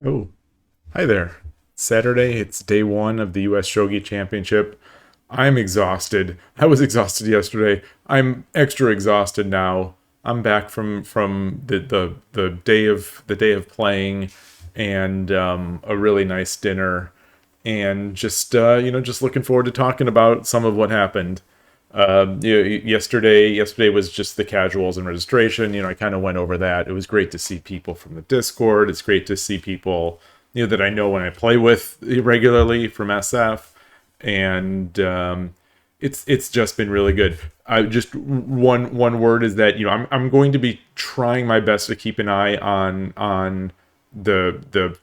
Oh, hi there. Saturday, it's day one of the US Shogi Championship. I'm exhausted. I was exhausted yesterday. I'm extra exhausted now. I'm back from the day of playing and a really nice dinner and just looking forward to talking about some of what happened. Yesterday was just the casuals and registration. I kind of went over that. It was great to see people from the Discord. It's great to see people, that I know when I play with regularly from SF, and it's just been really good. I just one word is that I'm going to be trying my best to keep an eye on the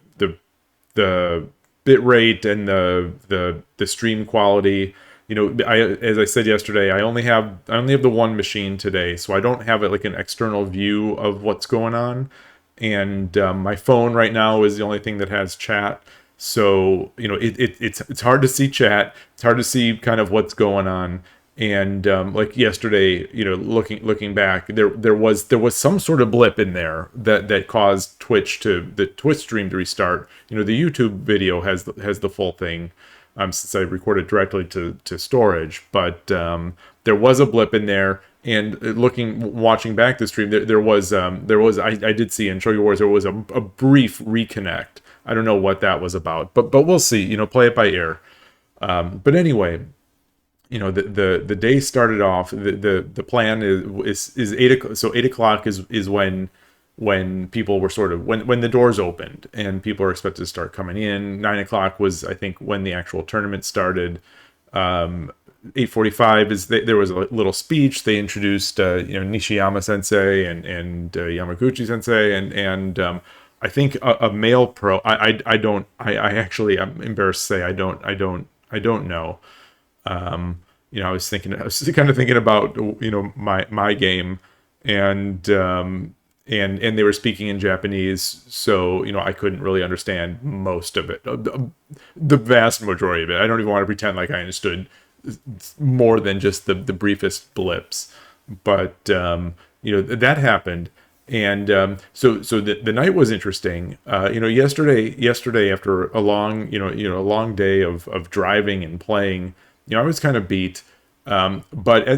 bit rate and the stream quality. As I said yesterday, I only have the one machine today, so I don't have like an external view of what's going on. And my phone right now is the only thing that has chat. So it's hard to see chat. It's hard to see kind of what's going on. And like yesterday, looking back, there was some sort of blip in there that caused the Twitch stream to restart. The YouTube video has the full thing, since I recorded directly to storage. But there was a blip in there, and watching back the stream, I did see in Shogi Wars there was a brief reconnect. I don't know what that was about, but we'll see. Play it by ear. But anyway, the day started off. The plan is 8 o'clock. So 8 o'clock is when people were when the doors opened and people are expected to start coming in. 9 o'clock was, I think, when the actual tournament started. 8:45 there was a little speech. They introduced Nishiyama Sensei and Yamaguchi Sensei and I think a male pro. I actually, I'm embarrassed to say I don't know. I was kind of thinking about my game, and and they were speaking in Japanese, so I couldn't really understand most of it, the vast majority of it. I don't even want to pretend like I understood more than just the briefest blips, but that happened. And so the night was interesting. Yesterday after a long day of driving and playing, I was kind of beat. But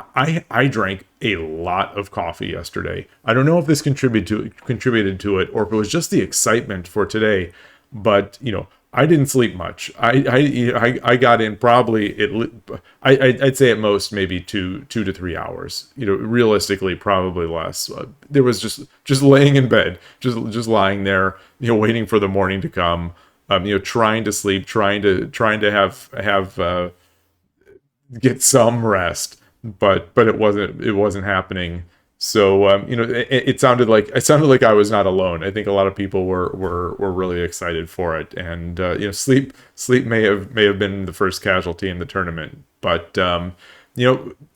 I drank a lot of coffee yesterday. I don't know if this contributed to it, or if it was just the excitement for today. But I didn't sleep much. I got in probably I'd say at most maybe 2 to 3 hours. Realistically probably less. There was just laying in bed, just lying there, waiting for the morning to come. Trying to sleep, trying to have get some rest, but it wasn't happening. So it sounded like I was not alone. I think a lot of people were really excited for it, and sleep may have been the first casualty in the tournament. But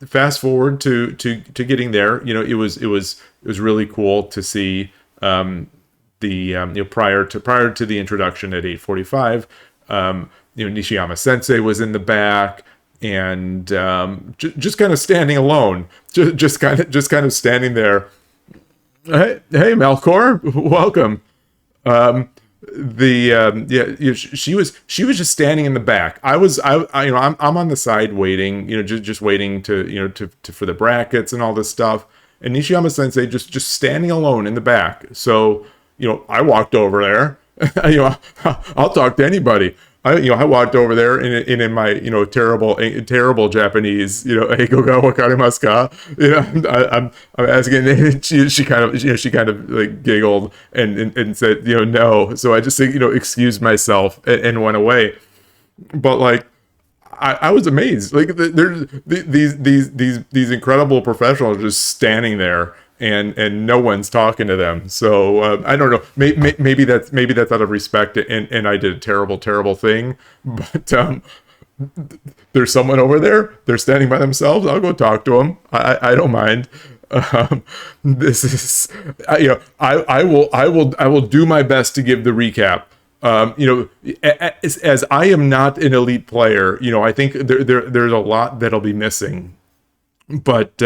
fast forward to getting there, it was really cool to see prior to the introduction at 8:45. Nishiyama Sensei was in the back, and just kind of standing alone, just kind of standing there. Hey, Malcor, welcome. She was just standing in the back. I'm on the side waiting, just waiting to for the brackets and all this stuff. And Nishiyama Sensei just standing alone in the back. So I walked over there. I'll talk to anybody. I walked over there in my terrible Japanese, "Eigo ga wakarimasu ka?" I'm asking, and she kind of like giggled and said, no. So I just excused myself and went away. But like, I was amazed. Like, there's these incredible professionals just standing there, and no one's talking to them. So I don't know. Maybe that's out of respect, and I did a terrible thing. But there's someone over there. They're standing by themselves. I'll go talk to them. I don't mind. This is I will do my best to give the recap. As I am not an elite player, I think there's a lot that'll be missing. But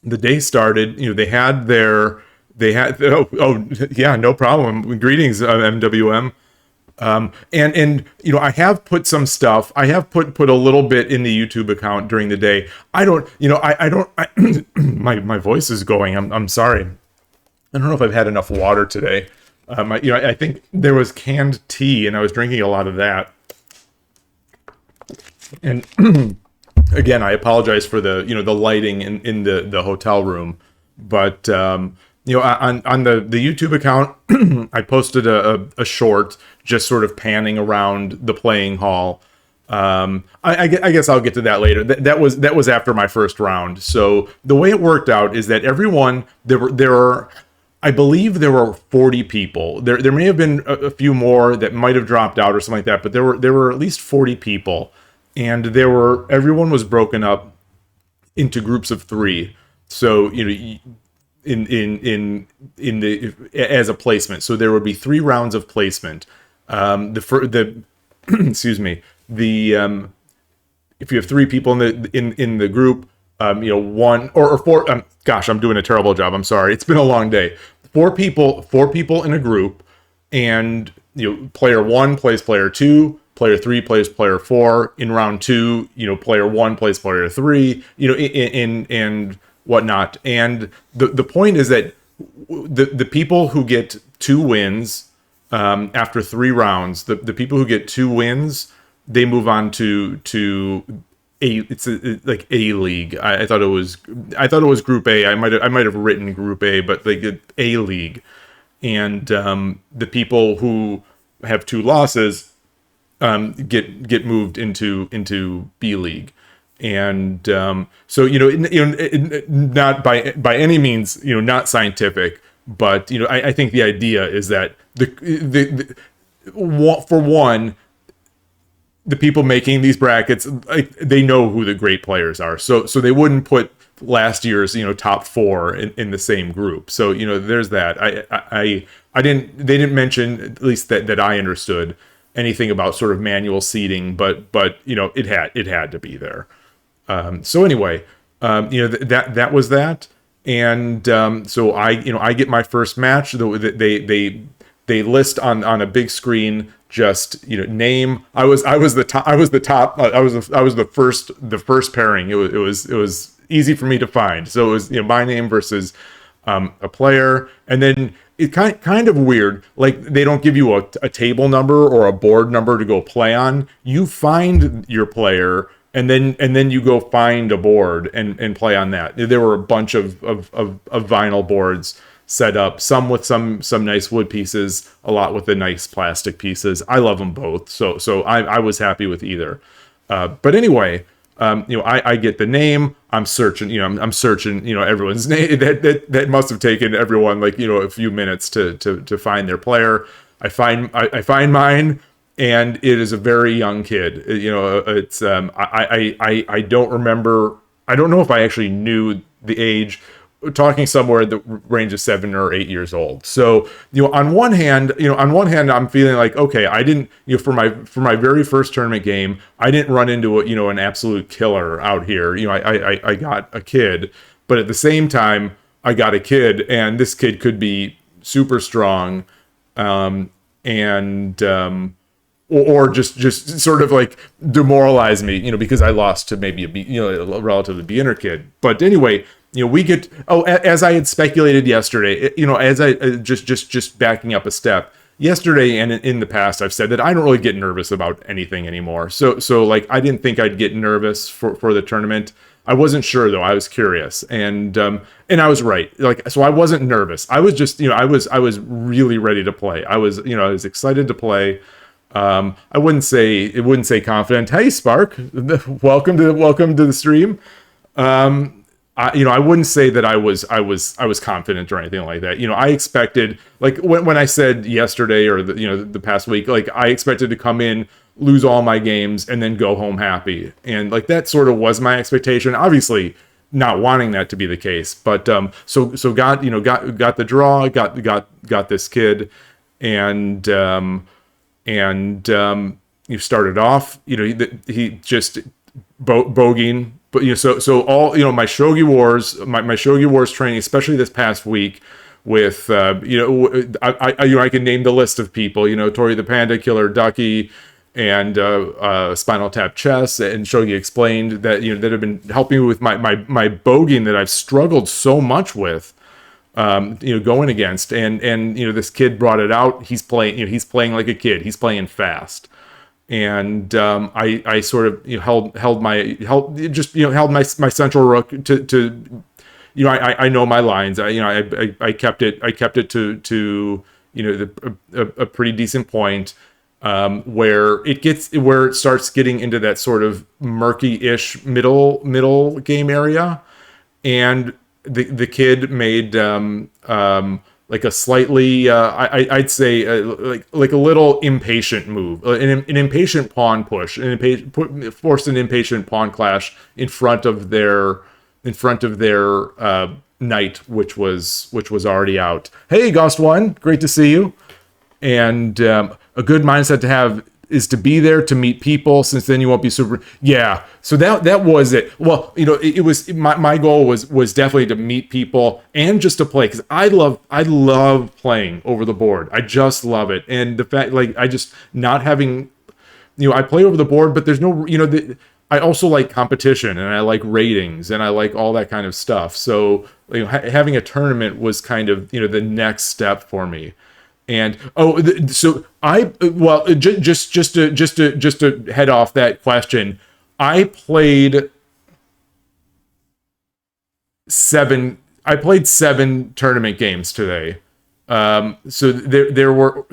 the day started. They had They had, yeah, no problem. Greetings, MWM. And you know, I have put some stuff. I have put a little bit in the YouTube account during the day. I don't, you know, I don't. My voice is going. I'm sorry. I don't know if I've had enough water today. You know, I think there was canned tea, and I was drinking a lot of that. And again, I apologize for the, you know, the lighting in the hotel room, but you know, on the YouTube account, I posted a short just sort of panning around the playing hall. I guess I'll get to that later. That was after my first round. So the way it worked out is that everyone, there were I believe there were 40 people. There may have been a few more that might have dropped out or something like that, but there were at least 40 people, and everyone was broken up into groups of 3. So, you know, in the as a placement. So there would be 3 rounds of placement. Excuse me. If you have 3 people in the group, you know, 1 or 4. Gosh, I'm doing a terrible job. I'm sorry. It's been a long day. 4 people in a group, and you know, player 1 plays player 2. Player 3 plays player 4. In round 2, you know, player 1 plays player 3. You know, and whatnot. And the point is that the people who get 2 wins after 3 rounds, the people who get 2 wins, they move on to like A league. I thought it was Group A. I might have written Group A, but they get A league, and the people who have 2 losses get moved into B league. And so, you know, not by any means, you know, not scientific, but you know, I think the idea is that for one, the people making these brackets, like, they know who the great players are, so they wouldn't put last year's, you know, top 4 in the same group. So, you know, there's that. They didn't mention, at least that I understood, anything about sort of manual seeding, but you know, it had to be there. So anyway, you know, that was that, and so I get my first match. They list on a big screen, just, you know, name. I was the first pairing. It was easy for me to find. So it was, you know, my name versus a player, and then it kind of weird. Like, they don't give you a table number or a board number to go play on. You find your player, and then you go find a board and play on that. There were a bunch of vinyl boards set up, some with some nice wood pieces, a lot with the nice plastic pieces. I love them both, so I was happy with either. But anyway, you know, I get the name. I'm searching, you know, you know, everyone's name. That must have taken everyone, like, you know, a few minutes to find their player. I find mine, and it is a very young kid. You know, it's I don't remember. I don't know if I actually knew the age. We're talking somewhere in the range of 7 or 8 years old. So, you know, on one hand, I'm feeling like, okay, I didn't, you know, for my very first tournament game, I didn't run into an absolute killer out here. You know, I got a kid, but at the same time, I got a kid, and this kid could be super strong, or just sort of like demoralize me, you know, because I lost to maybe a relatively beginner kid. But anyway, you know, we get, as I had speculated yesterday, you know, as I just backing up a step, yesterday and in the past, I've said that I don't really get nervous about anything anymore. So like, I didn't think I'd get nervous for the tournament. I wasn't sure, though. I was curious, and I was right. Like, so I wasn't nervous. I was just, you know, I was really ready to play. I was excited to play. I wouldn't say confident. Hey, Spark, welcome to the stream. I wouldn't say that I was confident or anything like that. You know, I expected, like, when I said yesterday or the past week, like, I expected to come in, lose all my games, and then go home happy. And like, that sort of was my expectation. Obviously, not wanting that to be the case, but so got the draw, got this kid, and you started off, you know, he just bogeying. But, you know, so all, you know, my Shogi Wars, my Shogi Wars training, especially this past week, with I can name the list of people, Tori the Panda, Killer Ducky, and Spinal Tap Chess, and Shogi Explained, that that have been helping me with my bogeying that I've struggled so much with, going against, and this kid brought it out. He's playing like a kid. He's playing fast, and I sort of held my central rook to I know my lines. I kept it to a pretty decent point, where it starts getting into that sort of murky-ish middle game area, and the kid made like a slightly I'd say like a little impatient move, an impatient pawn push, forced an impatient pawn clash in front of their knight, which was already out. Hey, Ghost One, great to see you. And a good mindset to have is to be there to meet people, since then you won't be super. Yeah. So that was it. Well, it was my goal was definitely to meet people and just to play, because I love playing over the board. I just love it. And the fact, like, I just not having, I play over the board, but there's no, I also like competition, and I like ratings, and I like all that kind of stuff. So having a tournament was kind of the next step for me. And just to head off that question, I played seven tournament games today. So there were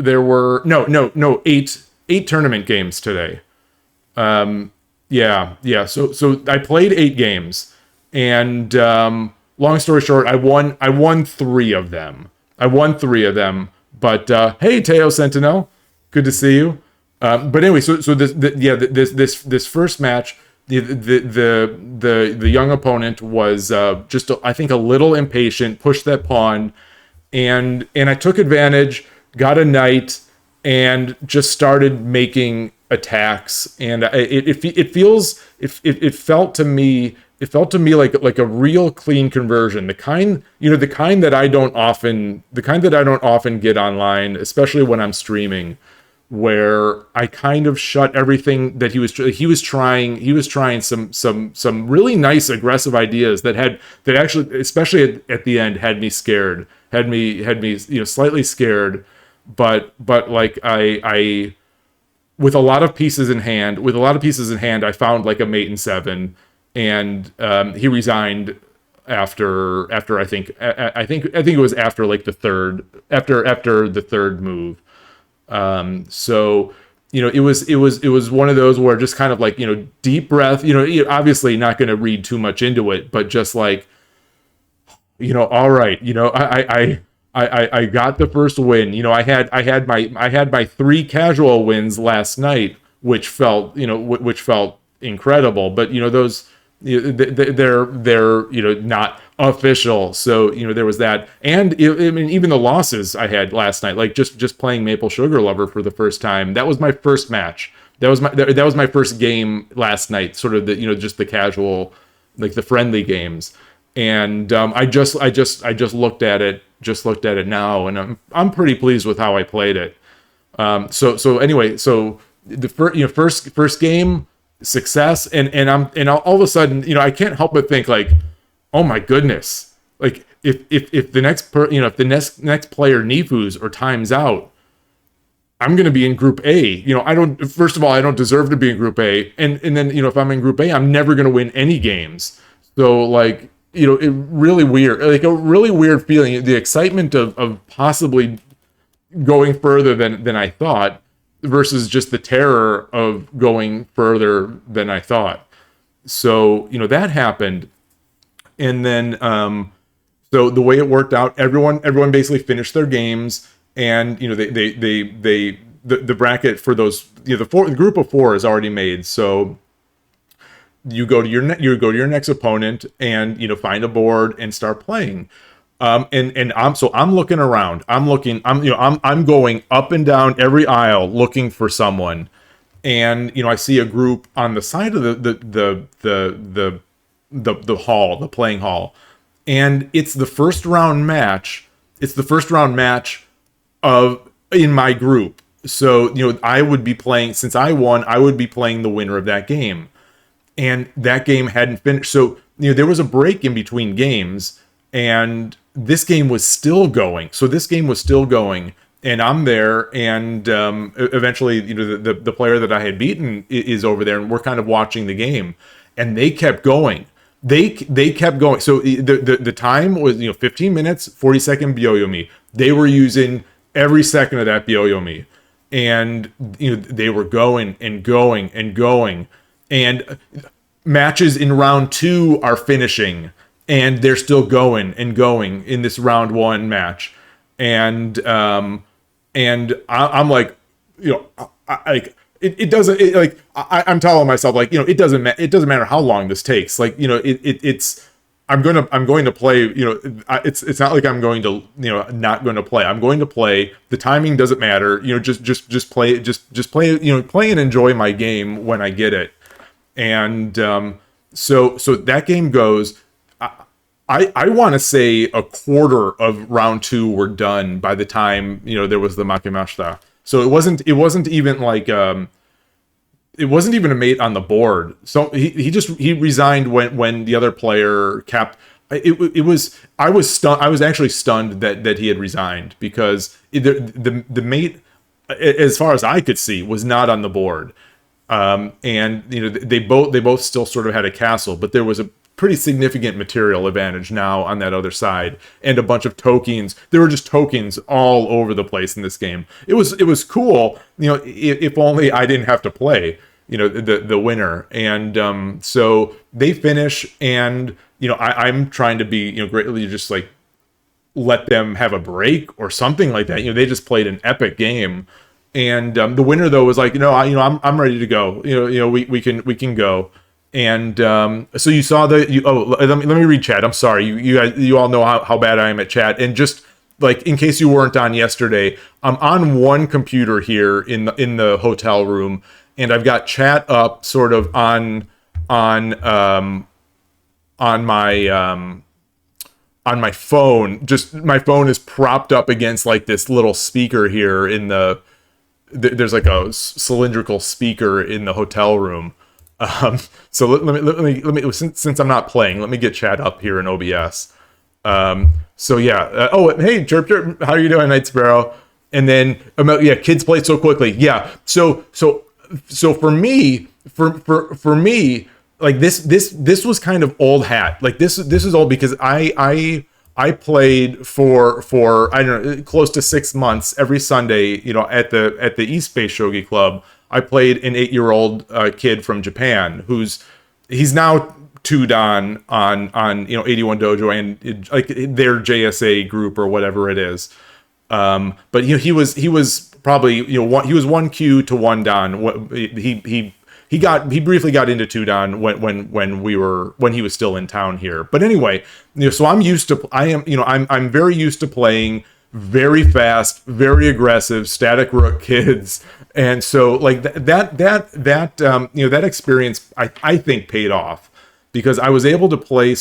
eight tournament games today. Yeah. So I played 8 games, and long story short, I won 3 of them. But hey, Teo Sentinel, good to see you. But anyway, so this first match, the young opponent was just I think a little impatient, pushed that pawn, and I took advantage, got a knight, and just started making attacks. And it felt to me like a real clean conversion, the kind that I don't often get online, especially when I'm streaming, where I kind of shut everything that he was trying some really nice aggressive ideas that actually, especially at the end, had me scared, had me slightly scared, but like I with a lot of pieces in hand, I found like a mate in 7. And he resigned after I think it was after like the third move. So it was one of those where just kind of like deep breath. You're obviously not going to read too much into it, but just like all right, I got the first win. I had my 3 casual wins last night, which felt incredible. But those. They're not official, so there was that. And I mean, even the losses I had last night, like just playing Maple Sugar Lover for the first time, that was my first match. That was my first game last night, sort of the just the casual, like the friendly games. And I just looked at it now, and I'm pretty pleased with how I played it. So anyway, so the first game, success, and all of a sudden, I can't help but think like, oh my goodness, like if the next player Nifus or times out, I'm going to be in Group A. First of all, I don't deserve to be in Group A, and then if I'm in Group A, I'm never going to win any games. So like it really weird, like a really weird feeling, the excitement of possibly going further than I thought, versus just the terror of going further than I thought. So, that happened. And then, so the way it worked out, everyone basically finished their games, and, the bracket for those, the group of 4 is already made. So you go to your next opponent, and, find a board and start playing. And I'm looking around. I'm going up and down every aisle looking for someone, and I see a group on the side of the hall, the playing hall, and it's the first round match. It's the first round match of in my group. So, I would be playing, since I won, I would be playing the winner of that game. And that game hadn't finished. So, there was a break in between games, and this game was still going. And I'm there, and eventually, the player that I had beaten is over there, and we're kind of watching the game. And they kept going. They kept going. So the time was 15 minutes, 40-second Byoyomi. They were using every second of that Byoyomi, and they were going and going and going. And matches in round 2 are finishing, and they're still going and going in this round 1 match. And I'm like, it doesn't, I'm telling myself, it doesn't matter how long this takes. I'm going to play, it's not like I'm going to, not going to play. I'm going to play. The timing doesn't matter. Just play, play and enjoy my game when I get it. And so that game goes. I want to say a quarter of round 2 were done by the time there was the makemashita. So it wasn't even like it wasn't even a mate on the board. So he resigned when the other player capped. I was stunned. I was actually stunned that he had resigned, because the mate, as far as I could see, was not on the board. And they both still sort of had a castle, but there was a pretty significant material advantage now on that other side, and a bunch of tokens. There were just tokens all over the place in this game. It was cool, if only I didn't have to play, the winner. And so they finish, and I'm trying to be greatly just like let them have a break or something like that. They just played an epic game, and the winner though was like, I'm ready to go. We can go. And so you saw let me read chat. I'm sorry, you all know how bad I am at chat. And just like in case you weren't on yesterday, I'm on one computer here in the hotel room, and I've got chat up sort of on my phone. Just my phone is propped up against like this little speaker here there's like a cylindrical speaker in the hotel room. So let me since I'm not playing, let me get chat up here in OBS. So yeah. Hey, Chirp, how are you doing, Night Sparrow? And then kids play so quickly. Yeah. So for me, like this was kind of old hat. Like this is old, because I played for I don't know, close to 6 months every Sunday, at the East Bay Shogi Club. I played an 8-year-old kid from Japan he's now 2-dan on 81 Dojo and like their JSA group or whatever it is. But he was probably he was 1Q to 1-dan. He briefly got into 2-dan when he was still in town here. But anyway, so I'm very used to playing very fast, very aggressive static rook kids. And so like that experience I think paid off, because I was able to play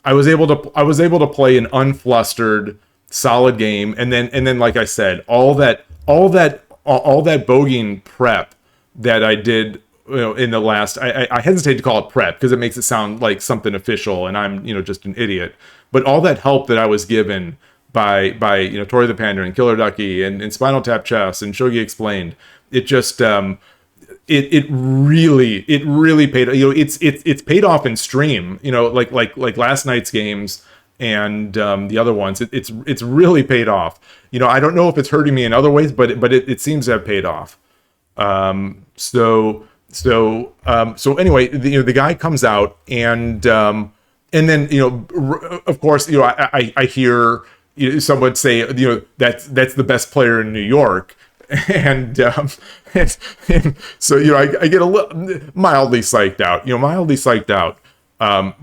I was able to play an unflustered solid game, and then like I said, all that bogeying prep that I did in the last, I hesitate to call it prep because it makes it sound like something official and I'm just an idiot, but all that help that I was given by Tori the Panda and Killer Ducky and Spinal Tap Chess and Shogi Explained, it just it really paid. It's paid off in stream. Like last night's games and the other ones. It's really paid off. I don't know if it's hurting me in other ways, but it seems to have paid off. So anyway, the guy comes out and then of course I hear someone say that's the best player in New York, and so I get a little mildly psyched out,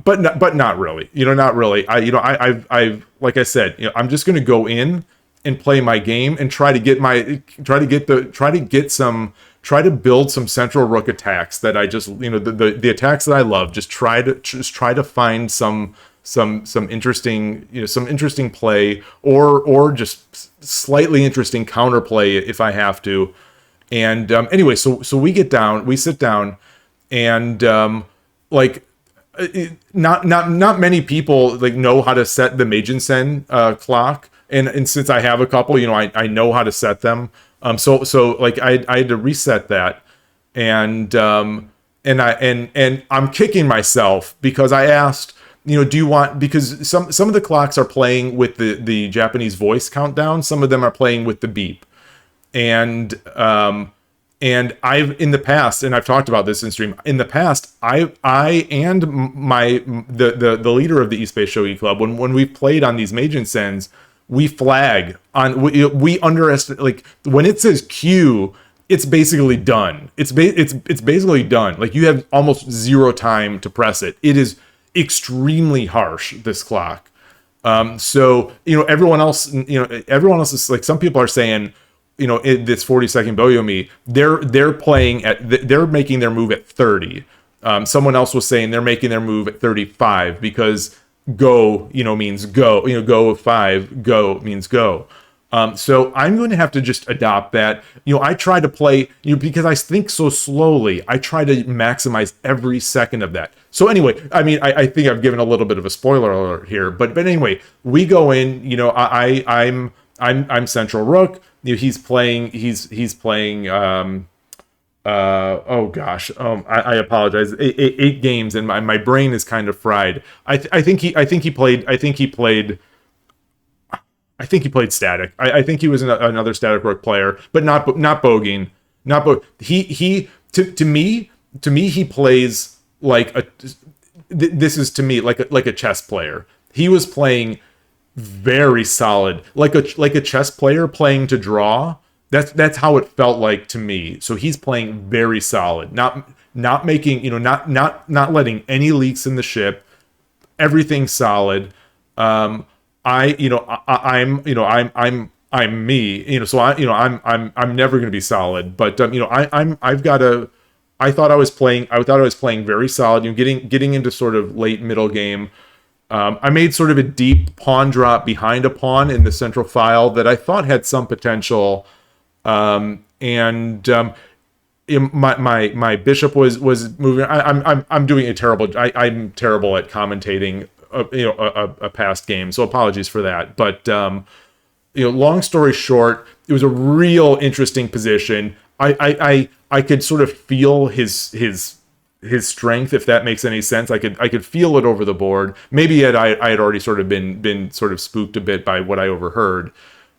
but not really, not really. I've like I said, I'm just gonna go in and play my game and try to build some central rook attacks that I just the attacks that I love. Just try to find some some interesting, some interesting play, or just slightly interesting counterplay if I have to. And anyway, so we sit down, and like not many people like know how to set the Meijin-sen clock, and since I have a couple, I know how to set them. So like I had to reset that, and I'm kicking myself because I asked, do you want, because some of the clocks are playing with the Japanese voice countdown, some of them are playing with the beep. And I've in the past, and I've talked about this in stream, in the past, I and the leader of the East Bay Shogi Club, when we played on these Meijin-sens, we flag on, we underestimate, like when it says Q, it's basically done. It's basically done. Like you have almost zero time to press it. It is extremely harsh, this clock. So everyone else is like, some people are saying, this 40-second Boyomi, they're making their move at 30. Someone else was saying they're making their move at 35 because go, means go. Go 5, go means go. So I'm going to have to just adopt that. I try to play, because I think so slowly, I try to maximize every second of that. So anyway, I mean, I think I've given a little bit of a spoiler alert here, but anyway, we go in, I'm Central Rook. He's playing, oh gosh, I apologize. 8 games, and my brain is kind of fried. I think he played Static. I think he was another Static Rook player, but not Boging. To me he plays like this is to me like a chess player. He was playing very solid, like a chess player playing to draw. That's how it felt like to me. So he's playing very solid, not making, not letting any leaks in the ship. Everything's solid. I'm me, so I'm never going to be solid, but I thought I was playing very solid, getting into sort of late middle game. I made sort of a deep pawn drop behind a pawn in the central file that I thought had some potential. My bishop was moving. I'm doing I'm terrible at commentating a past game, so apologies for that. But long story short, it was a real interesting position. I could sort of feel his strength, if that makes any sense. I could feel it over the board. Maybe I had already sort of been sort of spooked a bit by what I overheard,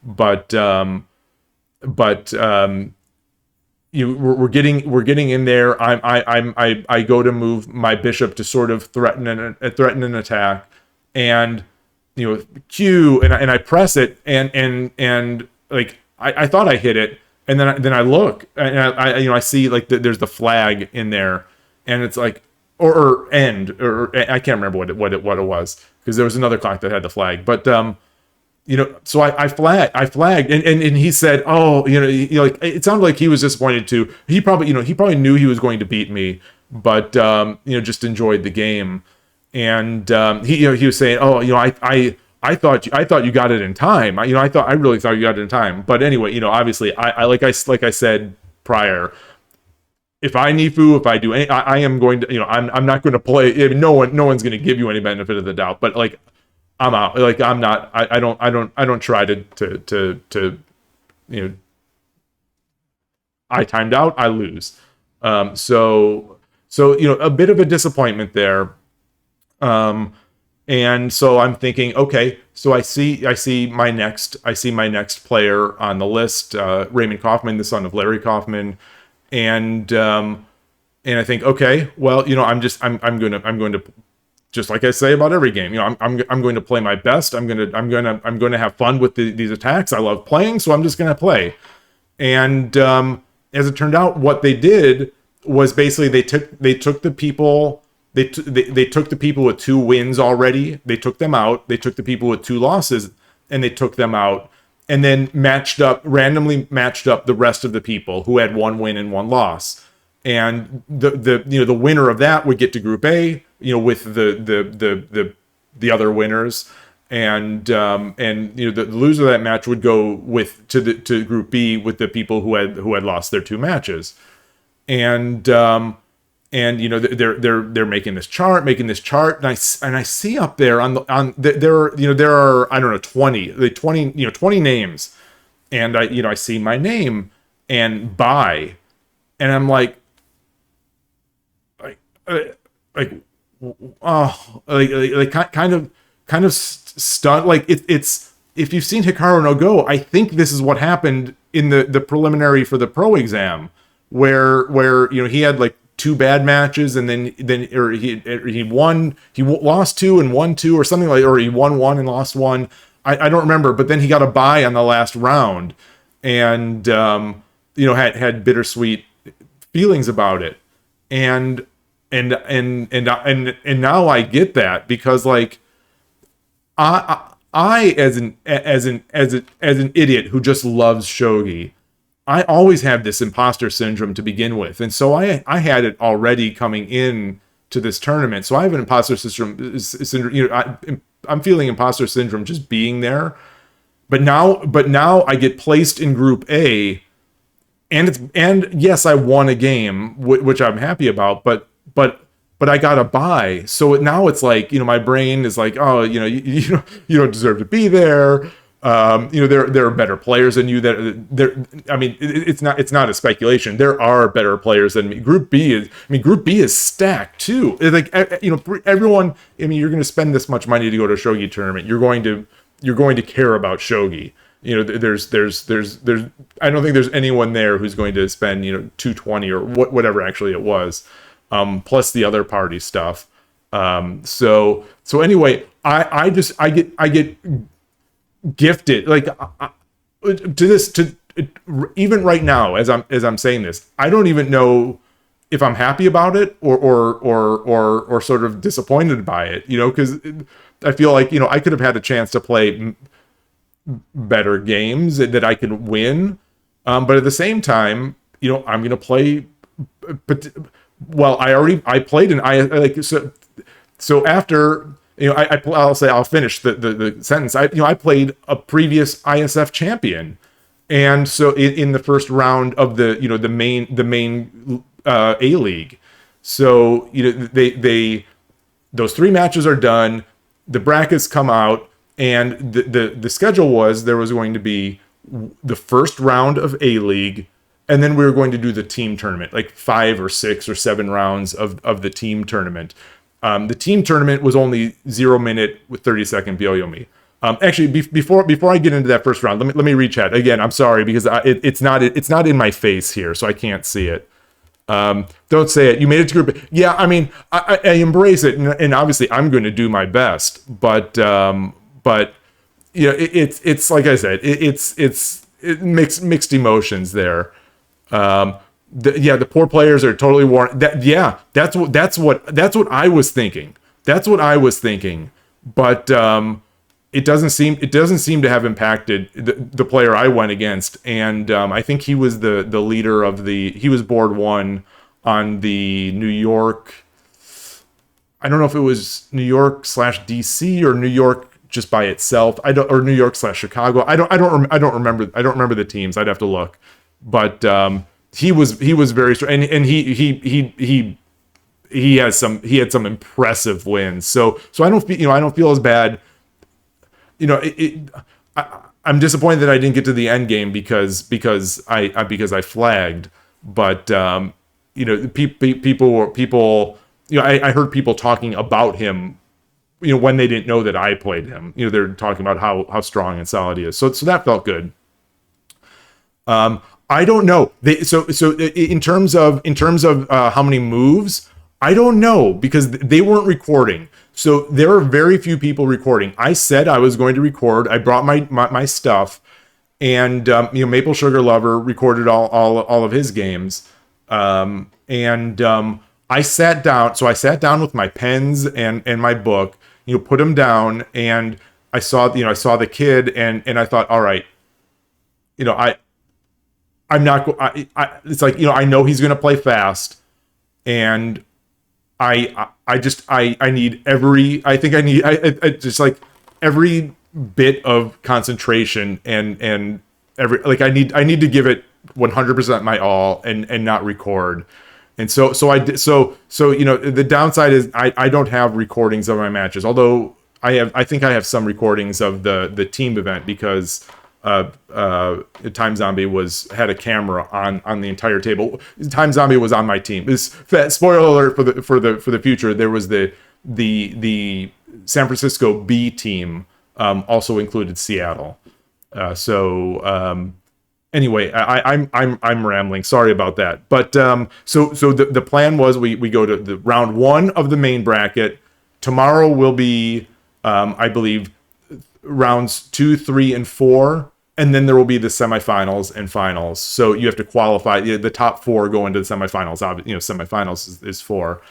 but we're getting in there. I go to move my bishop to sort of threaten an attack, and Q, and I press it, and like I thought I hit it, and then I look, and I see like there's the flag in there, and it's like or end, or I can't remember what it was, because there was another clock that had the flag, but so I flagged, and he said, oh, like it sounded like he was disappointed too. He probably knew he was going to beat me, but just enjoyed the game. And he was saying, oh, I thought you got it in time. I really thought you got it in time. But anyway, obviously like I said prior, if I Nifu, if I do any, I am going to, I'm not going to play. No one's going to give you any benefit of the doubt. But like, I'm out. Like I'm not. I don't try to I timed out. I lose. So a bit of a disappointment there. And so I'm thinking, okay, so I see my next player on the list, Raymond Kaufman, the son of Larry Kaufman, and I think, okay, well, I'm going to, just like I say about every game, I'm going to play my best. I'm going to have fun with these attacks. I love playing, so I'm just going to play. And as it turned out, what they did was basically they took the people. They took the people with 2 wins already. They took them out. They took the people with 2 losses, and they took them out, and then randomly matched up the rest of the people who had 1 win and 1 loss. And the winner of that would get to Group A, with the the other winners, and the loser of that match would go to Group B with the people who had lost their 2 matches, and they're making this chart, and I see up there there are I don't know 20 names, and I see my name and buy, and I'm like oh, kind of stunned. Like it's if you've seen Hikaru no Go, I think this is what happened in the preliminary for the pro exam, where he had like 2 bad matches, and then he lost 2 and won 2 or something, like, or he won 1 and lost 1. I don't remember, but then he got a bye on the last round, and had bittersweet feelings about it, and now I get that, because like I as an idiot who just loves shogi, I always have this imposter syndrome to begin with, and so I had it already coming in to this tournament. So I have an imposter syndrome. I'm feeling imposter syndrome just being there. But now I get placed in Group A, and yes, I won a game, which I'm happy about. But I got a bye, so now it's like my brain is like, oh, you don't deserve to be there. There are better players than you. I mean, it's not a speculation. There are better players than me. Group B is stacked too. It's like, everyone. I mean, you're going to spend this much money to go to a shogi tournament. You're going to care about shogi. There's I don't think there's anyone there who's going to spend 220 or whatever actually it was, plus the other party stuff. So anyway, I get gifted, like, even right now as I'm saying this, I don't even know if I'm happy about it or sort of disappointed by it, because I feel like I could have had a chance to play better games that I could win, but at the same time, I'm gonna play. But I played so after. I'll finish the sentence. I played a previous ISF champion, and so in the first round of the main A League, so those 3 matches are done. The brackets come out, and the schedule was there was going to be the first round of A League, and then we were going to do the team tournament, like 5 or 6 or 7 rounds of the team tournament. The team tournament was only 0 minute with 30-second Byoyomi. Actually, before I get into that first round, let me rechat again. I'm sorry, because it's not in my face here, so I can't see it. Don't say it. You made it to group. Yeah, I mean, I embrace it, and obviously I'm going to do my best. But it's like I said, it's mixed emotions there. The poor players are totally worn. That's what I was thinking. But it doesn't seem to have impacted the player I went against. And I think he was the leader of he was board 1 on the New York. I don't know if it was New York / DC or New York just by itself. Or New York / Chicago. I don't remember the teams. I'd have to look. But he was very strong, and he had some impressive wins. So I don't feel as bad. I'm disappointed that I didn't get to the end game because I flagged. But people I heard people talking about him, when they didn't know that I played him. They're talking about how strong and solid he is. So that felt good. I don't know. So in terms of how many moves, I don't know, because they weren't recording. So there are very few people recording. I said I was going to record. I brought my stuff, and Maple Sugar Lover recorded all of his games. I sat down. So I sat down with my pens and my book. Put them down, and I saw the kid, and I thought, all right, I'm not. It's like I know he's going to play fast, and I need every, I think I need, I just like every bit of concentration, and every, like I need to give it 100% my all, and not record. And so I did, so you know, the downside is I don't have recordings of my matches, although I think I have some recordings of the team event, because Time Zombie had a camera on the entire table. Time Zombie was on my team. This, spoiler alert for the future. There was the San Francisco B team, also included Seattle. Anyway, I'm rambling. Sorry about that. But so the plan was we go to the round one of the main bracket. Tomorrow will be I believe rounds 2, 3, and 4, and then there will be the semifinals and finals. So you have to qualify. The top 4 go into the semifinals. You know, semifinals is 4.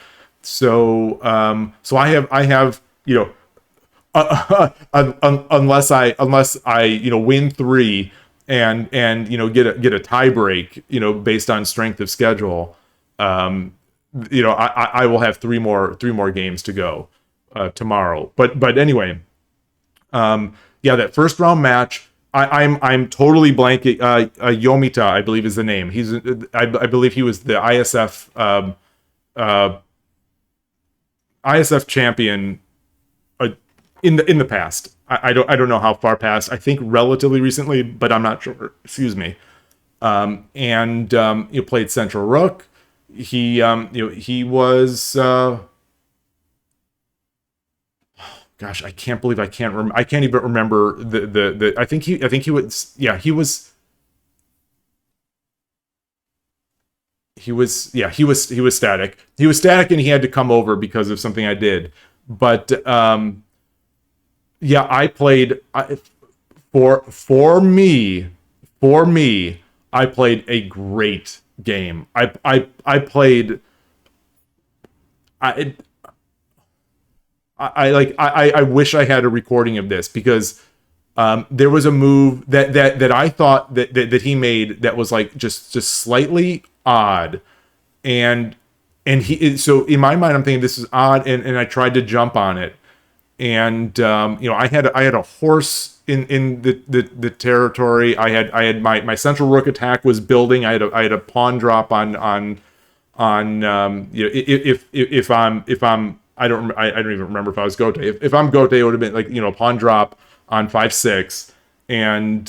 So I have you know, unless I you know, win 3 and you know, get a tie break, you know, based on strength of schedule, you know, I will have 3 more games to go tomorrow. But anyway, yeah, that first round match, I'm totally blanking. Yomita, I believe, is the name. I believe he was the ISF champion in the past. I don't know how far past. I think relatively recently, but I'm not sure. Excuse me. You played Central Rook. He he was. Gosh, I can't believe I can't even remember the. I think he was. Yeah, he was. He was static. He was static, and he had to come over because of something I did. But yeah, I played for me. I played a great game. I played. I wish I had a recording of this, because there was a move that I thought that he made that was like just slightly odd, and so in my mind I'm thinking this is odd, and I tried to jump on it, and you know, I had a horse in the territory. I had my Central Rook attack was building. I had a pawn drop on you know, if I'm I don't even remember if I was Gote. If I'm Gote, it would have been like, you know, pawn drop on 5-6, and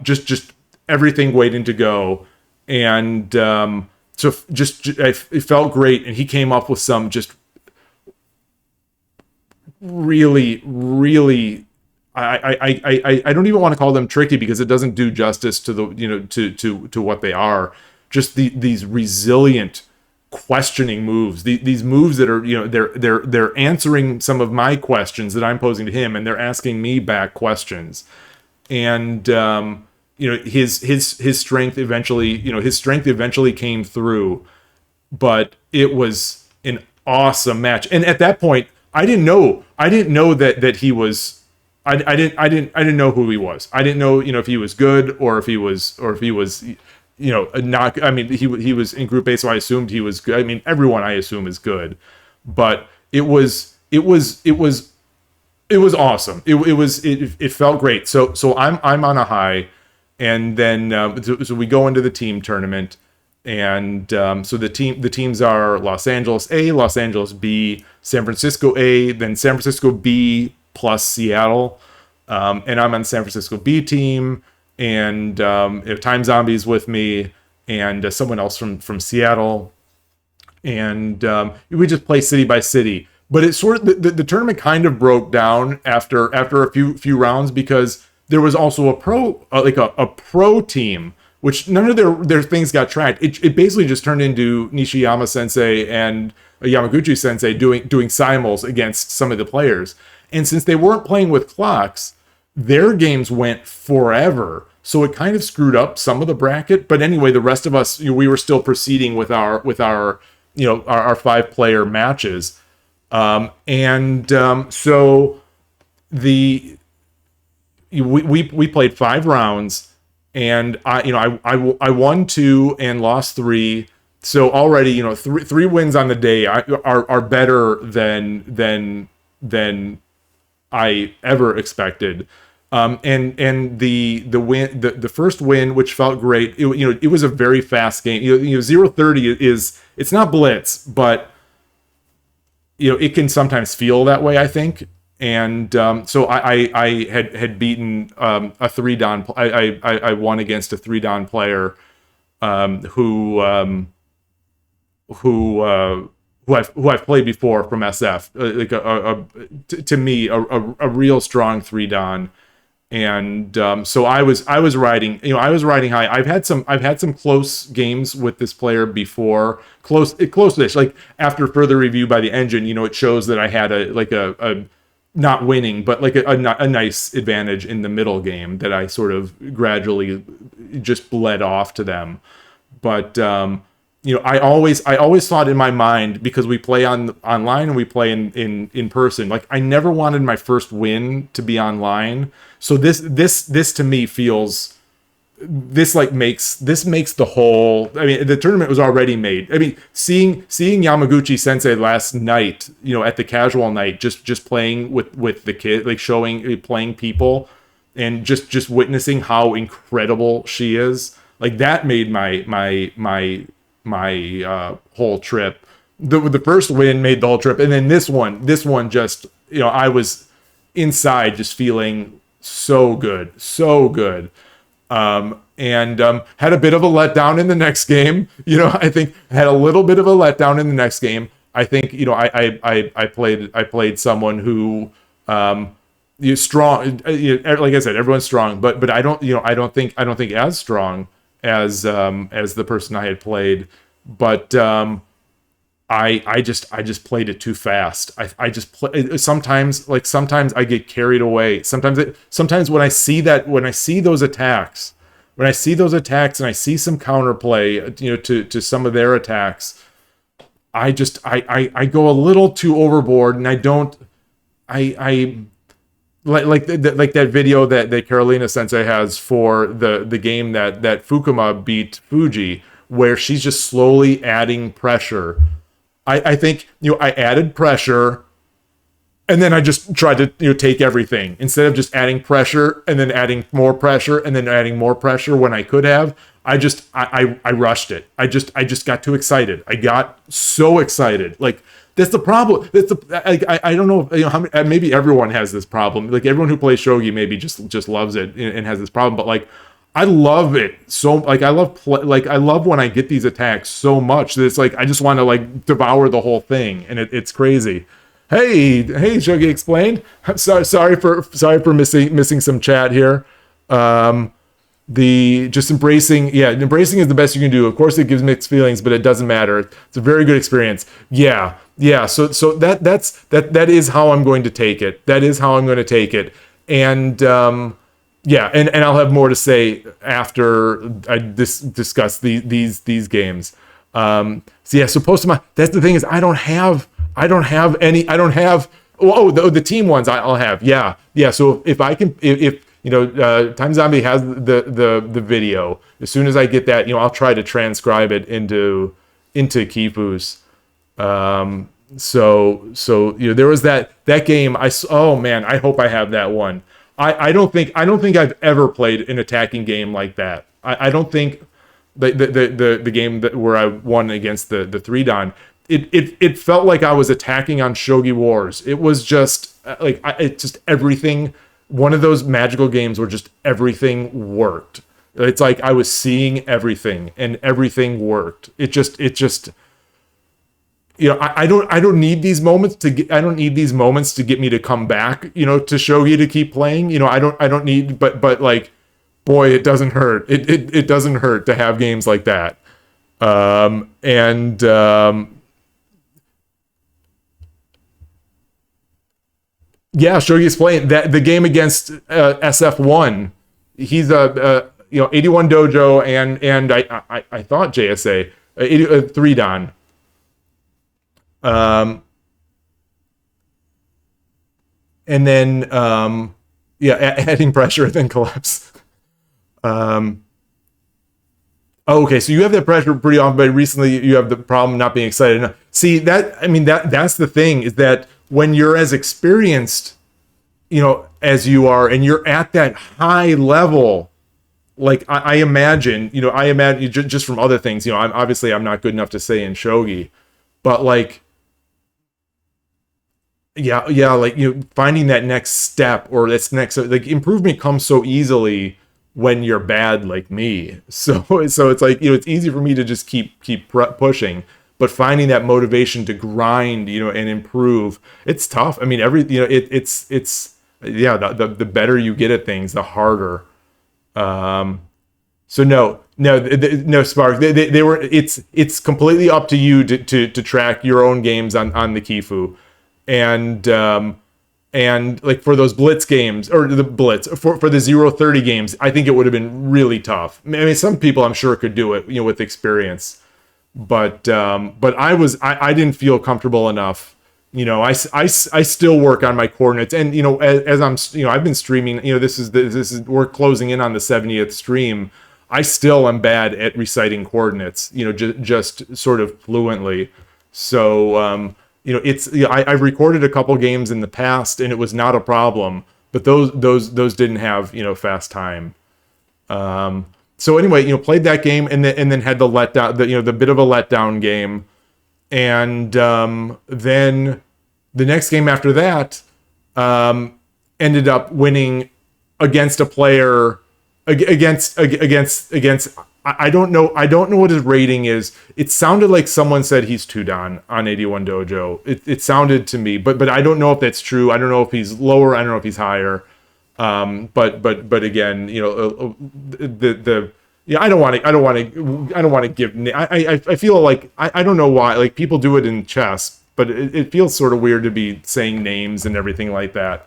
just everything waiting to go, and so it felt great, and he came up with some just really I don't even want to call them tricky, because it doesn't do justice to the, you know, to what they are. Just these resilient questioning moves, these moves that are, you know, they're answering some of my questions that I'm posing to him, and they're asking me back questions. And you know, his strength eventually, you know, his strength eventually came through. But it was an awesome match, and at that point I didn't know that he was. I didn't know who he was. I didn't know, you know, if he was good, or if he was you know, not. I mean, he was in Group A, so I assumed he was good. I mean, everyone I assume is good, but it was awesome. It felt great. So I'm on a high, and then so we go into the team tournament, and so the teams are Los Angeles A, Los Angeles B, San Francisco A, then San Francisco B plus Seattle, and I'm on San Francisco B team. And if Time Zombie's with me, and someone else from Seattle, and we just play city by city. But it sort of the tournament kind of broke down after a few rounds, because there was also a pro a pro team, which none of their things got tracked. It basically just turned into Nishiyama Sensei and Yamaguchi Sensei doing simuls against some of the players. And since they weren't playing with clocks, their games went forever, so it kind of screwed up some of the bracket. But anyway, the rest of us, you know, we were still proceeding with our you know, our 5-player matches, so we played 5 rounds, and I won 2 and lost 3 So already, three wins on the day are better than I ever expected. And the first win, which felt great, it was a very fast game. 0-30 it's not blitz, but it can sometimes feel that way, I think. And so I had beaten a 3-dan. I won against a 3-dan player who I've played before from SF, like to me a real strong 3-dan. And so I was riding high. I've had some close games with this player before, close-ish. Like after further review by the engine, it shows that I had a not winning, but like a nice advantage in the middle game that I sort of gradually just bled off to them. But I always thought in my mind, because we play online and we play in person, like I never wanted my first win to be online. So this to me feels, this makes the whole, I mean, the tournament was already made. I mean, seeing Yamaguchi Sensei last night, at the casual night, just playing with the kid, like playing people, and just witnessing how incredible she is, like that made my whole trip. The first win made the whole trip, and then this one just, I was inside just feeling so good. And had a bit of a letdown in the next game. I think had a little bit of a letdown in the next game. I think I played someone who you strong. Like I said, everyone's strong, but I don't think as strong as the person I had played. But I just played it too fast. I just play sometimes. Like sometimes I get carried away. Sometimes when I see those attacks, and I see some counterplay, to some of their attacks, I go a little too overboard, and I like that video that Carolina Sensei has for the game that Fukuma beat Fuji, where she's just slowly adding pressure. I think I added pressure, and then I just tried to take everything, instead of just adding pressure and then adding more pressure and then adding more pressure when I could have. I rushed it. I just got too excited. I got so excited. Like that's the problem. I don't know how maybe everyone has this problem. Like everyone who plays shogi maybe just loves it and has this problem. But like I love it so, like I love when I get these attacks so much that it's like I just want to like devour the whole thing, and it's crazy. Hey, Shogi Explained. I'm sorry for missing some chat here. Embracing is the best you can do. Of course, it gives mixed feelings, but it doesn't matter. It's a very good experience. Yeah. So that is how I'm going to take it. And yeah, and I'll have more to say after I discuss these games. So Postma, that's the thing, is I don't have the team ones I'll have. Yeah. So if I can, if Time Zombie has the video, as soon as I get that, I'll try to transcribe it into Kifu's. So there was that game. Oh man, I hope I have that one. I don't think I've ever played an attacking game like that. I don't think the game where I won against the 3-dan, it felt like I was attacking on Shogi Wars. It was just like it just everything. One of those magical games where just everything worked. It's like I was seeing everything and everything worked. It just I don't need these moments to get me to come back, to shogi to keep playing. I don't need, but like, boy, it doesn't hurt. It doesn't hurt to have games like that. Yeah, Shogi's playing that the game against SF1. He's 81 dojo and I thought JSA 3-dan. And then adding pressure, then collapse. Oh, okay, so you have that pressure pretty often, but recently you have the problem not being excited enough. See that? I mean, that's the thing, is that when you're as experienced, as you are, and you're at that high level, like I imagine, I imagine just from other things, I'm not good enough to say in shogi, but like, yeah, like finding that next step, or that's next, like, improvement comes so easily when you're bad like me. So it's like, it's easy for me to just keep pushing, but finding that motivation to grind, and improve, it's tough. I mean, it's yeah, the better you get at things, the harder. So no, Spark. They were. It's completely up to you to track your own games on the Kifu, and like for those Blitz games, or the Blitz for the 0-30 games, I think it would have been really tough. I mean, some people I'm sure could do it, with experience, but I didn't feel comfortable enough. I still work on my coordinates, and as I'm, I've been streaming. This is we're closing in on the 70th stream. I still am bad at reciting coordinates, just sort of fluently. So I've recorded a couple games in the past, and it was not a problem. But those didn't have fast time. So anyway, played that game, and then had the letdown, the bit of a letdown game, and then the next game after that ended up winning against a player against. I don't know what his rating is. It sounded like someone said he's 2-dan on 81 Dojo. It sounded to me, but I don't know if that's true. I don't know if he's lower. I don't know if he's higher. But again, I don't want to give. I feel like I don't know why. Like, people do it in chess, but it feels sort of weird to be saying names and everything like that.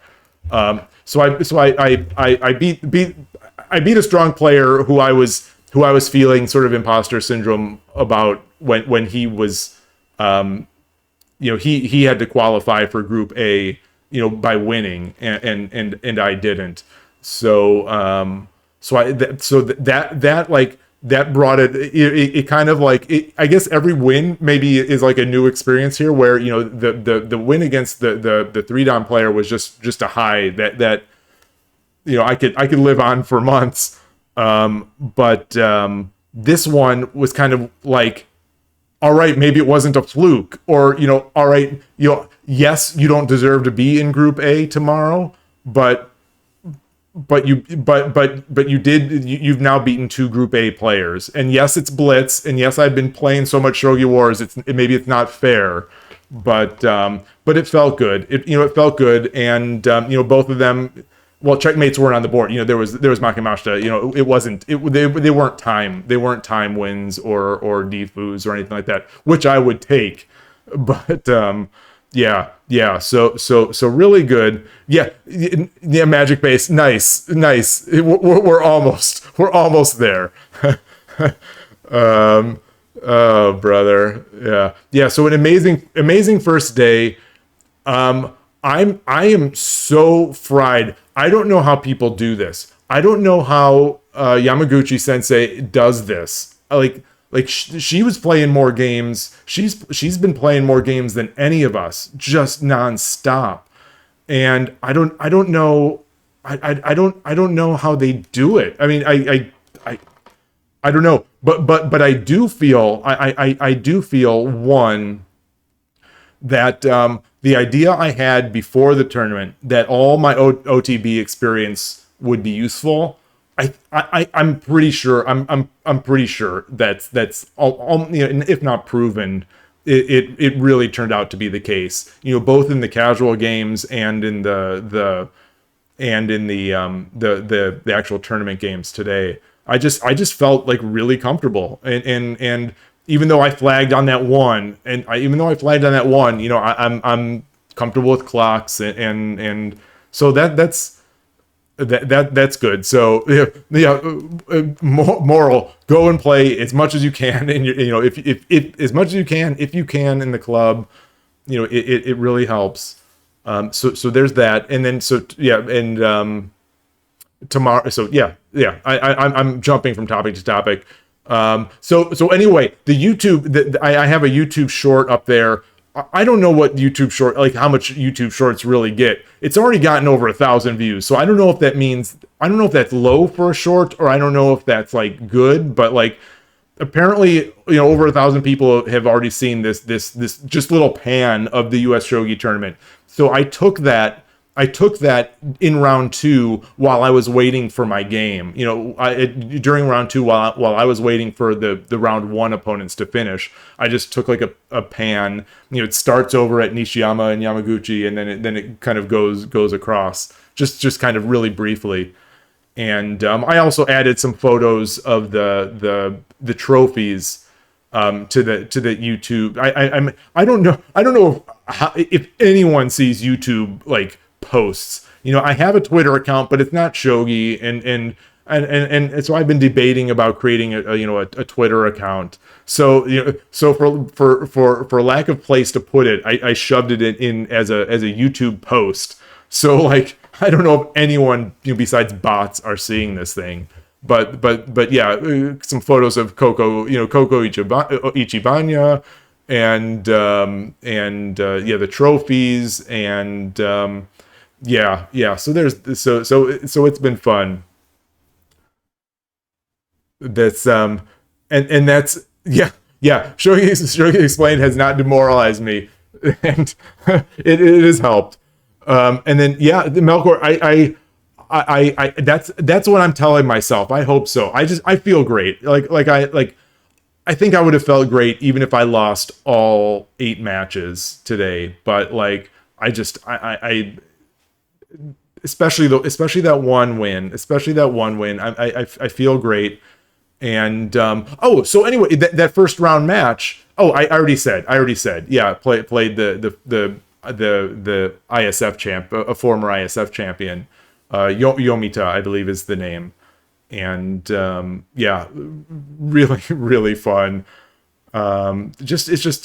So I beat a strong player who I was feeling sort of imposter syndrome about when he was, he had to qualify for Group A, by winning, and I didn't. That brought it kind of like, I guess every win maybe is like a new experience here, where the win against the 3-dan player was just a high that I could live on for months. But this one was kind of like, all right, maybe it wasn't a fluke, or all right, yes, you don't deserve to be in Group A tomorrow, but you've now beaten 2 Group A players, and yes, it's Blitz, and yes, I've been playing so much Shogi Wars, maybe it's not fair, but it felt good. It felt good, and both of them. Well, checkmates weren't on the board. There was Makimashita. It wasn't. They weren't time wins or defus or anything like that, which I would take. But yeah. So really good. Yeah, Magic Base. Nice. We're almost there. Oh, brother. Yeah. So an amazing first day. I am so fried. I don't know how people do this. I don't know how Yamaguchi Sensei does this. She was playing more games. She's been playing more games than any of us, just nonstop. And I don't know. I don't know how they do it. I mean, I don't know. But I do feel I do feel, one, that the idea I had before the tournament, that all my OTB experience would be useful, I'm pretty sure I'm pretty sure that's all, if not proven, it really turned out to be the case. Both in the casual games and in the actual tournament games today. I just felt like really comfortable, and even though I flagged on that one, I'm comfortable with clocks, and so that's good. So moral: go and play as much as you can, and if as much as you can, if you can, in the club, it really helps. So there's that, and then tomorrow. So I'm jumping from topic to topic. So anyway, the YouTube, I have a YouTube short up there. I don't know what YouTube short, like how much YouTube shorts really get. It's already gotten over 1,000 views. So I don't know if that means, I don't know if that's low for a short, or I don't know if that's like good, but like apparently, over 1,000 people have already seen this just little pan of the US Shogi tournament. So I took that in round 2 while I was waiting for my game. During round 2, while I was waiting for the round 1 opponents to finish, I just took like a pan. It starts over at Nishiyama and Yamaguchi, and then it kind of goes across, just kind of really briefly. And I also added some photos of the trophies to the YouTube. I don't know if anyone sees YouTube like posts. I have a Twitter account, but it's not shogi, and so I've been debating about creating a Twitter account. So for lack of place to put it, I shoved it in as a YouTube post. So like I don't know if anyone besides bots are seeing this thing. But yeah, some photos of Coco Ichibanya, and the trophies, and yeah. So it's been fun. That's and that's yeah. Shogi Explained has not demoralized me, and it has helped. And then the Melkor, I that's what I'm telling myself. I hope so. I feel great. I think I would have felt great even if I lost all 8 matches today. But like I especially that one win. I feel great. And so anyway, that first round match. Oh, I already said. Yeah, played the ISF champ, a former ISF champion. Yomita, I believe, is the name. And really, really fun. It's just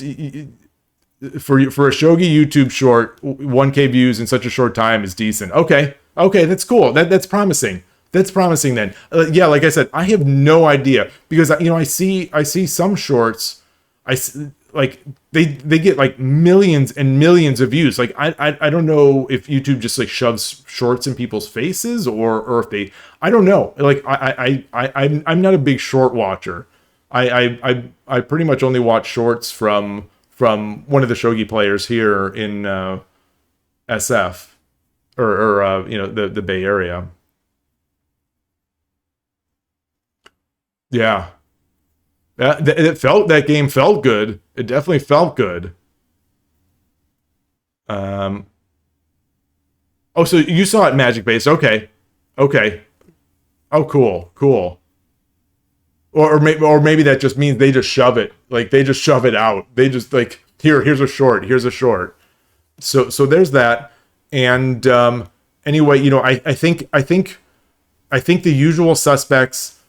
for a shogi YouTube short, 1K views in such a short time is decent. Okay, that's cool. That's promising. That's promising then. Like I said, I have no idea, because I see some shorts, like they get like millions and millions of views. Like I don't know if YouTube just like shoves shorts in people's faces, or if I don't know. Like I'm not a big short watcher. I pretty much only watch shorts from one of the shogi players here in SF or the Bay Area. Yeah. That game felt good. It definitely felt good. Oh, so you saw it magic based. Okay. Oh, cool. Or maybe that just means they just shove it. Like they just shove it out. They just like, here's a short. So there's that. And anyway, I think the usual suspects.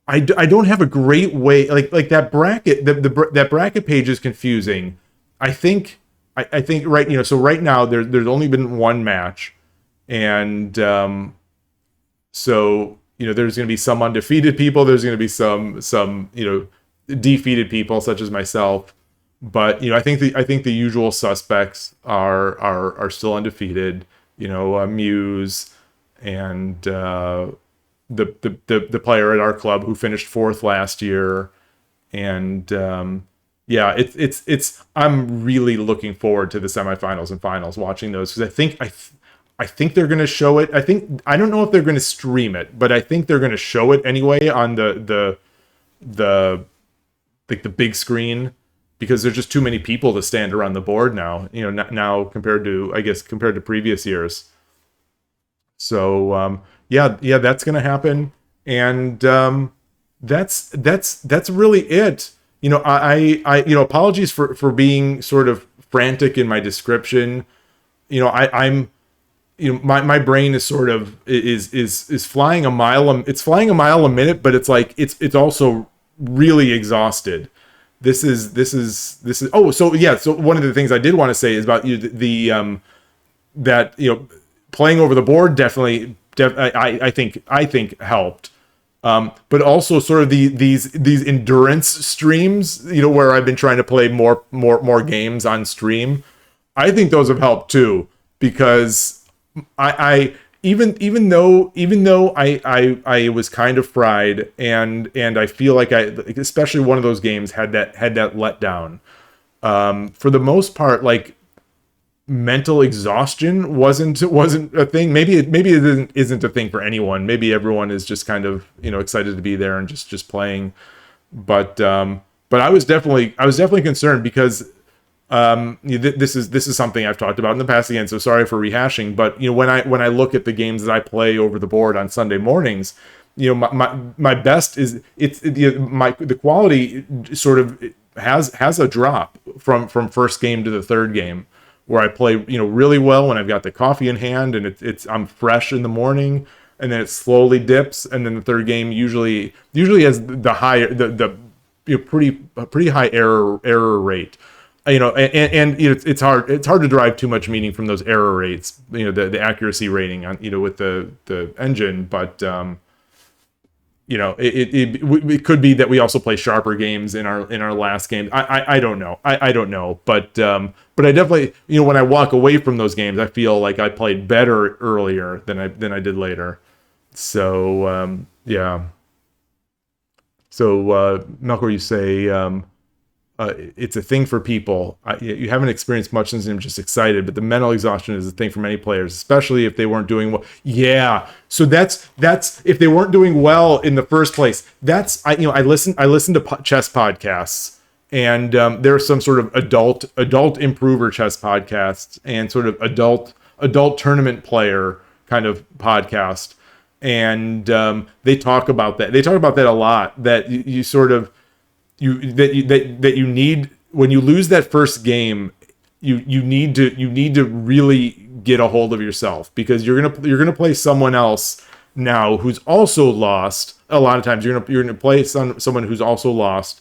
I don't have a great way, like that bracket, that bracket page is confusing. I think right, so right now there's only been one match, and so there's going to be some undefeated people, there's going to be some defeated people such as myself, but I think the usual suspects are still undefeated. Muse and the player at our club who finished 4th last year, and it's I'm really looking forward to the semifinals and finals, watching those, because I think they're going to show it. I don't know if they're going to stream it, but I think they're going to show it anyway on the big screen, because there's just too many people to stand around the board now. Now compared to previous years. So yeah, that's gonna happen, and that's really it. I apologies for being sort of frantic in my description. I'm my brain is sort of is flying a mile. It's flying a mile a minute, but it's like it's also really exhausted. This is oh, so yeah. So one of the things I did want to say is about that playing over the board definitely I think helped. But also sort of these endurance streams, where I've been trying to play more games on stream. I think those have helped too, because I even though I was kind of fried, and I feel like especially one of those games had that letdown. For the most part, like, mental exhaustion wasn't a thing. Maybe it isn't a thing for anyone. Maybe everyone is just kind of excited to be there and just playing. But I was definitely concerned, because this is something I've talked about in the past again. So sorry for rehashing. But when I look at the games that I play over the board on Sunday mornings, my best is the quality sort of has a drop from first game to the third game, where I play really well when I've got the coffee in hand and I'm fresh in the morning, and then it slowly dips, and then the third game usually has the higher the pretty high error rate. And it's hard to derive too much meaning from those error rates, the accuracy rating on with the engine. But it could be that we also play sharper games in our last game. I don't know. I don't know. But I definitely, when I walk away from those games, I feel like I played better earlier than I did later. So yeah. So Melkor, you say it's a thing for people. You haven't experienced much since I'm just excited, but the mental exhaustion is a thing for many players, especially if they weren't doing well. Yeah. So that's if they weren't doing well in the first place. I listen to chess podcasts, and there are some sort of adult improver chess podcasts, and sort of adult tournament player kind of podcast, and they talk about that. They talk about that a lot. That you sort of that you need, when you lose that first game, you need to really get a hold of yourself, because you're gonna play someone else now who's also lost. A lot of times you're gonna play someone who's also lost,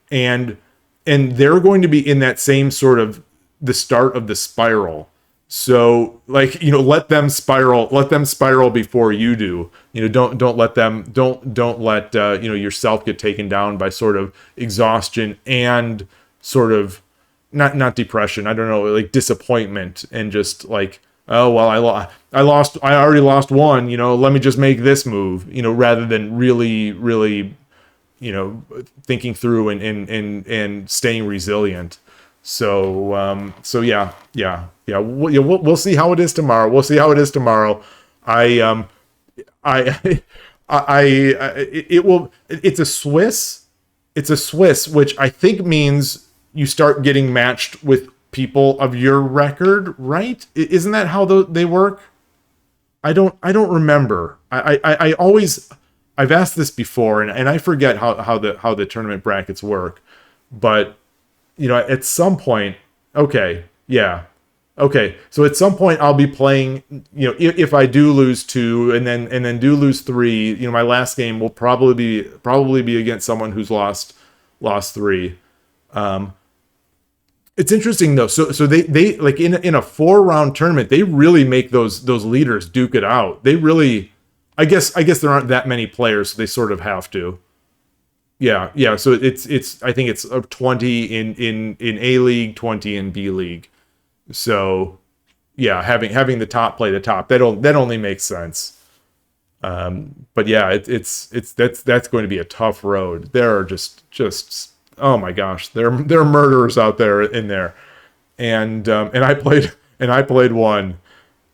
and they're going to be in that same sort of the start of the spiral. So, like, let them spiral before you do. Don't let yourself get taken down by sort of exhaustion and sort of not depression. I don't know, like disappointment, and just like, oh well, I already lost one. Let me just make this move. Rather than really thinking through and staying resilient. So yeah. We'll see how it is tomorrow. It's a Swiss, which I think means you start getting matched with people of your record, right? Isn't that how they work? I don't remember. I've asked this before, and I forget how the tournament brackets work, but at some point, okay, yeah. Okay, so at some point I'll be playing, if I do lose 2 and then do lose 3, my last game will probably be against someone who's lost 3. It's interesting though. So they like in a 4-round tournament, they really make those leaders duke it out. They really, I guess there aren't that many players, so they sort of have to. Yeah. So it's I think it's 20 in A League, 20 in B League. So yeah, having the top play the top, that only makes sense. But yeah, that's going to be a tough road. There are just oh my gosh, there are murderers out there in there, and I played one,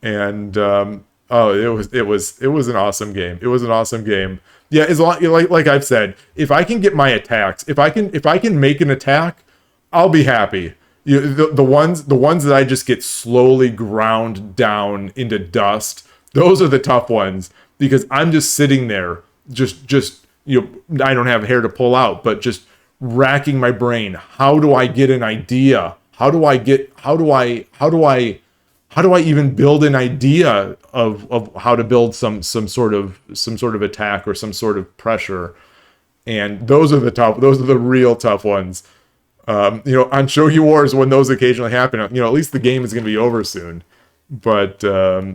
and it was an awesome game. It was an awesome game. Yeah, as long, like I've said, if I can get my attacks, if I can make an attack, I'll be happy. The ones that I just get slowly ground down into dust, those are the tough ones, because I'm just sitting there, just I don't have hair to pull out, but just racking my brain. How do I get an idea? How do I even build an idea of how to build some sort of attack or some sort of pressure? And those are the real tough ones. On Shogi Wars, when those occasionally happen, at least the game is going to be over soon. But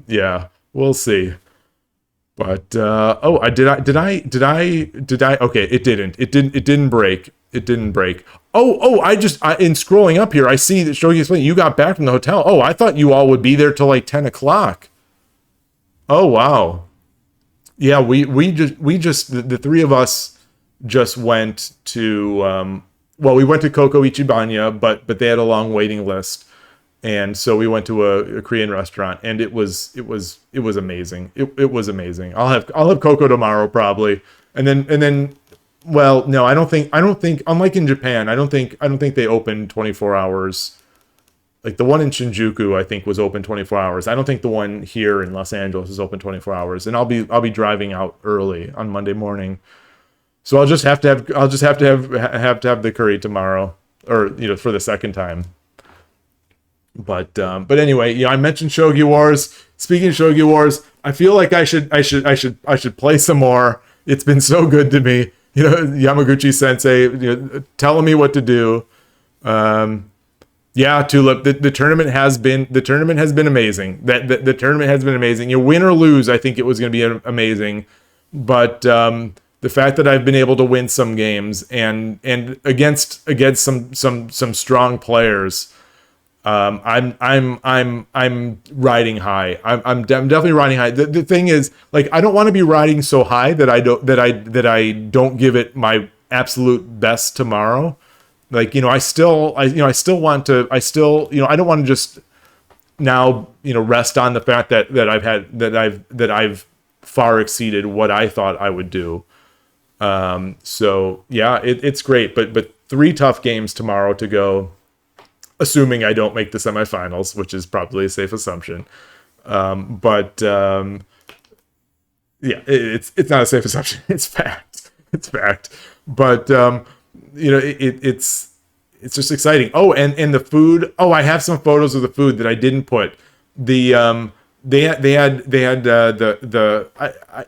yeah, we'll see. But oh, did I? Okay, it didn't break. It didn't break. Oh, in scrolling up here, I see that Shogi explained you got back from the hotel. Oh, I thought you all would be there till like 10 o'clock. Oh wow. Yeah, we just the three of us just went to well, we went to Coco Ichibanya, but they had a long waiting list, and so we went to a Korean restaurant, and it was amazing. It was amazing. I'll have Coco tomorrow probably, and then well, no, I don't think unlike in Japan, I don't think they open 24 hours. Like the one in Shinjuku, I think was open 24 hours. I don't think the one here in Los Angeles is open 24 hours. And I'll be driving out early on Monday morning. So I'll just have to have the curry tomorrow, or for the second time. But anyway, I mentioned Shogi Wars. Speaking of Shogi Wars, I feel like I should play some more. It's been so good to me. Yamaguchi Sensei, telling me what to do. Yeah, Tulip. The tournament has been amazing. The tournament has been amazing. Win or lose, I think it was going to be amazing. But the fact that I've been able to win some games and against some strong players, I'm riding high. I'm definitely riding high. The thing is, like, I don't want to be riding so high that I don't give it my absolute best tomorrow. Like, I still want to, I don't want to just now, rest on the fact that I've far exceeded what I thought I would do. So yeah, it's great, but 3 tough games tomorrow to go, assuming I don't make the semifinals, which is probably a safe assumption. But yeah, it's not a safe assumption. It's fact. It's fact. But it's just exciting. Oh, and the food. Oh, I have some photos of the food that I didn't put. They had the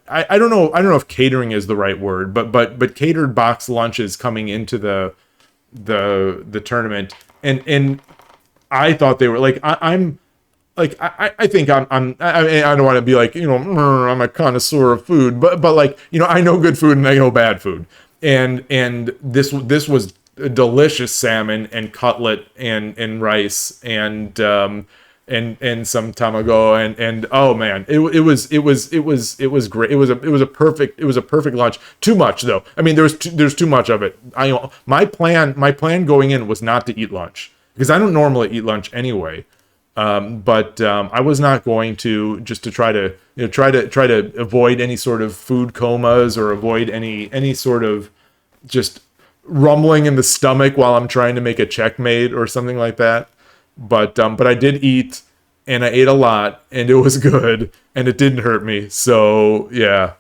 I don't know if catering is the right word, but catered box lunches coming into the tournament, and I thought they were like, I'm like, I think I don't want to be like, I'm a connoisseur of food, but like, I know good food and I know bad food, and this was a delicious salmon and cutlet and rice and some tamago and oh man, it was great. It was a perfect lunch. Too much though. I mean, there's too much of it. My plan going in was not to eat lunch because I don't normally eat lunch anyway. But I was not going to, just to try to avoid any sort of food comas or avoid any sort of just rumbling in the stomach while I'm trying to make a checkmate or something like that. But I did eat, and I ate a lot, and it was good, and it didn't hurt me. So yeah.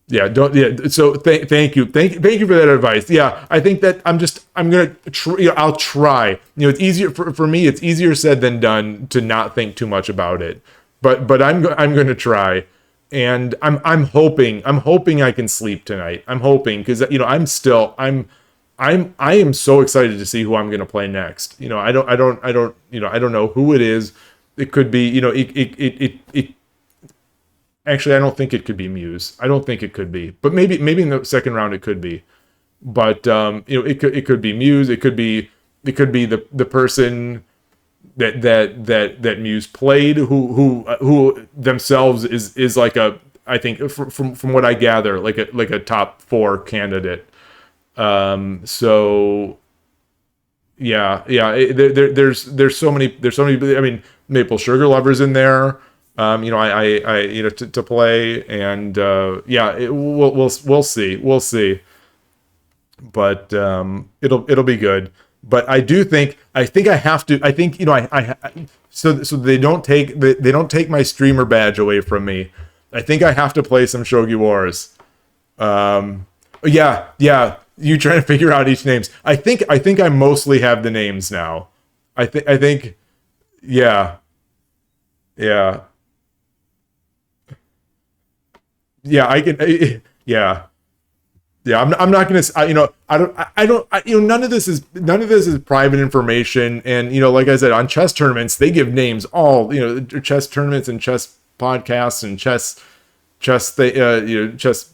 So thank you for that advice. Yeah, I think that I'll try. It's easier for me. It's easier said than done to not think too much about it. But I'm going to try. And I'm hoping I can sleep tonight. I'm hoping, because I am so excited to see who I'm going to play next. I don't know who it is. It could be, actually, I don't think it could be Muse. I don't think it could be, but maybe in the second round it could be. But it could be Muse. It could be the person that Muse played, who themselves is like I think from what I gather, like a top 4 candidate. So yeah. There's so many. I mean, Maple Sugar Lovers in there. I to play, and we'll see. But it'll be good. But I think I have to. I think so they don't take my streamer badge away from me. I think I have to play some Shogi Wars. Yeah. You trying to figure out each names? I think I mostly have the names now. I think. Yeah. Yeah, I can. Yeah. I'm not gonna. None of this is private information. And like I said, on chess tournaments, they give names all. Chess tournaments and chess podcasts and chess chess chess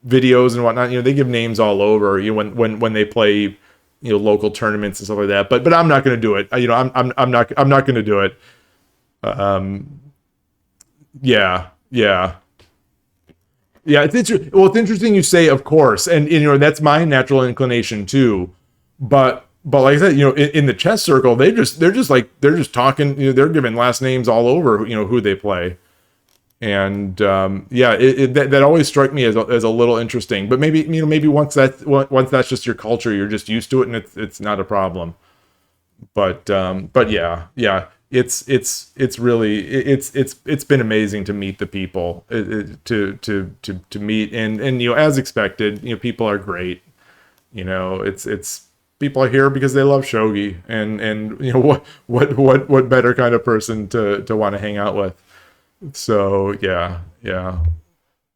videos and whatnot. They give names all over. When they play local tournaments and stuff like that. But I'm not going to do it. I'm not going to do it. Yeah. It's interesting you say, of course, and that's my natural inclination too. But like I said, in the chess circle, they're just talking. They're giving last names all over. Who they play, and that always struck me as a little interesting. But maybe once that's just your culture, you're just used to it, and it's not a problem. But yeah. It's really it's been amazing to meet the people, to meet and as expected, people are great. It's people are here because they love shogi, and what better kind of person to want to hang out with. So yeah.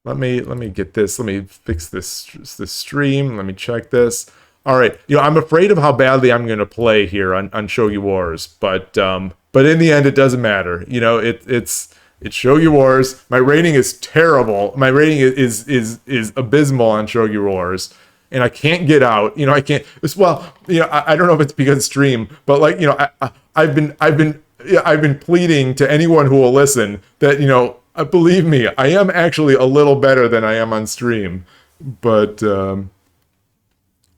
Let me get this. Let me fix this stream. Let me check this. All right. I'm afraid of how badly I'm going to play here on Shogi Wars, but in the end, it doesn't matter. It's Shogi Wars. My rating is terrible. My rating is abysmal on Shogi Wars, and I can't get out. I can't. I don't know if it's because of stream, but I've been pleading to anyone who will listen that believe me, I am actually a little better than I am on stream, but.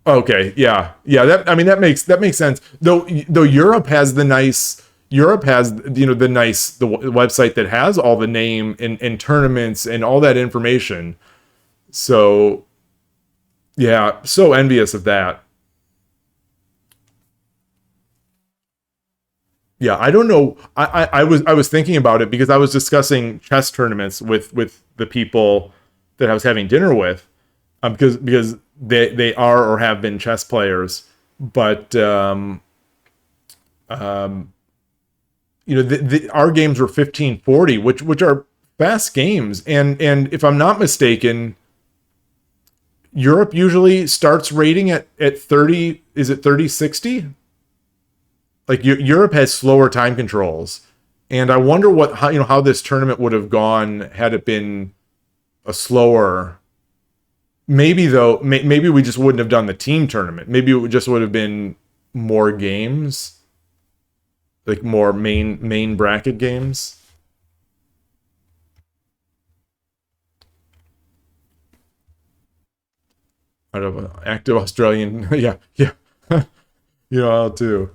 Okay, yeah. That makes sense. Though Europe has the website that has all the name and tournaments and all that information. So yeah, so envious of that. Yeah, I don't know. I was thinking about it because I was discussing chess tournaments with the people that I was having dinner with, because they are or have been chess players, but our games were 1540, which are fast games, and if I'm not mistaken, Europe usually starts rating at 30. Is it 3060? Like Europe has slower time controls, and I wonder how this tournament would have gone had it been a slower. Maybe though, maybe we just wouldn't have done the team tournament. Maybe it just would have been more games, like more main bracket games. Out of an active Australian, yeah. I'll too.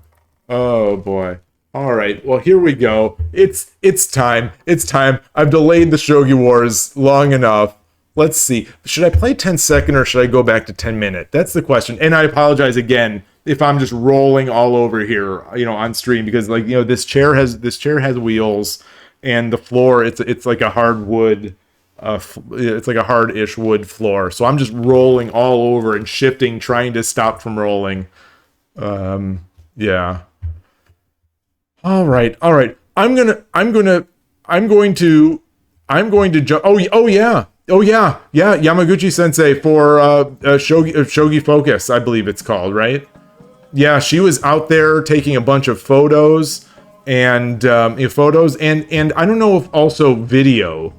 Oh boy. All right. Well, here we go. It's time. I've delayed the Shogi Wars long enough. Let's see. Should I play 10-second or should I go back to 10-minute? That's the question. And I apologize again if I'm just rolling all over here, on stream, because this chair has wheels, and the floor it's like a hard wood, it's like a hard-ish wood floor. So I'm just rolling all over and shifting, trying to stop from rolling. Yeah. All right. I'm going to jump. Oh yeah. Yamaguchi Sensei for Shogi Focus, I believe it's called, right? Yeah, she was out there taking a bunch of photos and and I don't know if also video,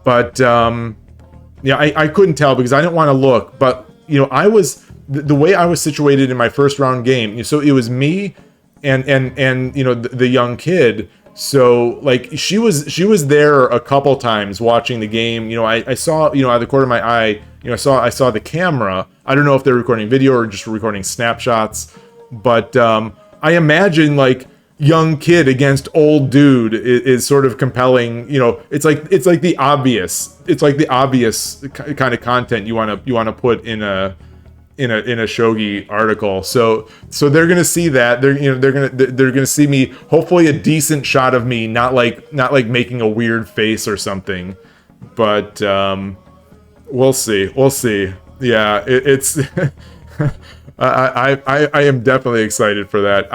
but I couldn't tell because I didn't want to look. But I was the way I was situated in my first round game. So it was me and the young kid. So she was there a couple times watching the game. I saw, out of the corner of my eye, I saw the camera. I don't know if they're recording video or just recording snapshots, but I imagine young kid against old dude is sort of compelling. It's like the obvious kind of content you want to put in a shogi article. So they're gonna see that. They're gonna see me, hopefully a decent shot of me, not like making a weird face or something. But we'll see. Yeah, it's I am definitely excited for that.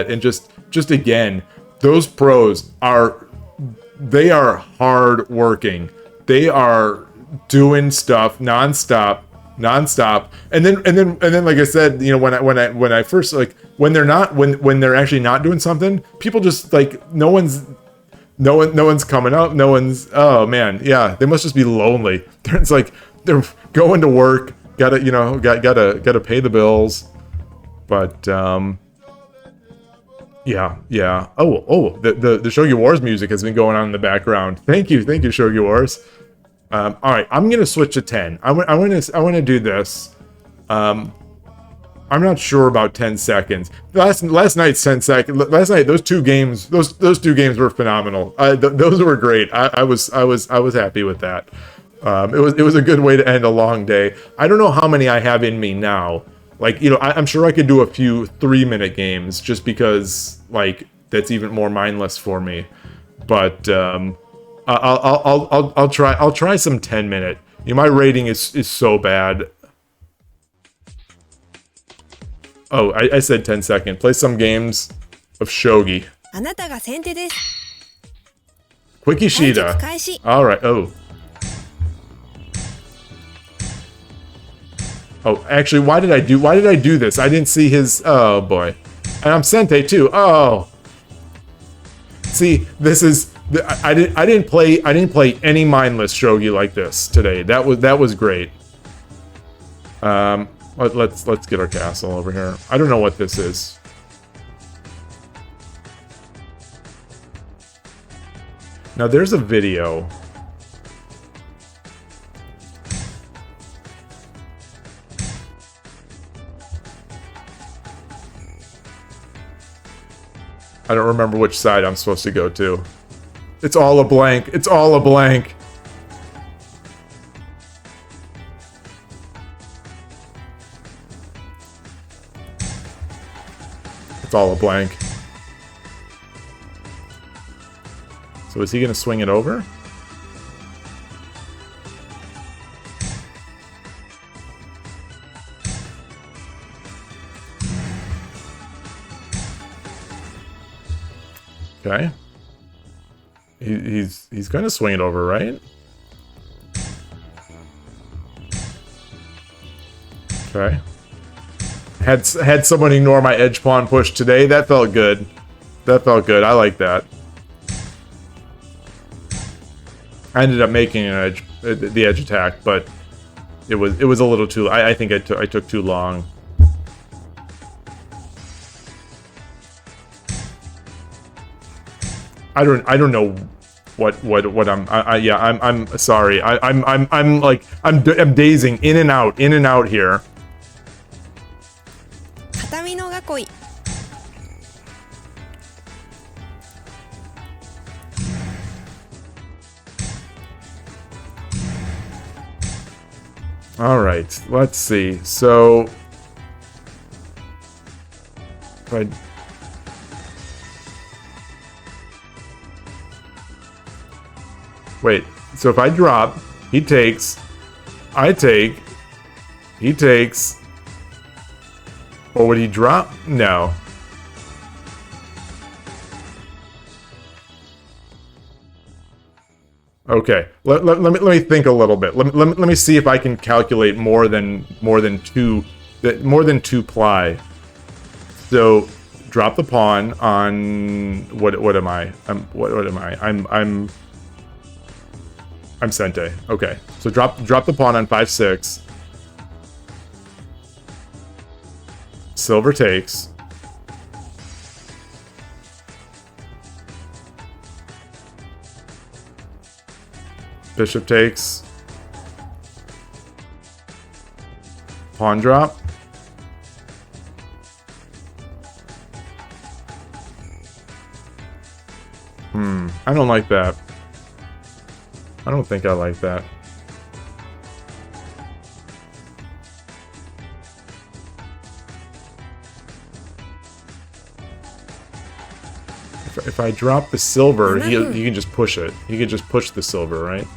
And just again, those pros are hard working. They are doing stuff nonstop, and then like I said, when I first when they're actually not doing something, people just no one's No one's coming up. No one's. Oh man, yeah. They must just be lonely. It's like they're going to work. Gotta pay the bills. But yeah. The Shogi Wars music has been going on in the background. Thank you, Shogi Wars. All right, I'm gonna switch to 10. I want to do this. I'm not sure about 10 seconds. Last night's 10 seconds. Last night, those two games were phenomenal. Those were great. I was happy with that. It was a good way to end a long day. I don't know how many I have in me now. Like, I'm sure I could do a few 3-minute games just because, like, that's even more mindless for me. But I'll try some 10-minute. My rating is so bad. Oh, I said 10 second. Play some games of Shogi. Quick Ishida. Alright, oh. Oh, actually, why did I do this? I didn't see his, oh boy. And I'm Sente too, oh. See, this is, I didn't play any mindless Shogi like this today. That was great. Let's get our castle over here. I don't know what this is. Now there's a video. I don't remember which side I'm supposed to go to. It's all a blank. It's all a blank. It's all a blank. So is he gonna swing it over? Okay. He's gonna swing it over, right? Okay. Had someone ignore my edge pawn push today. That felt good. That felt good. I like that. I ended up making the edge attack, but it was a little too. I think I took too long. I don't know what I'm sorry. I'm dazing in and out here. All right, let's see. So, wait. So if I drop, he takes, I take, he takes, or would he drop? No. Okay, let me think a little bit. Let me see if I can calculate more than two ply. So drop the pawn on what am I? What am I? I'm Sente. Okay, so drop the pawn on 5-6. Silver takes. Bishop takes. Pawn drop. I don't like that. I don't think I like that. If I drop the silver, he can just push it. He can just push the silver, right?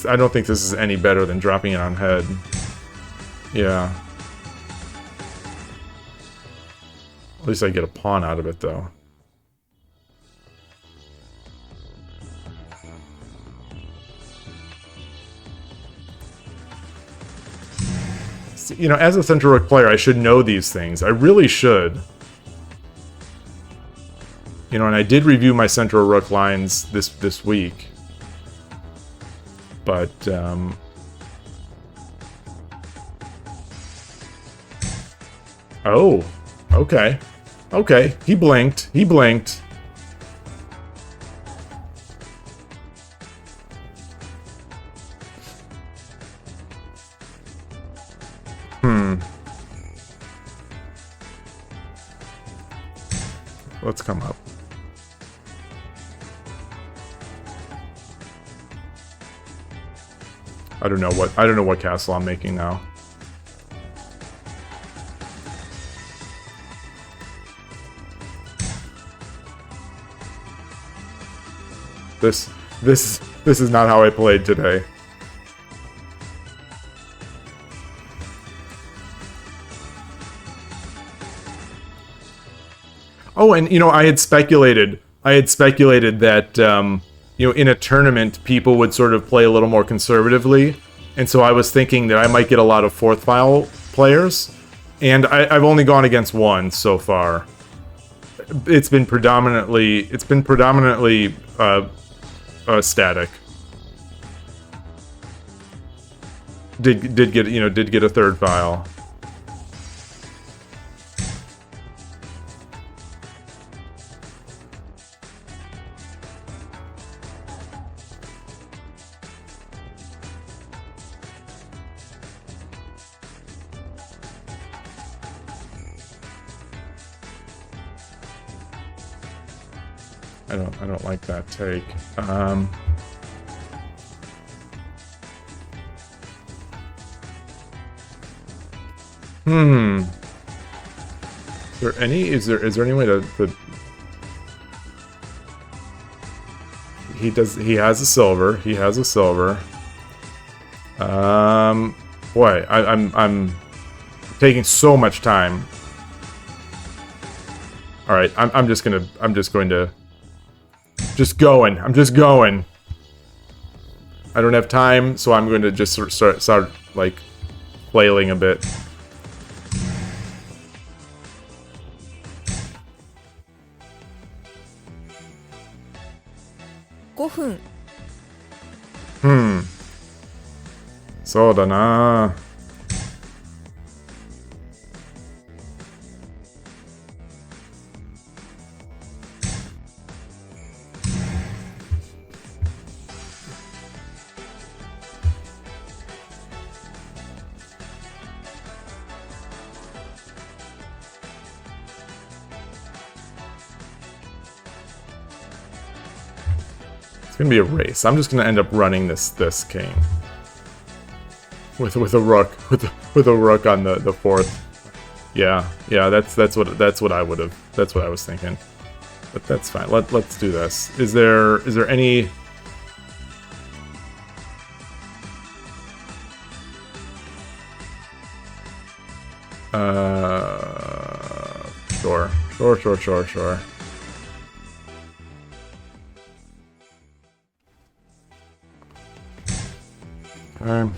I don't think this is any better than dropping it on head. Yeah. At least I get a pawn out of it, though. you know, as a Central Rook player, I should know these things. I really should. You know, and I did review my Central Rook lines this week. But, oh, okay. Okay, he blinked. He blinked. Let's come up. I don't know what castle I'm making now. This is not how I played today. Oh, and you know, I had speculated that you know, in a tournament, people would sort of play a little more conservatively, and so I was thinking that I might get a lot of fourth file players, and I've only gone against one so far. It's been predominantly static. Did get a third file. I don't like that take. Is there any way to he has a silver. He has a silver. Boy, I'm taking so much time. All right, I'm just going to just going. I'm just going. I don't have time, so I'm going to just start like flailing a bit. So da na. It's gonna be a race. I'm just gonna end up running this king with a rook with a rook on the fourth. Yeah, that's what I would have. That's what I was thinking. But that's fine. Let's do this. Is there any? Sure. Okay.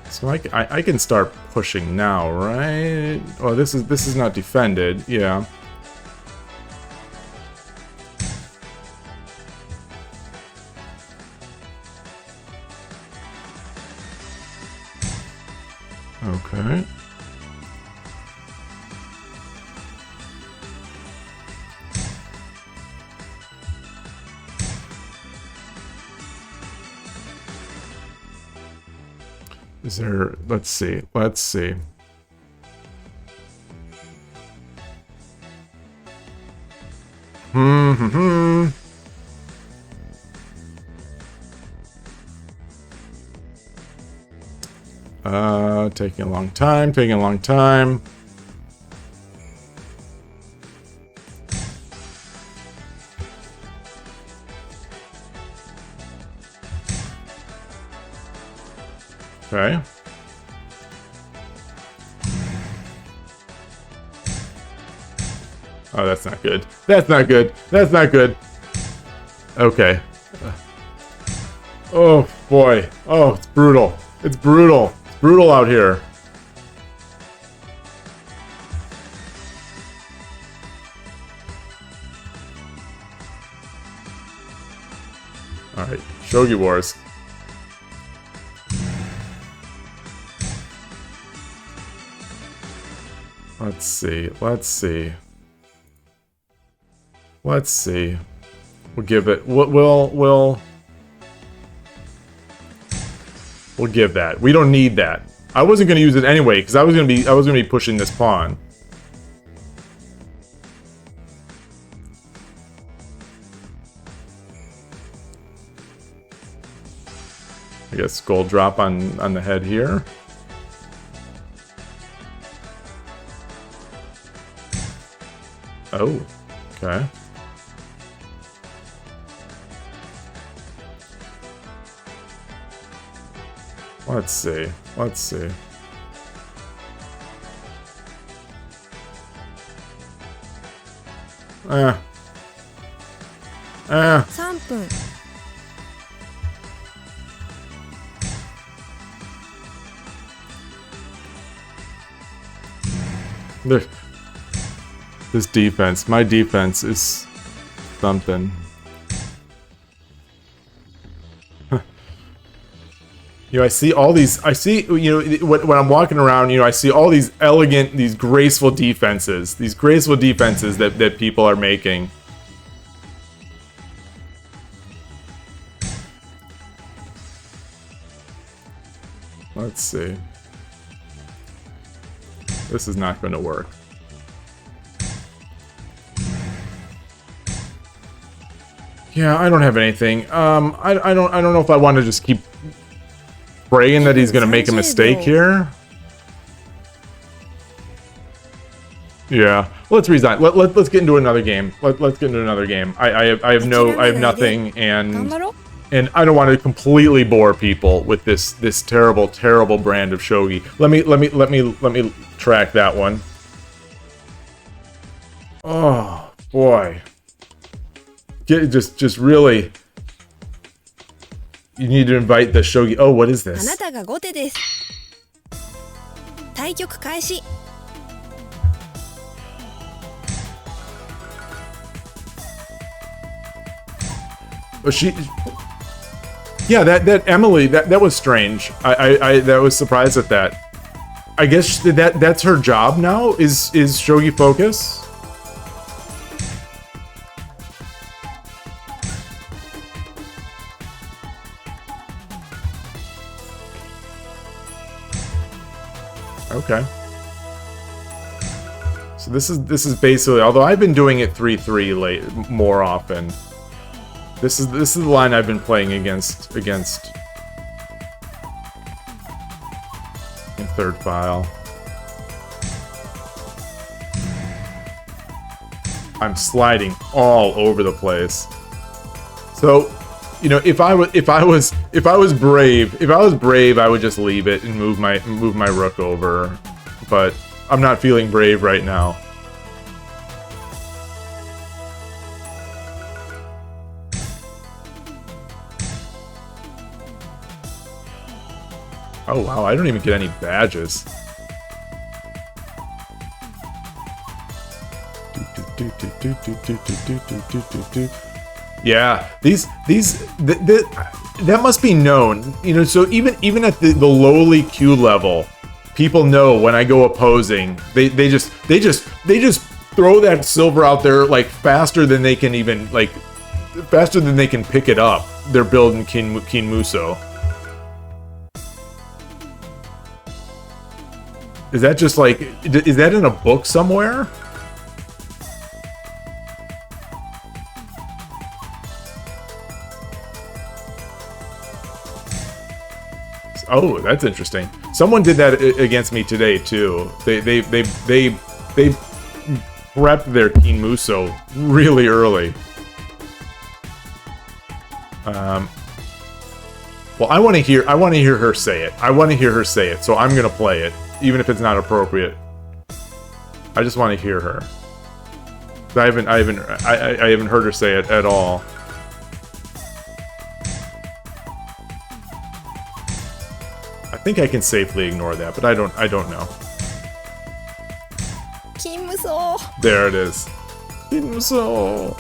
So I can start pushing now, right? Oh, this is not defended. Yeah. Okay. Is there, let's see. Taking a long time, taking a long time. Okay. Oh, that's not good. That's not good. That's not good. Okay. Oh, boy. Oh, it's brutal. It's brutal. It's brutal out here. Alright, Shogi Wars. Let's see. Let's see. Let's see. We'll give it. We'll give that. We don't need that. I wasn't going to use it anyway because I was going to be pushing this pawn. I guess gold drop on the head here. Oh, okay. Let's see. Let's see. This defense, my defense is something. You know, I see all these, when I'm walking around, I see all these elegant, these graceful defenses that people are making. Let's see. This is not going to work. Yeah, I don't have anything. I don't know if I want to just keep praying that he's going to make a mistake here. Yeah, let's resign. Let's get into another game. Let's get into another game. I have nothing, and I don't want to completely bore people with this terrible brand of shogi. Let me track that one. Oh boy. Just really, you need to invite the shogi. Oh, what is this? Oh, yeah, that Emily, that was strange. I was surprised at that. I guess that's her job now. Is shogi focus? Okay. So this is basically, although I've been doing it 3-3 more often. This is the line I've been playing against in third file. I'm sliding all over the place. So, if I was brave, I would just leave it and move my rook over. But I'm not feeling brave right now. Oh wow, I don't even get any badges. Yeah, that must be known. So even at the lowly Q level, people know when I go opposing. They just throw that silver out there like faster than they can pick it up. They're building Kin Muso. Is that just like, is that in a book somewhere? Oh, that's interesting. Someone did that against me today too. They prepped their King Muso really early. Well, I want to hear her say it. I want to hear her say it, so I'm gonna play it, even if it's not appropriate. I just want to hear her. I haven't heard her say it at all. I think I can safely ignore that, but I don't know. King Muso. There it is. King Muso.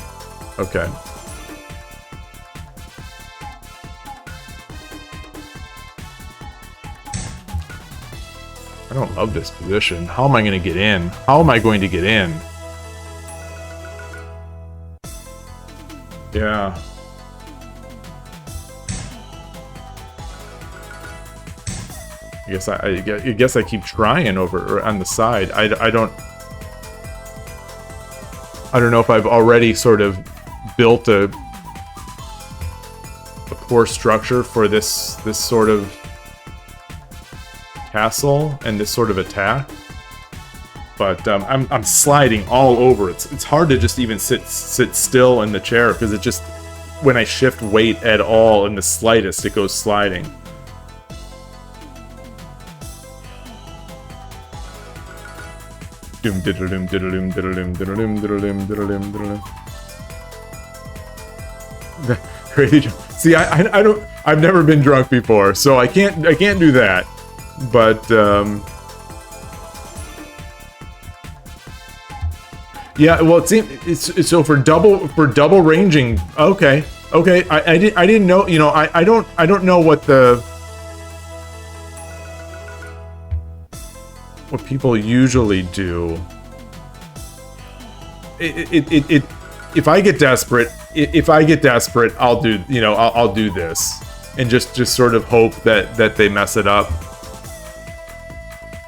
Okay. I don't love this position. How am I going to get in? How am I going to get in? Yeah. I guess I keep trying over on the side. I don't know if I've already sort of built a poor structure for this sort of castle and this sort of attack, but I'm sliding all over. It's hard to just even sit still in the chair, because it just, when I shift weight at all in the slightest, it goes sliding. Doom diddle-doom diddle-doom diddle-doom diddle-doom diddle-doom diddle-doom diddle-doom. Crazy jump. See, I don't, I've never been drunk before, so I can't do that. But yeah, well, it seems it's so for double ranging. Okay, I didn't know. You know, I don't know what people usually do. If I get desperate, I'll do, you know, I'll do this and just sort of hope that they mess it up.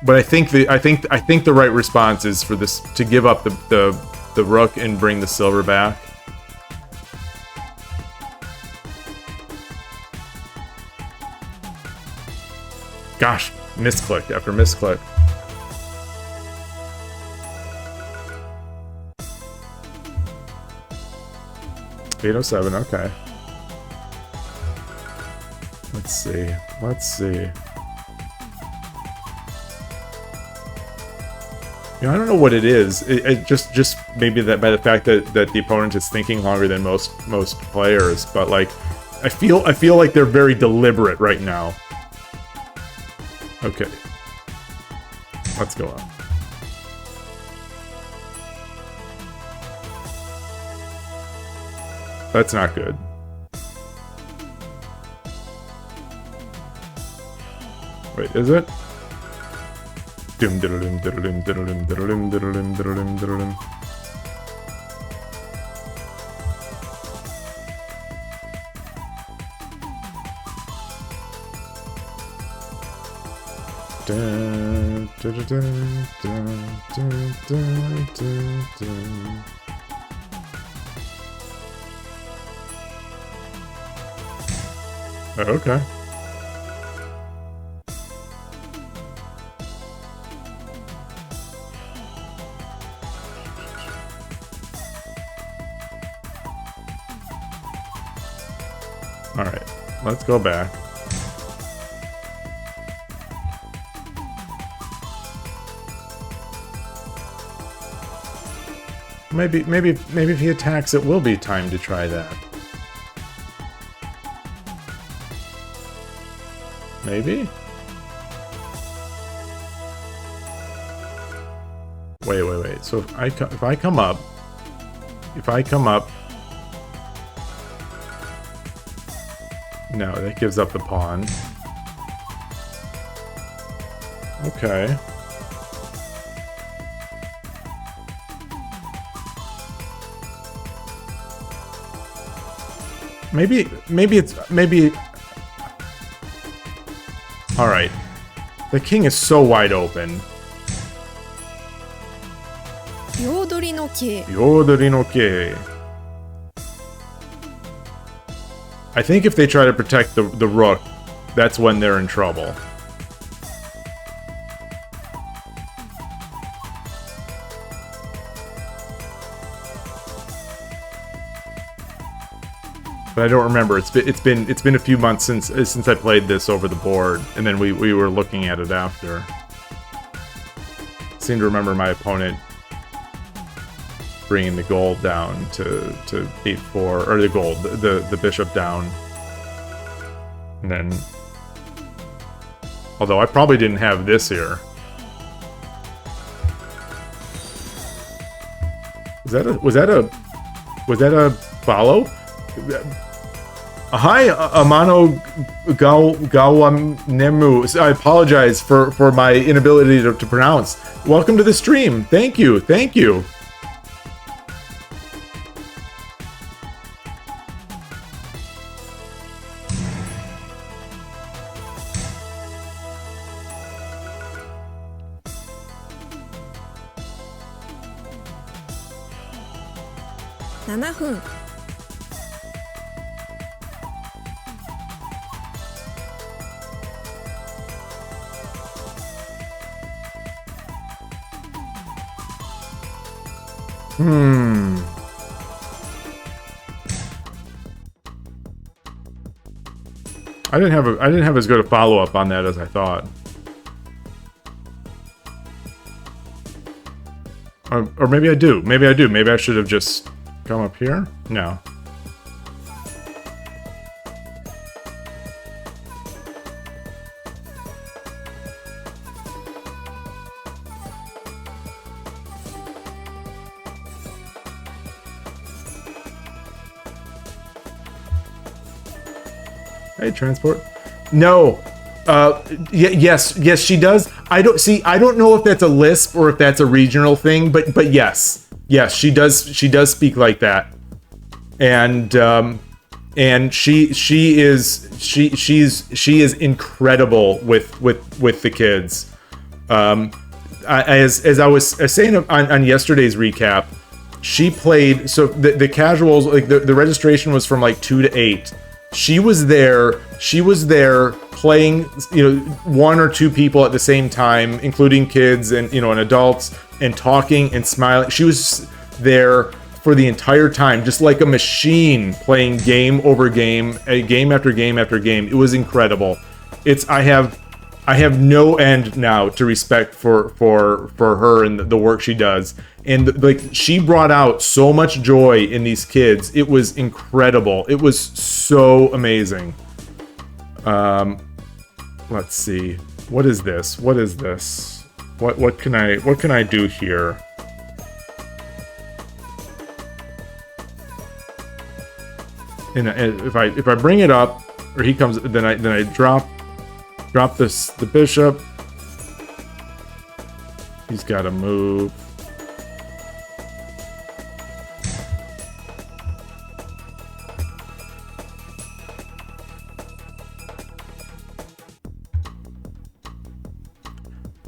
But I think the right response is for this to give up the rook and bring the silver back. Gosh, misclick after misclick. $807, okay. Let's see. You know, I don't know what it is. It just maybe that by the fact that the opponent is thinking longer than most players, but like I feel like they're very deliberate right now. Okay. Let's go up. That's not good. Wait, is it? Doom diddle-doom diddle-doom diddle-doom diddle-doom diddle-doom diddle-doom diddle-doom. Dun, dun, dun, dun, dun, dun, dun, dun. Okay. All right, let's go back. Maybe if he attacks, it will be time to try that. Maybe? Wait. So if I come up... No, that gives up the pawn. Okay. Maybe... Alright. The king is so wide open. Yodori no kei. Yodori no kei. I think if they try to protect the rook, that's when they're in trouble. but I don't remember. It's been a few months since I played this over the board, and then we were looking at it after. Seem to remember my opponent bringing the gold down to 8-4, or the gold, the bishop down, and then. Although I probably didn't have this here. Was that a follow? Hi, Amano Gawanemu. I apologize for my inability to pronounce. Welcome to the stream. Thank you. Thank you. I didn't have as good a follow-up on that as I thought. Or maybe I do. Maybe I do. Maybe I should have just come up here? No. Hey, transport. No. Yes, she does. I don't know if that's a lisp or if that's a regional thing, but yes, she does speak like that, and she is incredible with the kids. As I was saying on yesterday's recap, she played, so the casuals, like the registration was from like 2 to 8. She was there playing, one or two people at the same time, including kids and, and adults, and talking and smiling. She was there for the entire time, just like a machine, playing game over game, game after game after game. It was incredible. I have no end now to respect for her and the work she does. And like, she brought out so much joy in these kids. It was incredible. It was so amazing. Let's see. What is this? What is this? What can I do here? And if I bring it up, or he comes, then I drop the bishop. He's got to move.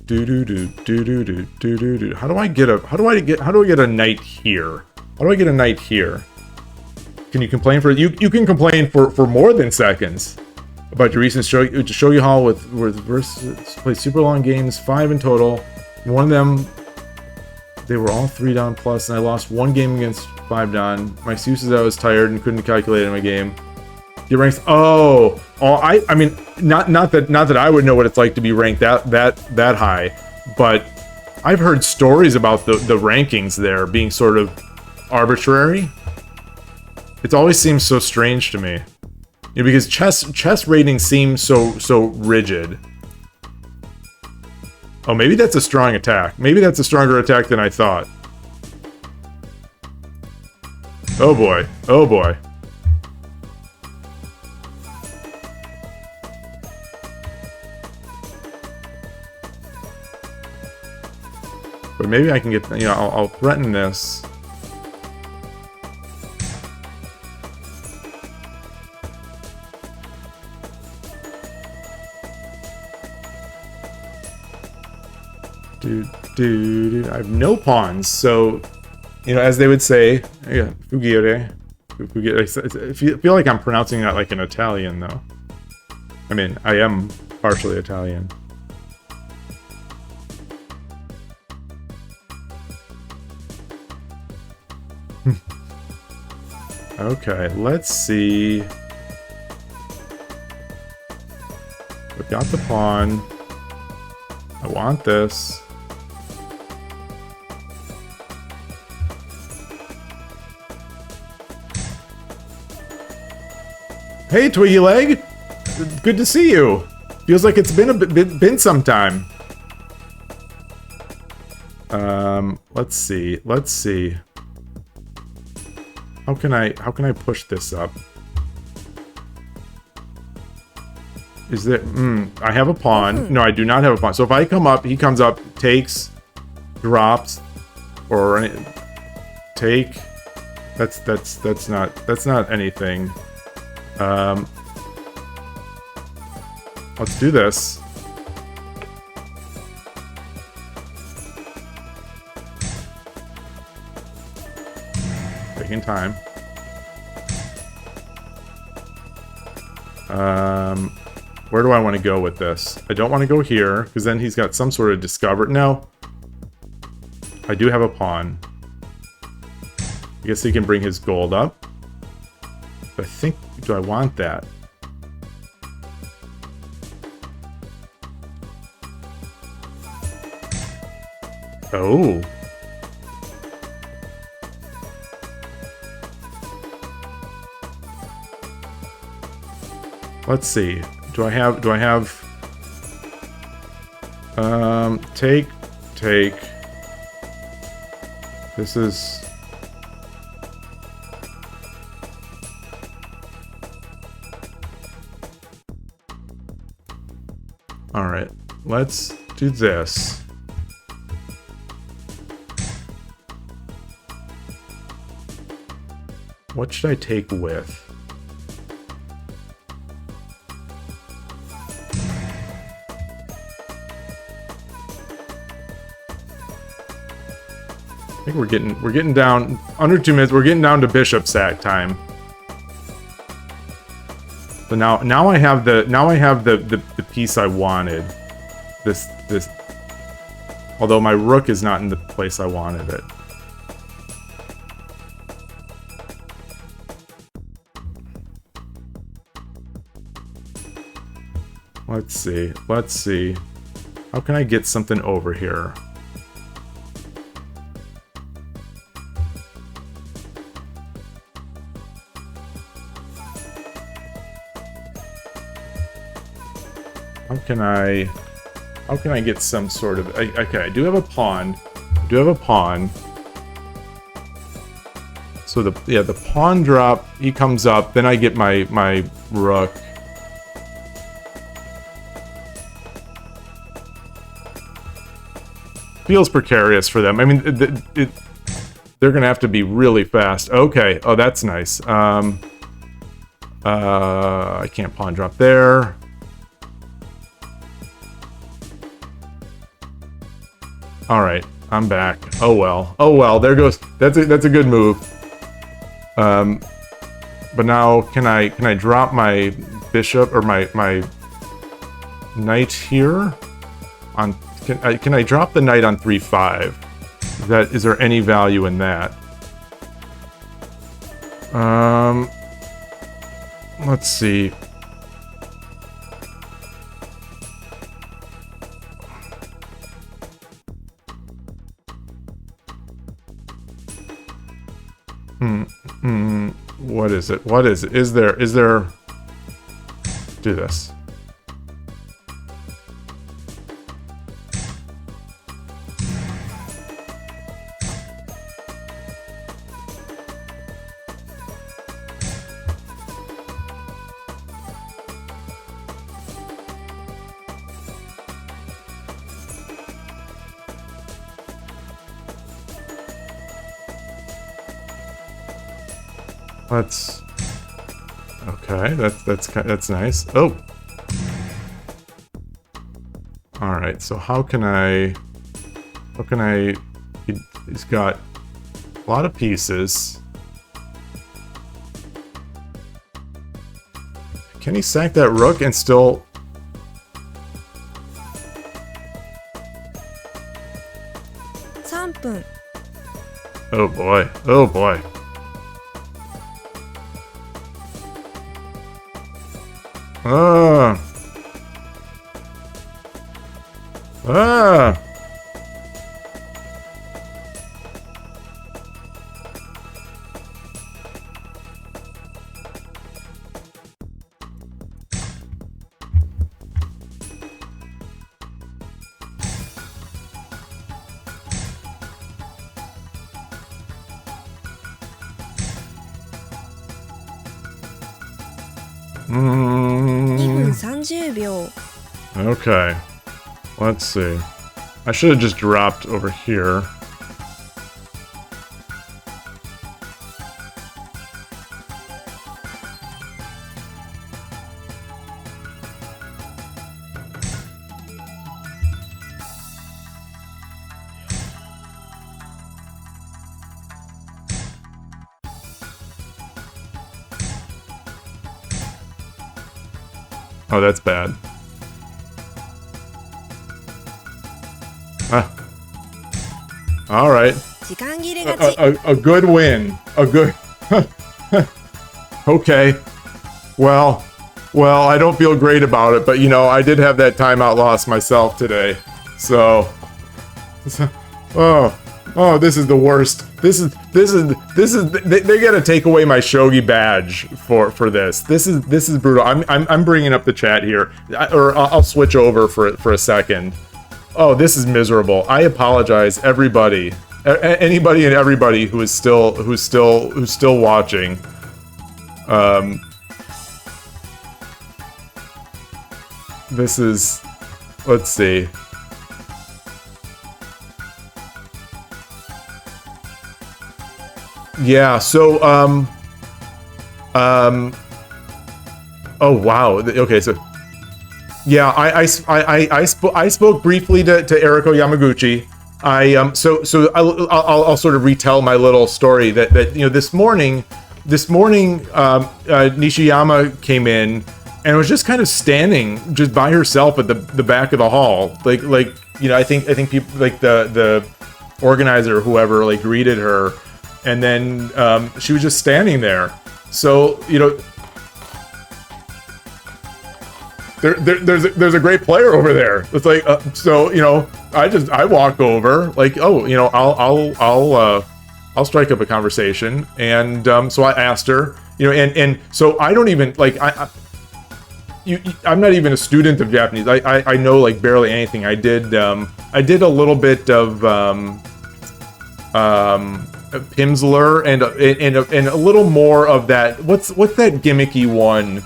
How do I get a knight here? How do I get a knight here? Can you complain for you can complain for more than seconds about your recent shogi hall with versus played super long games, 5 in total. One of them, they were all 3 down plus, and I lost one game against 5 down. My excuse is I was tired and couldn't calculate in my game. Get ranked. I mean, not that I would know what it's like to be ranked that high, but I've heard stories about the rankings there being sort of arbitrary. It always seems so strange to me, because chess ratings seem so rigid. Oh, maybe that's a strong attack. Maybe that's a stronger attack than I thought. Oh boy. Oh boy. But maybe I can get, I'll threaten this. Dude, I have no pawns, so, as they would say, yeah, fugire. I feel like I'm pronouncing that like an Italian, though. I mean, I am partially Italian. Okay, let's see. We've got the pawn. I want this. Hey, Twiggy Leg! Good to see you. Feels like it's been some time. Let's see. Let's see. How can I push this up? Is there I have a pawn. No, I do not have a pawn. So if I come up, he comes up, takes, drops, or take. That's not anything. Let's do this. Taking time. Where do I want to go with this? I don't want to go here, because then he's got some sort of discover. No. I do have a pawn. I guess he can bring his gold up. But I think, do I want that? Oh. Let's see. Do I have take. This is all right. Let's do this. What should I take with? I think we're getting down under 2 minutes. We're getting down to bishop sack time. So now I have the piece I wanted. This although my rook is not in the place I wanted it. Let's see. Let's see. How can I get something over here? How can I get some sort of... Okay, I do have a pawn. So the pawn drop, he comes up, then I get my rook. Feels precarious for them. I mean, they're gonna have to be really fast. Okay, oh, that's nice. I can't pawn drop there. All right, I'm back. Oh well, there goes. That's a good move. But now can I drop my bishop or my knight here? On can I drop the knight on 3-5? Is there any value in that? Let's see. What is it? What is it? Is there... Do this. Okay, that's nice. Oh, all right. So how can I? He's got a lot of pieces. Can he sack that rook and still? $3分. Oh boy! Oh boy! Ah. Ah. Mm. 2分30秒。 Okay. Let's see. I should have just dropped over here. Oh, that's bad. Ah. All right. 時間切れ勝ち。 A good win. A good. Okay. Well, I don't feel great about it, but you know, I did have that timeout loss myself today. So, oh, this is the worst. This is they gotta take away my shogi badge for this. This is brutal. I'm bringing up the chat here, or I'll switch over for a second. Oh, this is miserable. I apologize, everybody, anybody and everybody who's still watching. This is, let's see. Yeah, so oh wow. Okay, so yeah, I spoke briefly to Eriko Yamaguchi. So I'll sort of retell my little story that you know, this morning Nishiyama came in and was just kind of standing just by herself at the back of the hall, like you know, I think people, like the organizer or whoever, like, greeted her, and then she was just standing there. So, you know, there's a great player over there. It's like, so, you know, I walk over, like, oh, you know, I'll strike up a conversation, and so I asked her, you know, and so I don't even, like, I'm not even a student of Japanese. I know, like, barely anything. I did a little bit of Pimsleur and a little more of that. What's that gimmicky one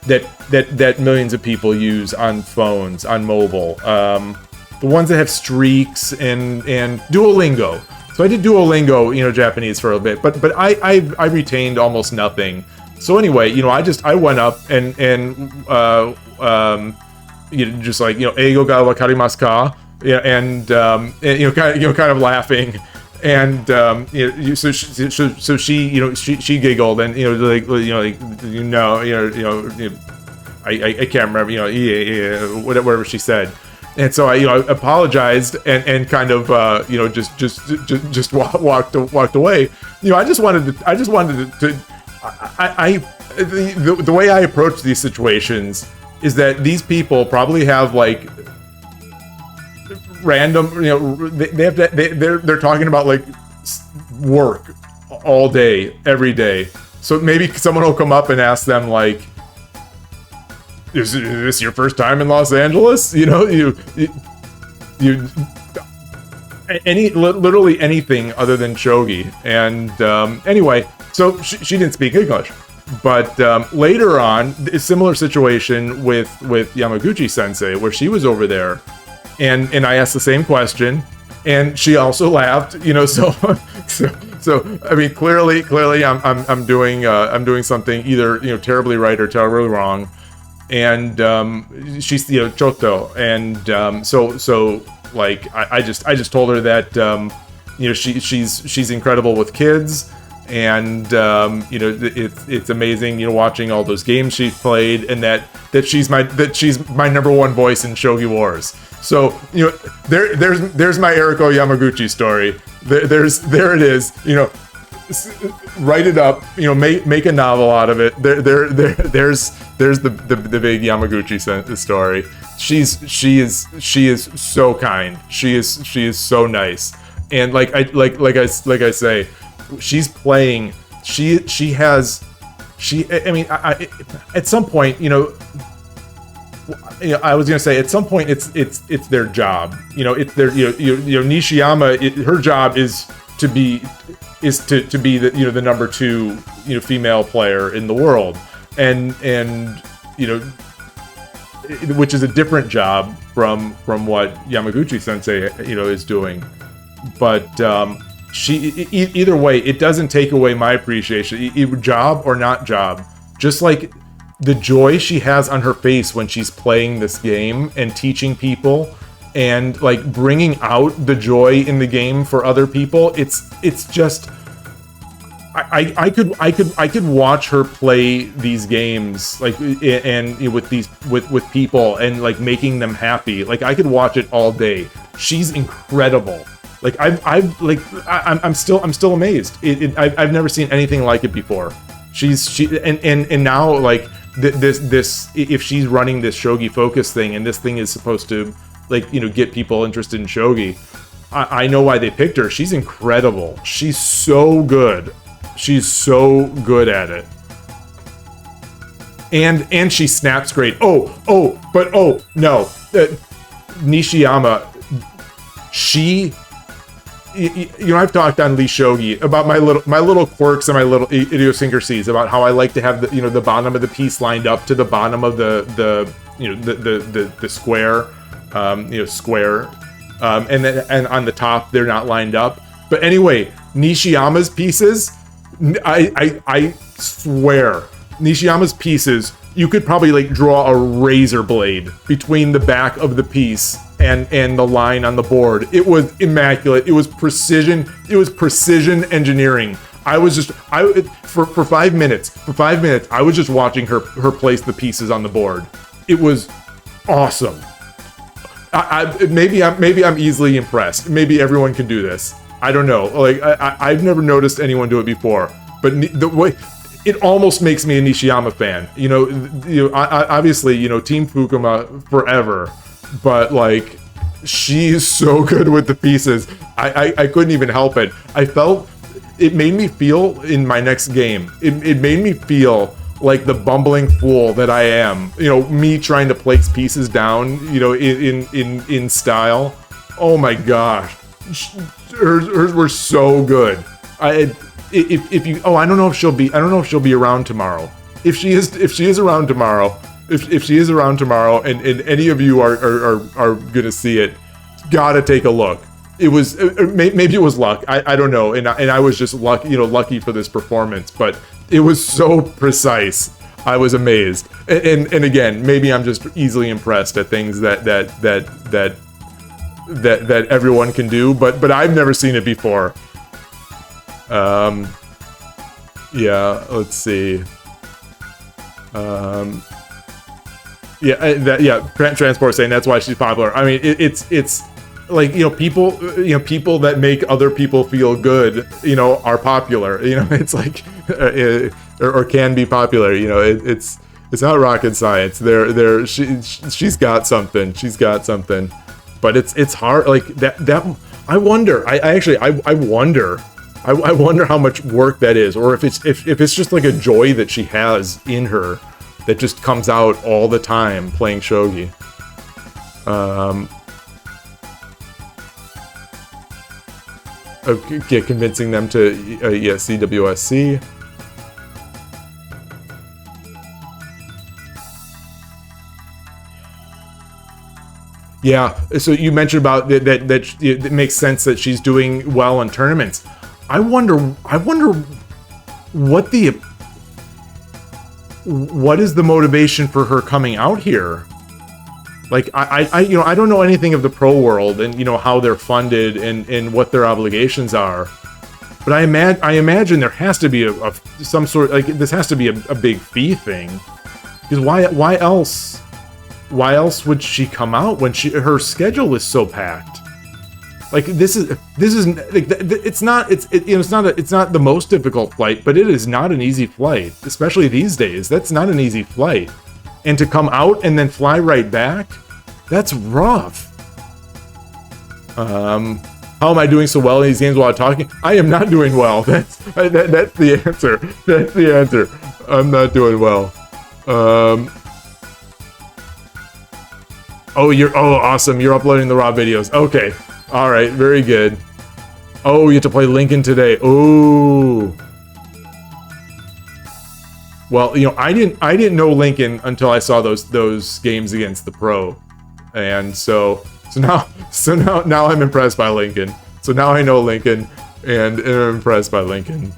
that millions of people use on phones, on mobile? The ones that have streaks and Duolingo. So I did Duolingo, you know, Japanese for a bit, but I retained almost nothing. So anyway, you know, I went up and you know, just like, you know, eigo ga wakarimasu ka? Yeah, and you know, kind of laughing, and you know, so she, you know, she giggled, and you know, I can't remember, you know, yeah, whatever she said. And so I, you know, apologized and kind of, you know, just walked away. You know, I just wanted to the way I approach these situations is that these people probably have, like, random, you know, they're talking about, like, work all day, every day. So maybe someone will come up and ask them, like, is this your first time in Los Angeles? You know, you literally anything other than shogi. And anyway, so she didn't speak English, but later on, a similar situation with Yamaguchi Sensei, where she was over there, and I asked the same question, and she also laughed. You know, so I mean, clearly I'm doing something either, you know, terribly right or terribly wrong. And she's, you know, Choto, and so like I just told her that you know, she's incredible with kids, and you know, it's amazing, you know, watching all those games she's played, and that she's my number one voice in Shogi Wars. So, you know, there's my Eriko Yamaguchi story. There it is. You know, write it up, make a novel out of it. There's the big Yamaguchi story. She is so kind. She is so nice. And like I say, she's playing. At some point, I was gonna say at some point it's their job. Nishiyama. Her job is to be the the number 2 female player in the world, and which is a different job from what Yamaguchi Sensei is doing. But either way, it doesn't take away my appreciation, job or not job. Just like the joy she has on her face when she's playing this game and teaching people and like bringing out the joy in the game for other people, it's just I could watch her play these games like and with people and like making them happy. Like I could watch it all day. She's incredible. Like I'm still amazed. I've never seen anything like it before. And now like this if she's running this shogi focus thing and this thing is supposed to like get people interested in shogi, I know why they picked her. She's incredible. She's so good. She's so good at it. And she snaps great. No, Nishiyama, she. I've talked on lishogi about my little quirks and my little idiosyncrasies about how I like to have the bottom of the piece lined up to the bottom of the square, square, and on the top they're not lined up. But anyway, Nishiyama's pieces, I swear, Nishiyama's pieces, you could probably like draw a razor blade between the back of the piece and the line on the board. It was immaculate. It was precision. It was precision engineering. I was for 5 minutes. For 5 minutes, I was just watching her place the pieces on the board. It was awesome. Maybe I'm easily impressed. Maybe everyone can do this. I don't know. Like I've never noticed anyone do it before. But the way it almost makes me a Nishiyama fan. Obviously, Team Fukuma forever. But like, she's so good with the pieces. I couldn't even help it. It made me feel in my next game. It made me feel like the bumbling fool that I am. Me trying to place pieces down. In style. Oh my gosh, hers were so good. I don't know if she'll be around tomorrow. If she is around tomorrow. If she is around tomorrow and any of you are gonna see it, gotta take a look. It was maybe it was luck. I don't know, and I was just lucky for this performance, but it was so precise. I was amazed, and again, maybe I'm just easily impressed at things that everyone can do, but I've never seen it before. Yeah, let's see. Transport saying that's why she's popular. I mean, it's like people that make other people feel good, are popular. It's like or can be popular. It's not rocket science. She's got something. She's got something, but it's hard. Like that. I wonder. I wonder. I wonder how much work that is, or if it's just like a joy that she has in her. That just comes out all the time playing shogi. Convincing them to CWSC. Yeah, so you mentioned about that it makes sense that she's doing well in tournaments. I wonder what is the motivation for her coming out here? Like I don't know anything of the pro world and how they're funded and what their obligations are, but I imagine there has to be some sort, like this has to be a big fee thing, because why else would she come out when her schedule is so packed? Like this is like, it's not it's not the most difficult flight, but it is not an easy flight, especially these days. That's not an easy flight, and to come out and then fly right back, that's rough. How am I doing so well in these games while talking? I am not doing well. That's the answer. That's the answer. I'm not doing well. Oh, awesome. You're uploading the raw videos. Okay. All right. Very good. Oh, you have to play Lincoln today. Oh. Well, you know, I didn't know Lincoln until I saw those games against the pro, and so now I'm impressed by Lincoln. So now I know Lincoln, and I'm impressed by Lincoln.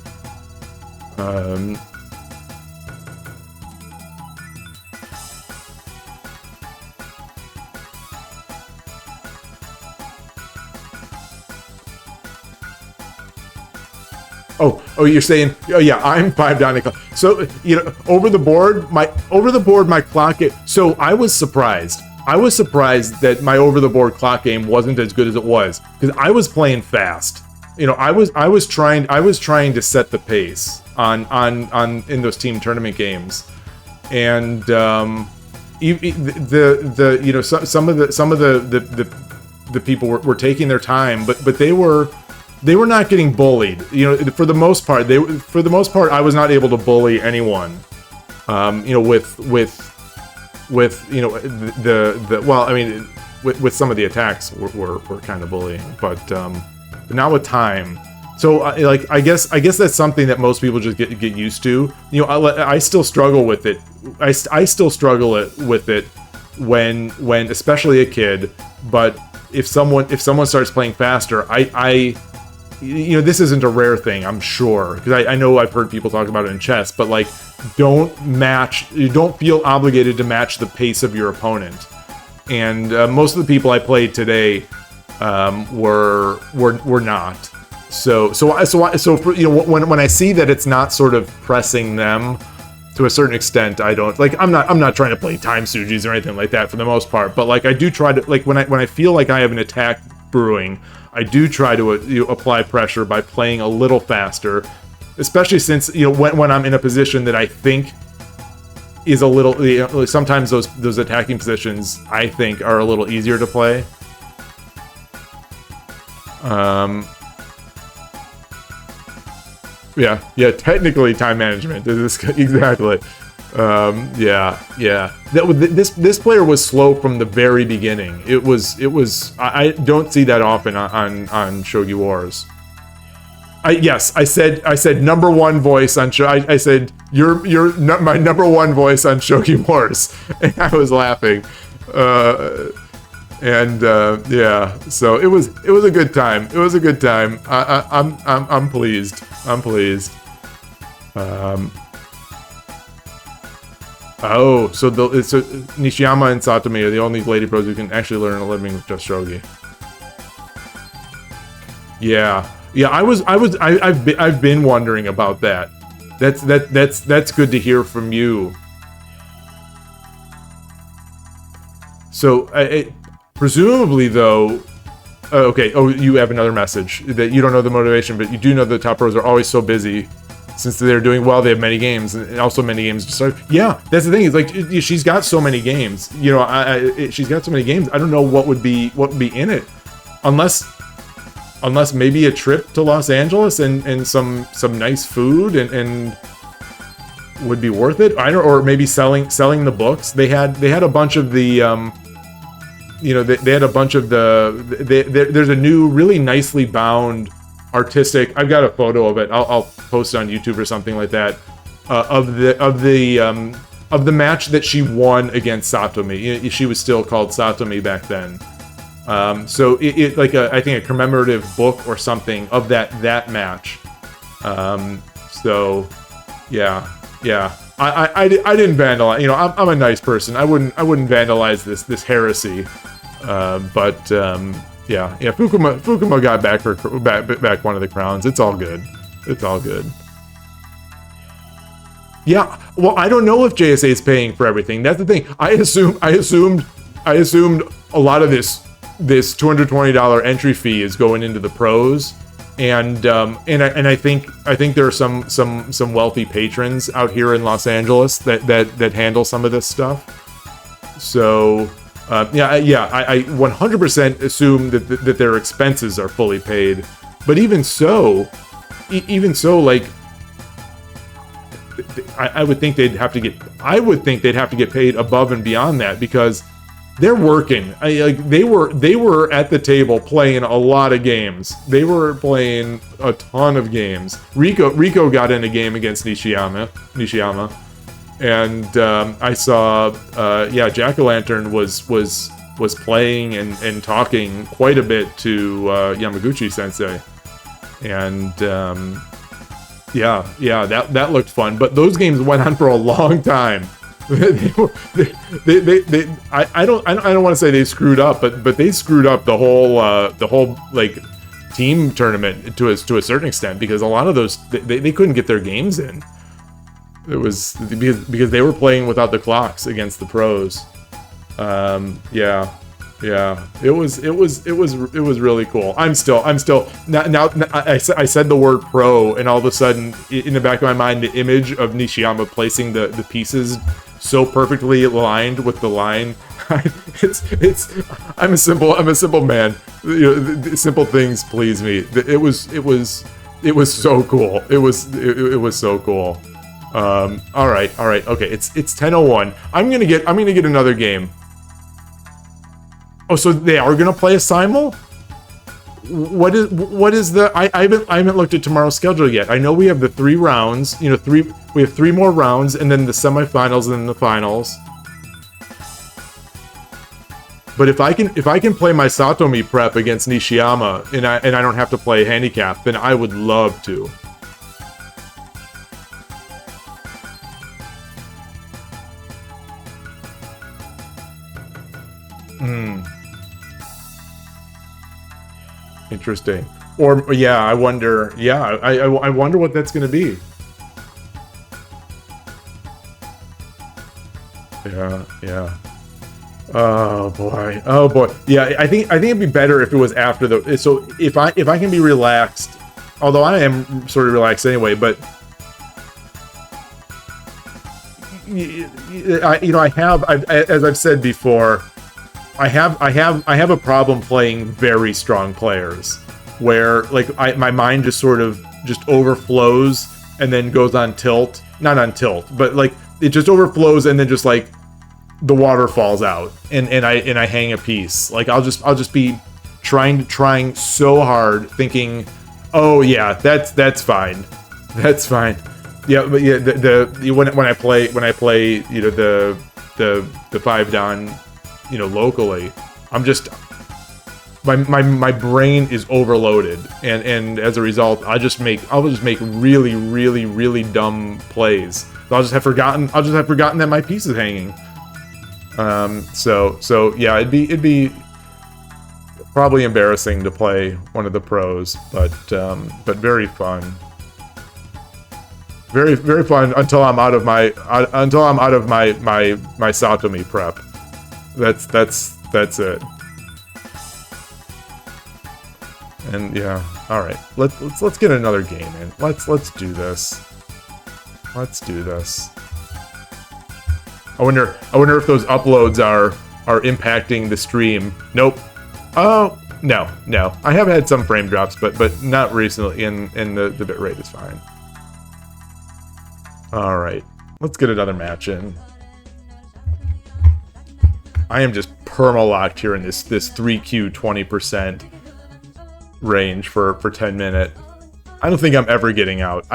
Oh, you're saying, oh yeah, I'm 5 down. So, you know, over the board, my clock game. So I was surprised that my over the board clock game wasn't as good as it was, because I was playing fast. You know, I was trying to set the pace on in those team tournament games, and some of the people were taking their time, but they were not getting bullied. You know, for the most part, I was not able to bully anyone. You know, with you know with some of the attacks were kind of bullying, but not with time. So like I guess that's something that most people just get used to. You know, I still struggle with it. I still struggle with it when especially a kid. But if someone starts playing faster, you know, this isn't a rare thing, I'm sure, because I know I've heard people talk about it in chess, but like, you don't feel obligated to match the pace of your opponent. And most of the people I played today were not. So for, you know, when I see that it's not sort of pressing them to a certain extent, I don't like. I'm not trying to play time sujis or anything like that for the most part. But like, I do try to, like, when I feel like I have an attack brewing, I do try to apply pressure by playing a little faster, especially since, you know, when I'm in a position that I think is a little, you know, sometimes those attacking positions I think are a little easier to play. Yeah, technically time management is exactly. Yeah. This player was slow from the very beginning. It was. I don't see that often on Shogi Wars. I said number one voice on I said you're my number one voice on Shogi Wars, and I was laughing. Yeah, so it was a good time. It was a good time. I'm pleased. I'm pleased. Oh, so Nishiyama and Satomi are the only lady pros who can actually learn a living with just shogi. Yeah. I've been wondering about that. That's good to hear from you. So, presumably though, okay. Oh, you have another message that you don't know the motivation, but you do know the top pros are always so busy. Since they're doing well, they have many games, and also many games to start. Yeah, that's the thing. Is like she's got so many games. You know, she's got so many games. I don't know what would be in it, unless maybe a trip to Los Angeles and some nice food and would be worth it. I don't, or maybe selling the books. They had a bunch of the you know, they had a bunch of there's a new really nicely bound artistic. I've got a photo of it. I'll post it on YouTube or something like that. Of the match that she won against Satomi. She was still called Satomi back then. So it like I think a commemorative book or something of that match. So yeah. I didn't vandalize. You know, I'm a nice person. I wouldn't vandalize this heresy. Yeah. Fukuma got back one of the crowns. It's all good. It's all good. Yeah. Well, I don't know if JSA is paying for everything. That's the thing. I assumed a lot of this this $220 entry fee is going into the pros, and I think there are some wealthy patrons out here in Los Angeles that handle some of this stuff. So I 100% assume that their expenses are fully paid, but even so, like I would think they'd have to get paid above and beyond that, because they're working. They were at the table playing a lot of games. They were playing a ton of games. Rico got in a game against Nishiyama, and I saw Jack-O-Lantern was playing and talking quite a bit to Yamaguchi Sensei, and that looked fun. But those games went on for a long time. I don't want to say they screwed up, but they screwed up the whole like team tournament to a certain extent, because a lot of those they couldn't get their games in. It was because they were playing without the clocks against the pros. It was really cool. I'm still now I said the word pro, and all of a sudden in the back of my mind the image of Nishiyama placing the pieces so perfectly aligned with the line. I'm a simple man. You know, simple things please me. It was so cool. It was so cool. All right. Okay, it's 10:01. I'm gonna get another game. Oh, so they are gonna play a simul? What is the? I haven't looked at tomorrow's schedule yet. I know we have the 3 rounds. You know, we have 3 more rounds, and then the semifinals, and then the finals. But if I can play my Satomi prep against Nishiyama, and I don't have to play handicap, then I would love to. Interesting. Or yeah, I wonder. Yeah, I wonder what that's gonna be. Yeah. Oh boy. Yeah, I think it'd be better if it was after the. So if I can be relaxed, although I am sort of relaxed anyway, but as I've said before, I have a problem playing very strong players, where like my mind just sort of just overflows and then goes on tilt. Not on tilt, but like it just overflows and then just like the water falls out and I hang a piece. Like I'll just be trying so hard, thinking, oh yeah, that's fine. Yeah, but yeah, when I play you know the 5 down, you know, locally, I'm just my brain is overloaded, and as a result I'll just make really dumb plays. I'll just have forgotten that my piece is hanging. So yeah, it'd be probably embarrassing to play one of the pros, but very fun. Very fun until I'm out of my Satomi prep. That's it. And yeah, all right. Let's get another game in. Let's do this. I wonder if those uploads are impacting the stream. Nope. Oh no. I have had some frame drops, but not recently. And the bitrate is fine. All right. Let's get another match in. I am just perma-locked here in this 3Q 20% range for 10 minute. I don't think I'm ever getting out.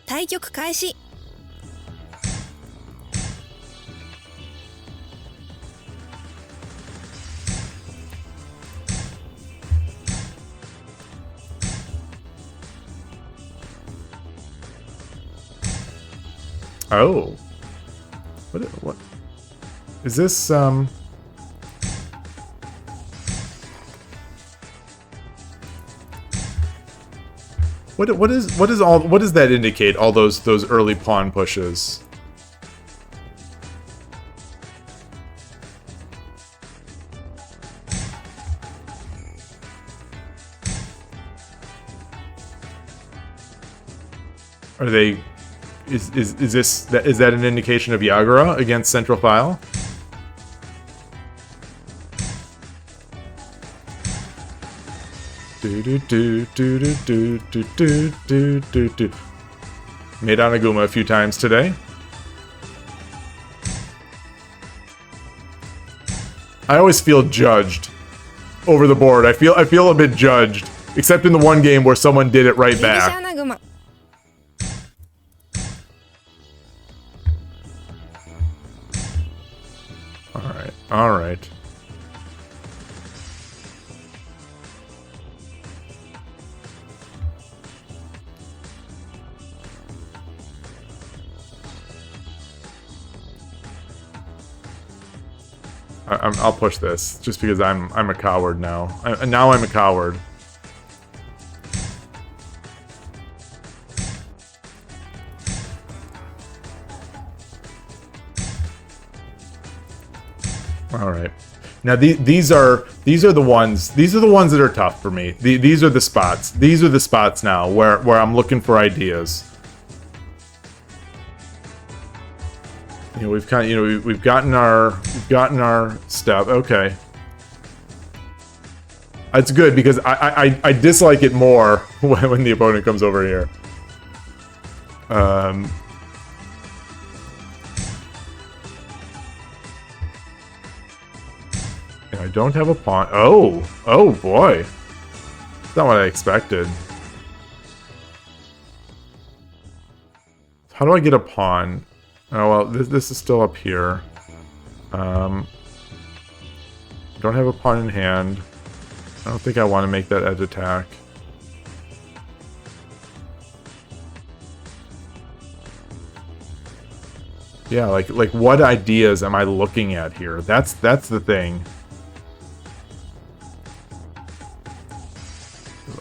対局開始 Oh. What is this? What does that indicate? All those early pawn pushes. Are they... Is that an indication of Yagura against central file? Do do do do do do do do do do. Made Anaguma a few times today. I always feel judged over the board. I feel a bit judged, except in the one game where someone did it right back. All right. I'll push this just because I'm a coward now. Now I'm a coward. All right. Now these are the ones that are tough for me. These are the spots. These are the spots now where I'm looking for ideas. You know, we've kind of, you know, we've gotten our stuff. Okay. It's good because I dislike it more when the opponent comes over here. I don't have a pawn. Oh boy. That's not what I expected. How do I get a pawn? Oh, well, this is still up here. Don't have a pawn in hand. I don't think I want to make that edge attack. Yeah, like what ideas am I looking at here? That's the thing.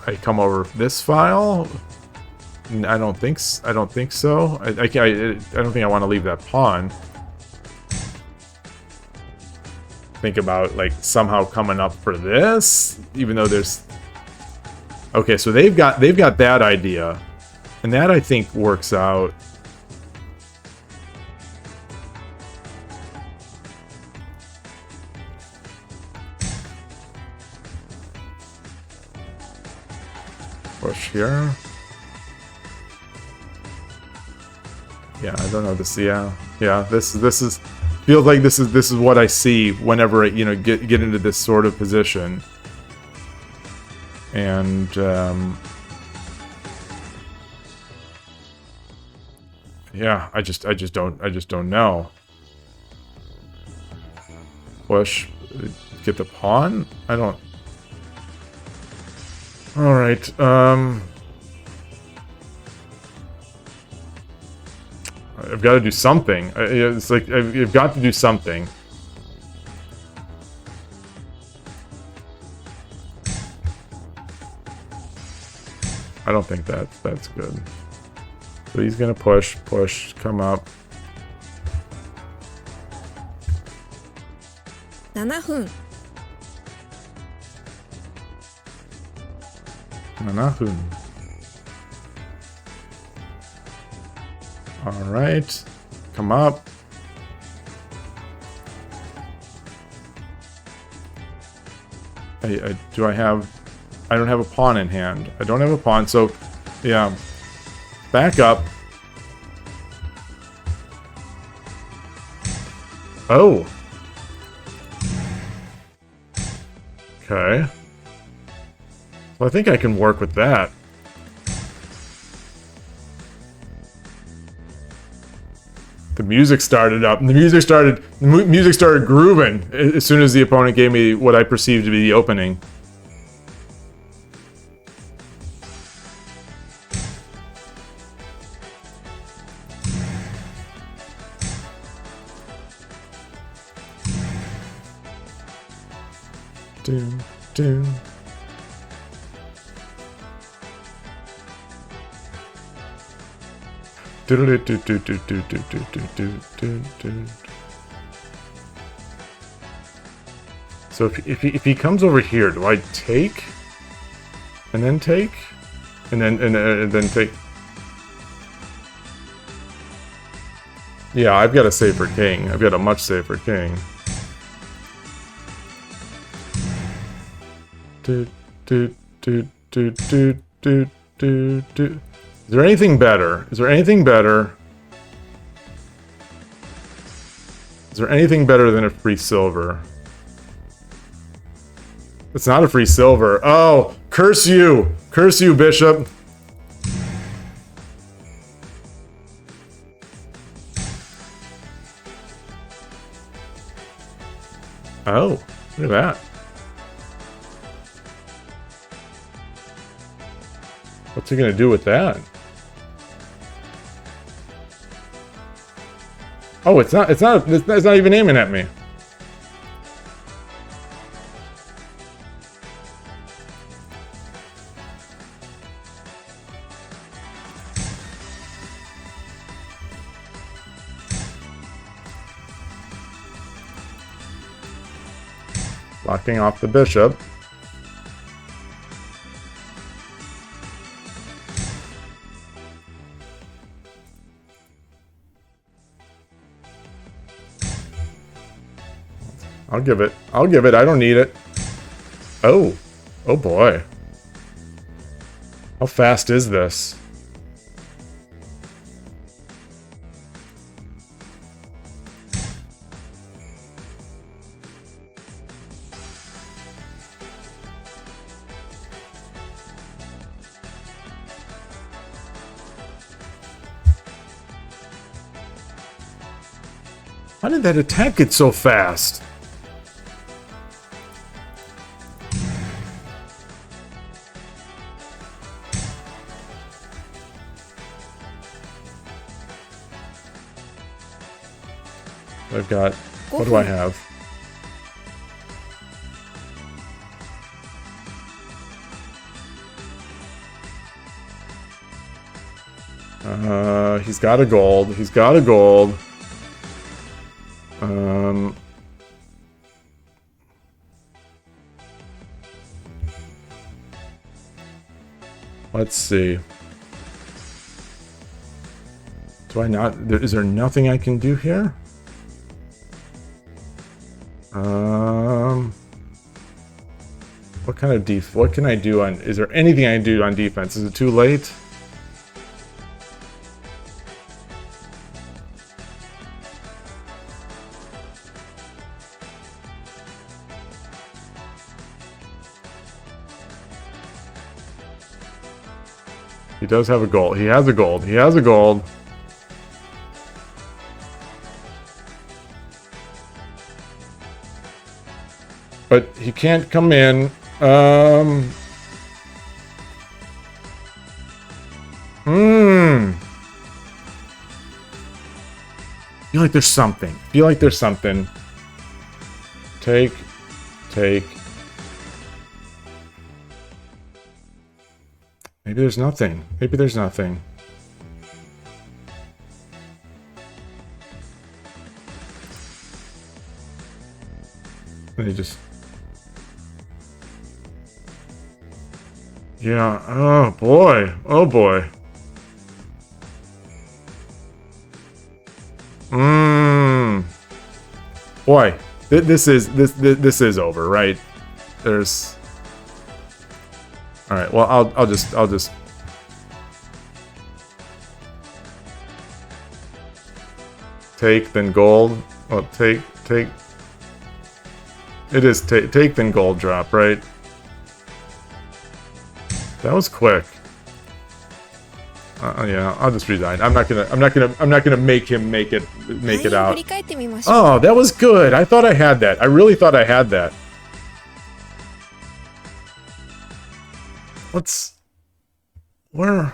I come over this file. I don't think so. I don't think I want to leave that pawn. Think about like somehow coming up for this, even though there's. Okay, so they've got that idea, and that I think works out. Push here. Yeah, I don't know this. Yeah, this is feels like this is what I see whenever I, you know, get into this sort of position. And yeah, I just don't know. Push, get the pawn. I don't. All right. I've got to do something. It's like I've got to do something. I don't think that's good. So he's gonna push, come up. 7分 7分. All right, come up. Do I have? I don't have a pawn in hand. I don't have a pawn, so yeah. Back up. Oh. Okay. Well, I think I can work with that. The music started up, and the music started grooving as soon as the opponent gave me what I perceived to be the opening. Doom, doom. So if he comes over here, do I take and then take and then take? Yeah, I've got a safer king. I've got a much safer king. Do, do, do, do, do, do, do, do. Is there anything better? Is there anything better? Is there anything better than a free silver? It's not a free silver. Oh, curse you! Curse you, bishop! Oh, look at that. What's he gonna do with that? Oh, it's not even aiming at me. Blocking off the bishop. I'll give it. I'll give it. I don't need it. Oh. Oh boy. How fast is this? How did that attack get so fast? I've got... What do I have? He's got a gold. He's got a gold. Let's see. Do I not... Is there nothing I can do here? What kind of what can I do on... Is there anything I can do on defense? Is it too late? He does have a gold. He has a gold. He has a gold. But he can't come in. Feel like there's something. Feel like there's something. Take. Maybe there's nothing. Maybe there's nothing. Let me just... Yeah, oh boy. Oh boy. Boy, this is over, right? There's... All right. Well, I'll just take then gold. Well, take. It is take then gold drop, right? That was quick. Yeah, I'll just resign. I'm not gonna make him make it out. Oh, that was good. I thought I had that. I really thought I had that. Where?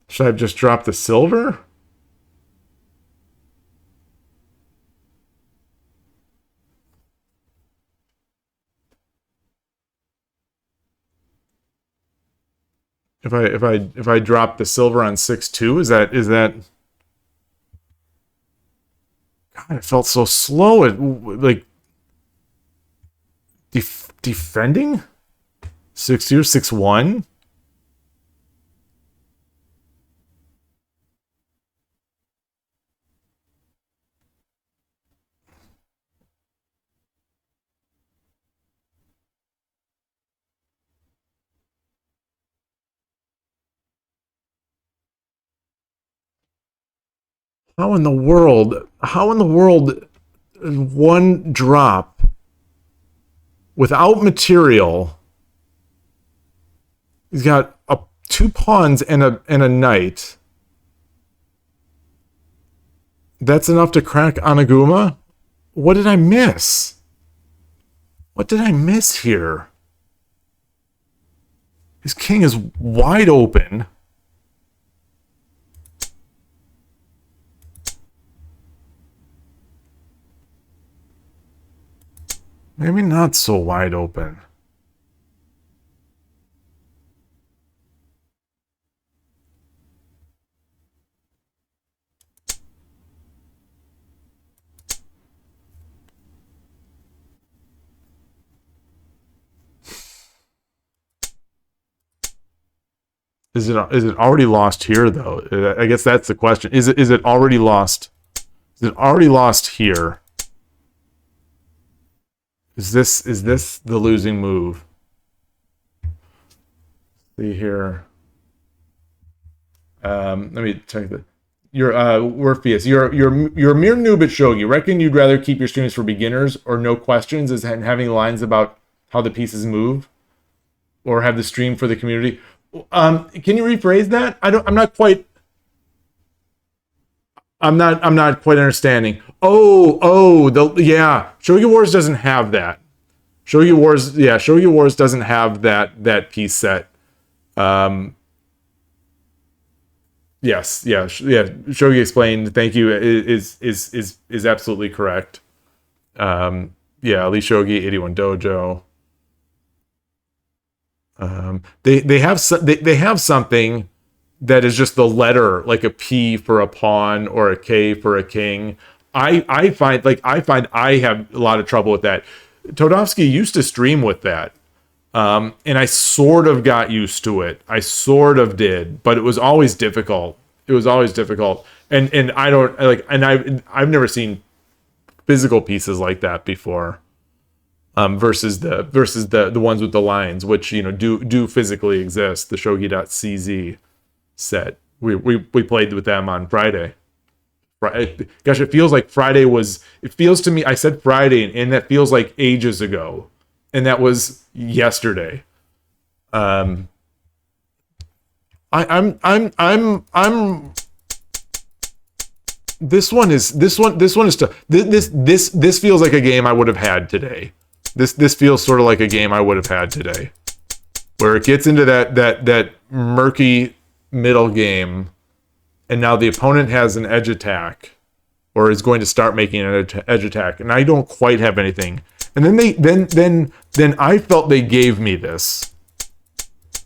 Should I have just dropped the silver? If I drop the silver on 6-2, is that God, it felt so slow. It like defending 6-2, 6-1. How in the world? How in the world? One drop without material. He's got two pawns and a knight. That's enough to crack Anaguma? What did I miss? What did I miss here? His king is wide open. Maybe not so wide open. Is it already lost here though? I guess that's the question. Is it already lost? Is it already lost here? Is this the losing move? See here. Let me check the. You're Orpheus. You're a mere noob at shogi. Reckon you'd rather keep your streams for beginners or no questions, as having lines about how the pieces move, or have the stream for the community. Can you rephrase that? I'm not quite. I'm not quite understanding. Yeah. Shogi Wars doesn't have that. Shogi Wars doesn't have that piece set. Yes, yeah. Shogi explained. Thank you. Is absolutely correct. Yeah, lishogi 81 dojo. They have something that is just the letter, like a P for a pawn or a K for a king. I find I have a lot of trouble with that. Todovsky used to stream with that. And I sort of got used to it. I sort of did, but it was always difficult. It was always difficult. And I don't like, and I've never seen physical pieces like that before. Versus the ones with the lines, which do physically exist. The shogi.cz set. We played with them on Friday. Gosh, it feels like Friday was. It feels to me. I said Friday, and that feels like ages ago, and that was yesterday. I'm. This one is tough. This feels like a game I would have had today. This feels sort of like a game I would have had today, where it gets into that murky middle game, and now the opponent has an edge attack, or is going to start making an edge attack, and I don't quite have anything. And then I felt they gave me this.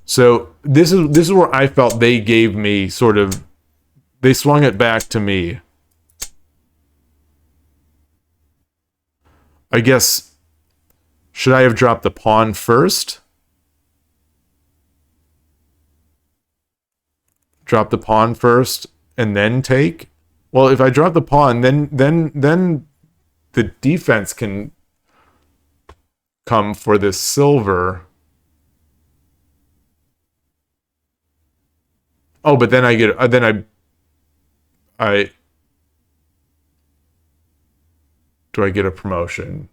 So this is where I felt they gave me they swung it back to me. I guess. Should I have dropped the pawn first? Drop the pawn first and then take? Well, if I drop the pawn, then the defense can come for this silver. Oh, but then I get do I get a promotion?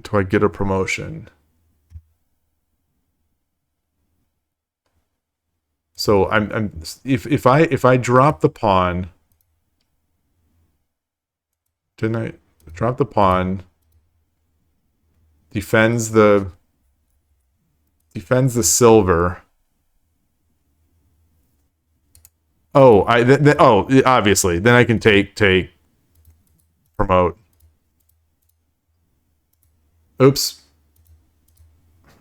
Do I get a promotion? So if I drop the pawn, didn't I drop the pawn? Defends the silver. Oh, obviously. Then I can take promote. Oops.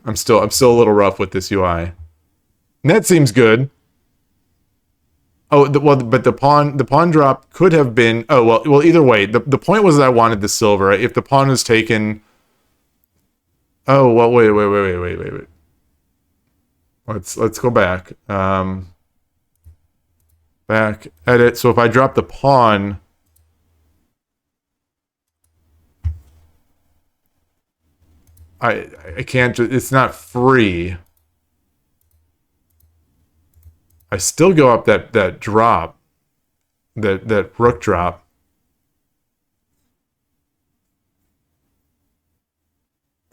I'm still a little rough with this UI. And that seems good. Oh, but the pawn drop could have been. Oh well. Either way, the point was that I wanted the silver. If the pawn was taken. Oh well. Wait. Let's go back. Back edit. So if I drop the pawn, I can't. It's not free. I still go up that drop, that rook drop.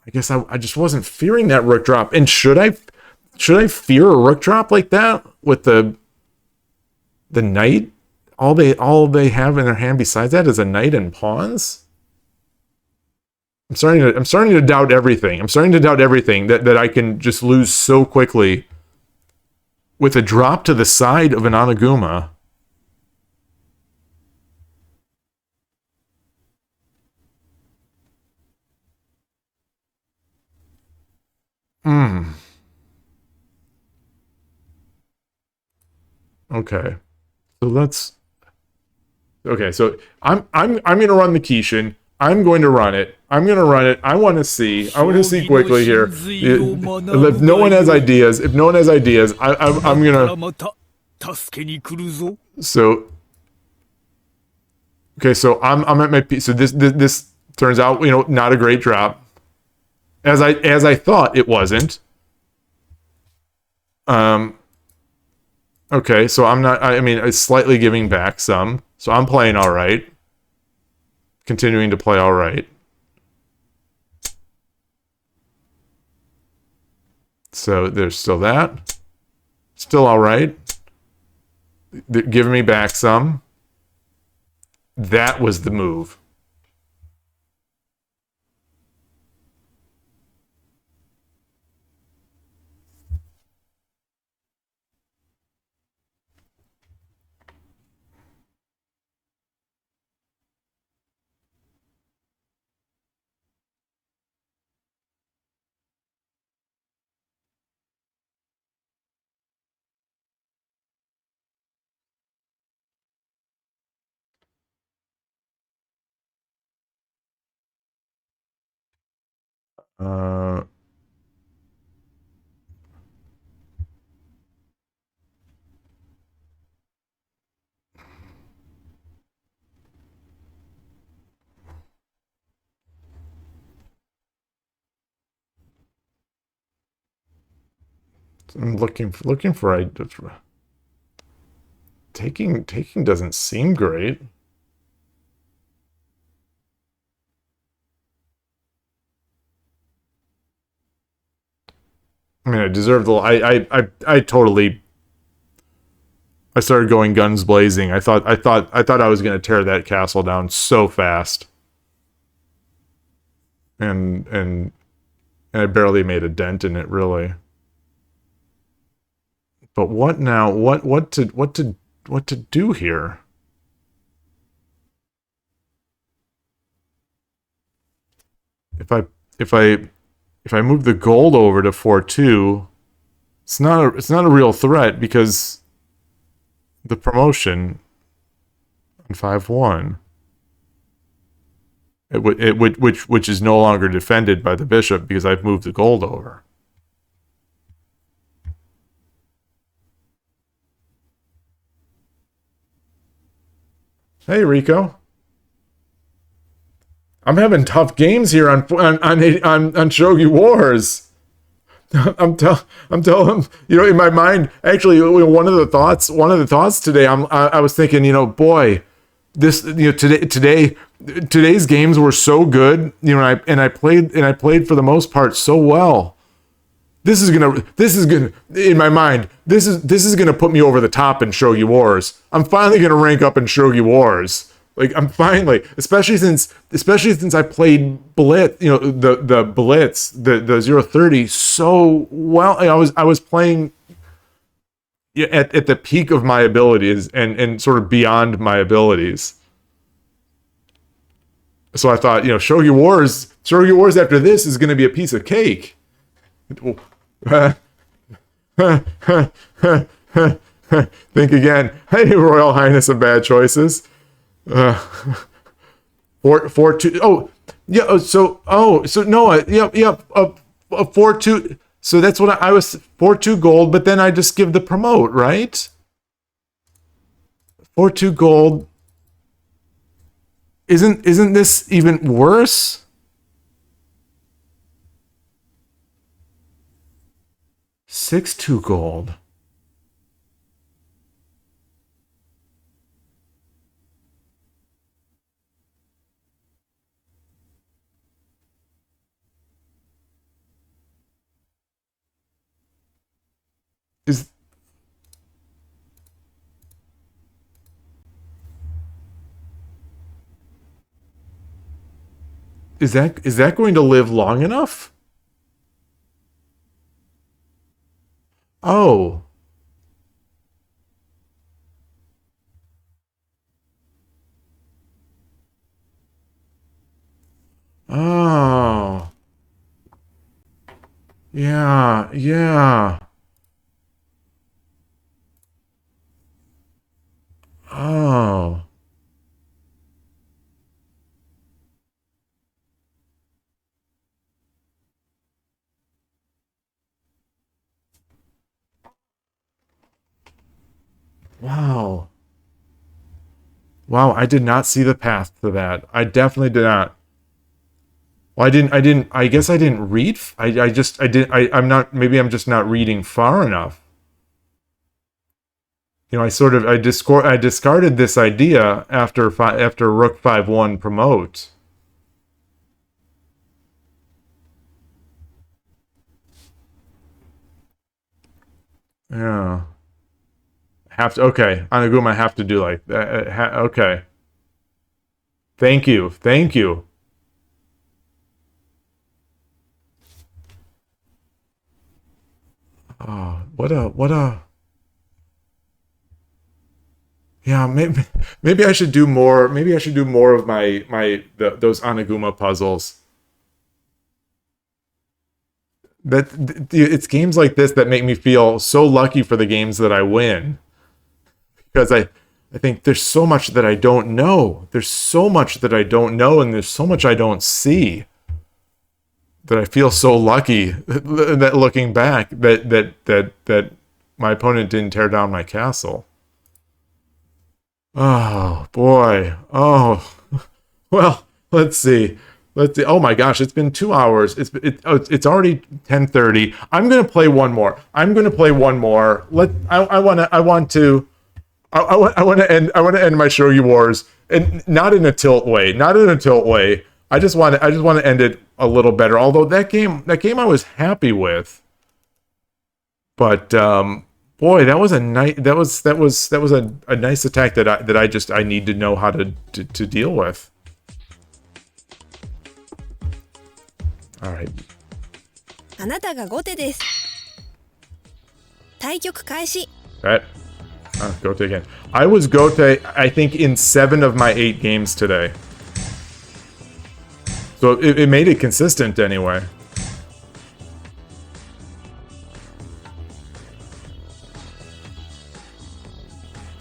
I guess I just wasn't fearing that rook drop. And should I fear a rook drop like that with the knight? All they have in their hand besides that is a knight and pawns. I'm starting to doubt everything. I'm starting to doubt everything that I can just lose so quickly with a drop to the side of an Anaguma. Okay. So let's. Okay, so I'm gonna run the Kishin. I'm going to run it. I want to see. I want to see quickly here. If no one has ideas, I'm gonna. So. Okay, so I'm at my piece. So this turns out, not a great drop. As I thought it wasn't. Okay, so I'm not. I mean, it's slightly giving back some. So I'm playing all right. Continuing to play all right. So there's still that. Still all right. They're giving me back some. That was the move. Uh, I'm looking for taking doesn't seem great. I mean, I deserve the. I totally. I started going guns blazing. I thought I was going to tear that castle down so fast, and I barely made a dent in it, really. But what now? What to do here? If I move the gold over to 4-2, it's not a real threat because the promotion on 5-1, which is no longer defended by the bishop because I've moved the gold over. Hey, Rico. I'm having tough games here on Shogi Wars. I'm telling in my mind. Actually, one of the thoughts today. I was thinking, boy, this today's games were so good. And I played for the most part so well. This is gonna in my mind. This is gonna put me over the top in Shogi Wars. I'm finally gonna rank up in Shogi Wars. Like I'm finally, especially since I played Blitz, the Blitz, the 030 so well. I was playing at the peak of my abilities and sort of beyond my abilities. So I thought, Shogi Wars after this is going to be a piece of cake. Think again. Hey, Royal Highness of bad choices. 4-2. Oh, yeah. So Noah. Yep. 4-2. So that's what I was 4-2 gold, but then I just give the promote, right? 4-2 gold. Isn't this even worse? 6-2 gold. Is that going to live long enough? Oh. Oh. Yeah. Oh. Wow. Wow, I did not see the path to that. I definitely did not. Well, I guess I didn't read. I'm not, maybe I'm just not reading far enough. I discarded this idea after Rook 5-1 promote. Yeah. Okay, Anaguma, I have to do like that. Okay. Thank you. Oh, what a. Yeah, maybe I should do more. Maybe I should do more of those Anaguma puzzles. It's games like this that make me feel so lucky for the games that I win. Because I think there's so much that I don't know. There's so much that I don't know, and there's so much I don't see. That I feel so lucky that looking back that my opponent didn't tear down my castle. Oh boy. Oh well. Let's see. Oh my gosh! It's been 2 hours. It's already 10:30. I'm gonna play one more. I want to end my Shogi Wars, and not in a tilt way. I just want to end it a little better. Although that game I was happy with, but boy, that was a nice a nice attack that I need to know how to deal with. All right. あなたが後手です。対局開始。 Right. Gote again. I was Gote, I think, in 7 of my 8 games today. So it made it consistent anyway.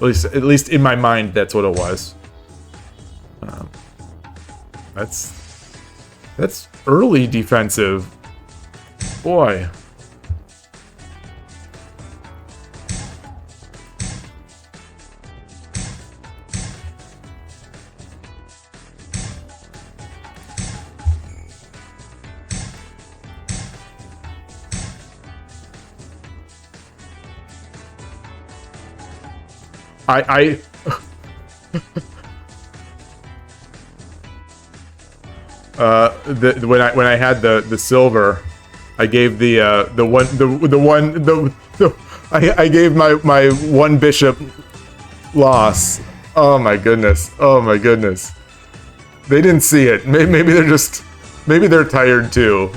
At least in my mind, that's what it was. That's early defensive. Boy. When I had the silver, I gave I gave my 1 bishop loss. Oh my goodness. They didn't see it. Maybe they're tired too.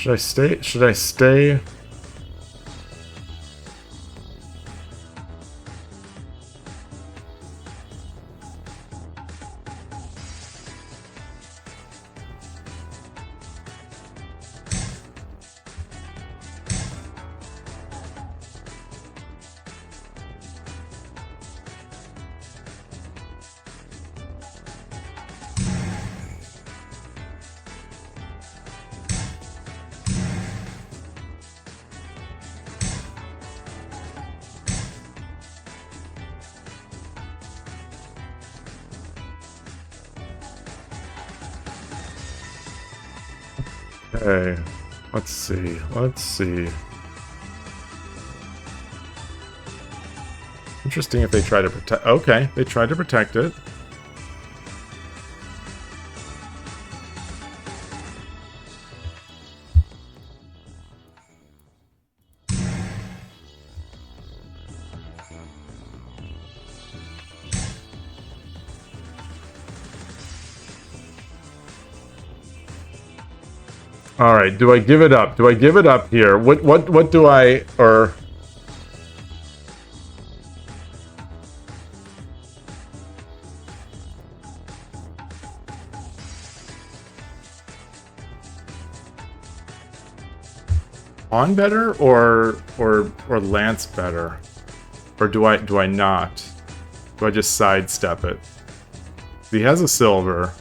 Should I stay? Should I stay? Okay, let's see. Let's see. Interesting if they try to protect. Okay, they tried to protect it. All right, do I give it up? Do I give it up here? What do I or pawn better or lance better? Or do I not? Do I just sidestep it? He has a silver.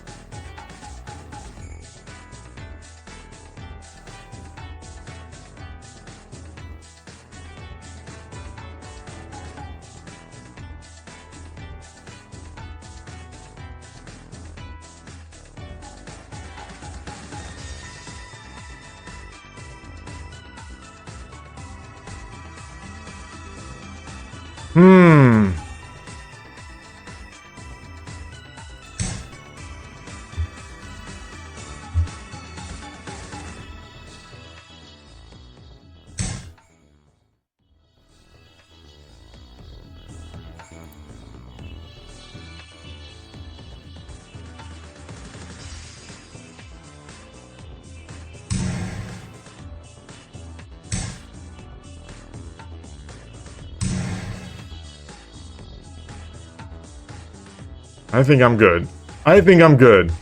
I think I'm good. I think I'm good.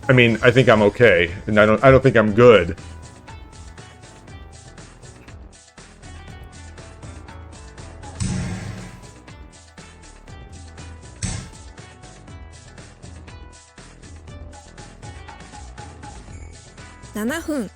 I mean, I think I'm okay, and I don't think I'm good. $7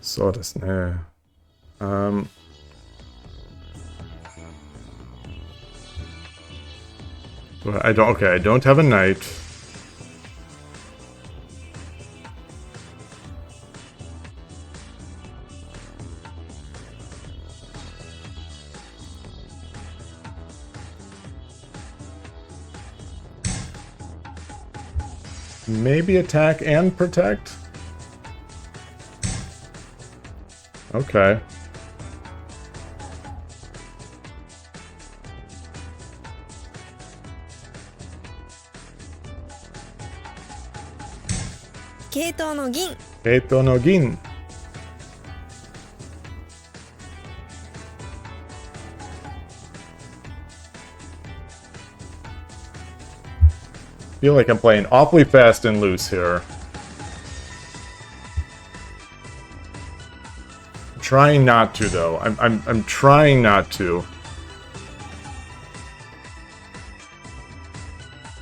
そうですね。I don't. Okay, I don't have a knight. Maybe attack and protect? Okay. Kei no Gin. Keito no Gin. Feel like I'm playing awfully fast and loose here. I'm trying not to though. I'm trying not to.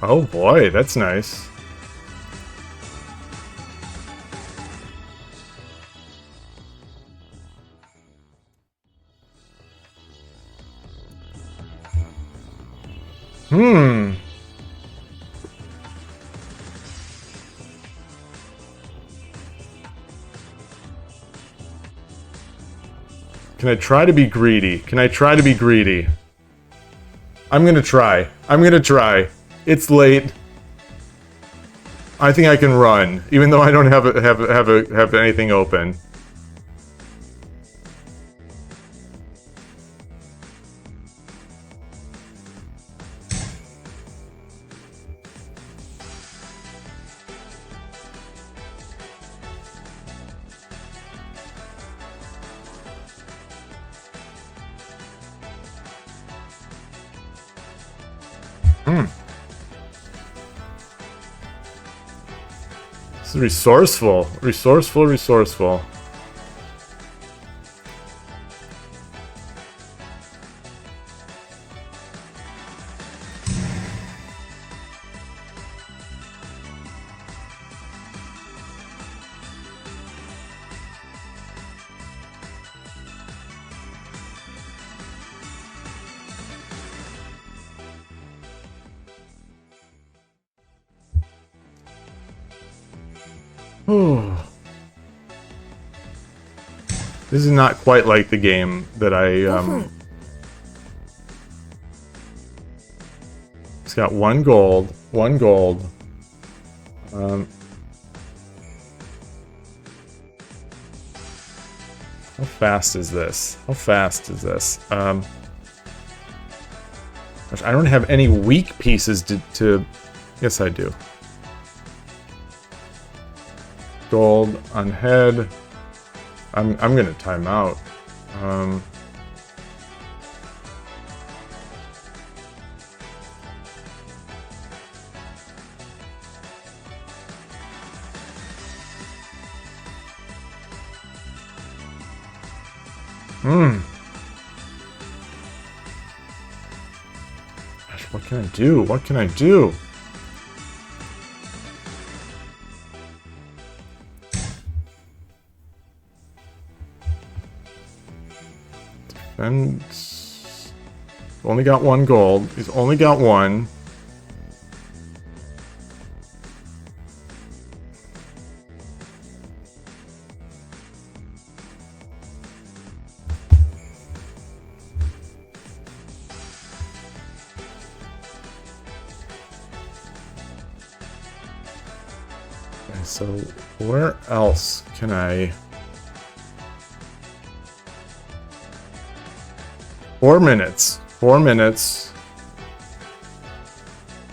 Oh boy, that's nice. Can I try to be greedy? Can I try to be greedy? I'm gonna try. I'm gonna try. It's late. I think I can run, even though I don't have anything open. This is resourceful. Resourceful. This is not quite like the game that it's got one gold. How fast is this? Gosh, I don't have any weak pieces to... Yes, I do. Gold on head. I'm gonna time out. Gosh, what can I do? What can I do? And only got one gold. He's only got one. Okay, so where else can I... 4 minutes. 4 minutes.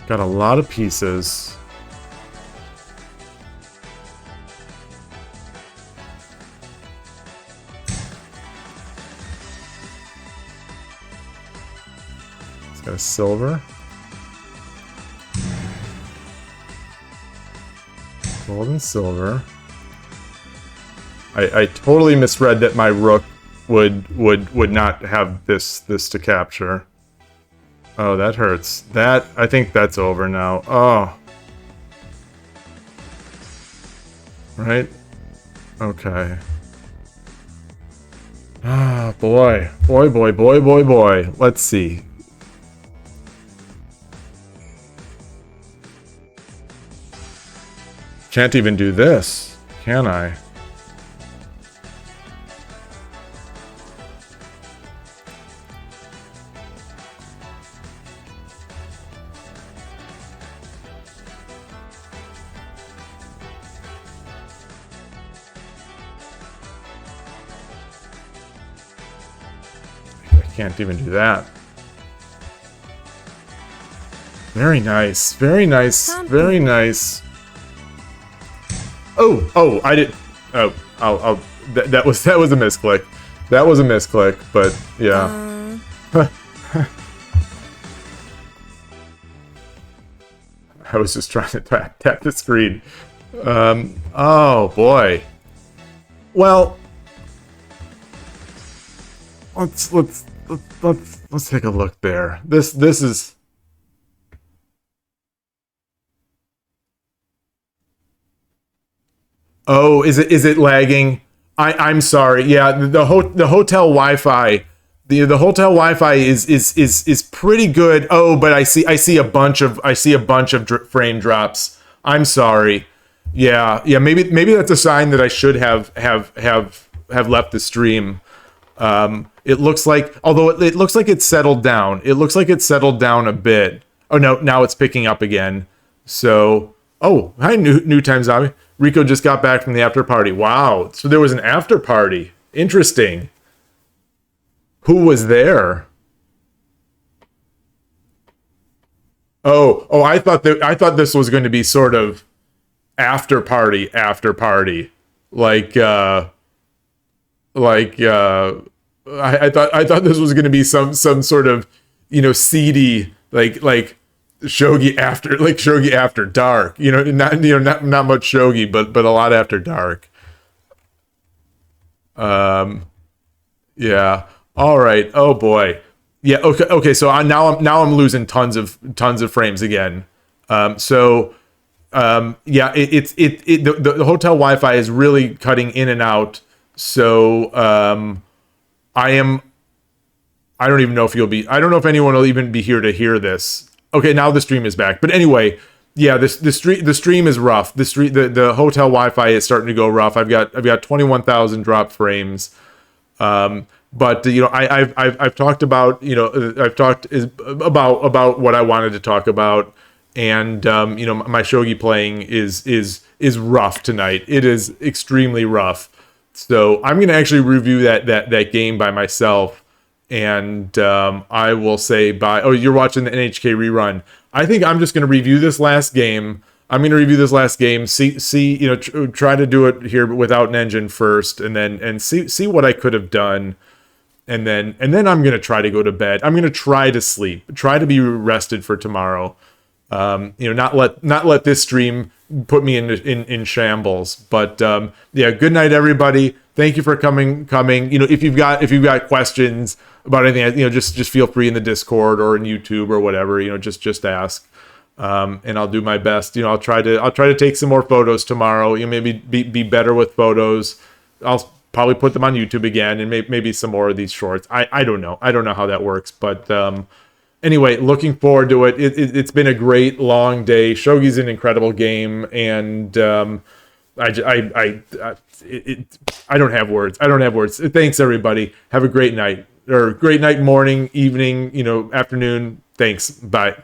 Got a lot of pieces. It's got a silver. Gold and silver. I totally misread that my rook would not have this to capture. Oh, that hurts. That, I think that's over now. Oh. Right? Okay. Ah, boy. Boy. Let's see. Can't even do this, can I? Can't even do that. Very nice. Very nice. Very nice. Oh, I did. Oh, that was a misclick. That was a misclick, but yeah. I was just trying to tap the screen. Oh boy. Well, let's take a look there. This is... Oh, is it lagging? I'm sorry. Yeah, the hotel Wi-Fi, the hotel Wi-Fi is pretty good. Oh, but I see a bunch of frame drops. I'm sorry. Yeah. Maybe that's a sign that I should have left the stream. It looks like, although it looks like it's settled down. It looks like it's settled down a bit. Oh no, now it's picking up again. So, oh, hi, new time zombie. Rico just got back from the after party. Wow, so there was an after party. Interesting. Who was there? Oh, I thought this was going to be sort of after party, like I thought this was going to be some sort of, seedy, like shogi after dark, not much shogi, but a lot after dark. Yeah. All right. Oh boy. Yeah. Okay. So now I'm losing tons of frames again. Yeah. The hotel Wi-Fi is really cutting in and out. So I don't even know if I don't know if anyone will even be here to hear this. Okay. Now the stream is back. But anyway, yeah. The stream is rough. The hotel Wi-Fi is starting to go rough. I've got 21,000 drop frames. But I've talked about about what I wanted to talk about, and my shogi playing is rough tonight. It is extremely rough. So I'm gonna actually review that game by myself, and I will say bye. Oh, you're watching the NHK rerun. I think I'm just gonna review this last game. See, try to do it here without an engine first, and see what I could have done. And then I'm going to try to go to bed. I'm going to try to sleep, try to be rested for tomorrow. Not let this stream put me in shambles. But yeah, good night, everybody. Thank you for coming. If you've got questions about anything, just feel free in the Discord or in YouTube or whatever. Just ask. And I'll do my best. I'll try to take some more photos tomorrow. Maybe be better with photos. I'll probably put them on YouTube again, and maybe some more of these shorts. I don't know. I don't know how that works, but anyway, looking forward to it. It's been a great long day. Shogi's an incredible game, and I don't have words. Thanks, everybody. Have a great night, or great night, morning, evening, afternoon. Thanks. Bye.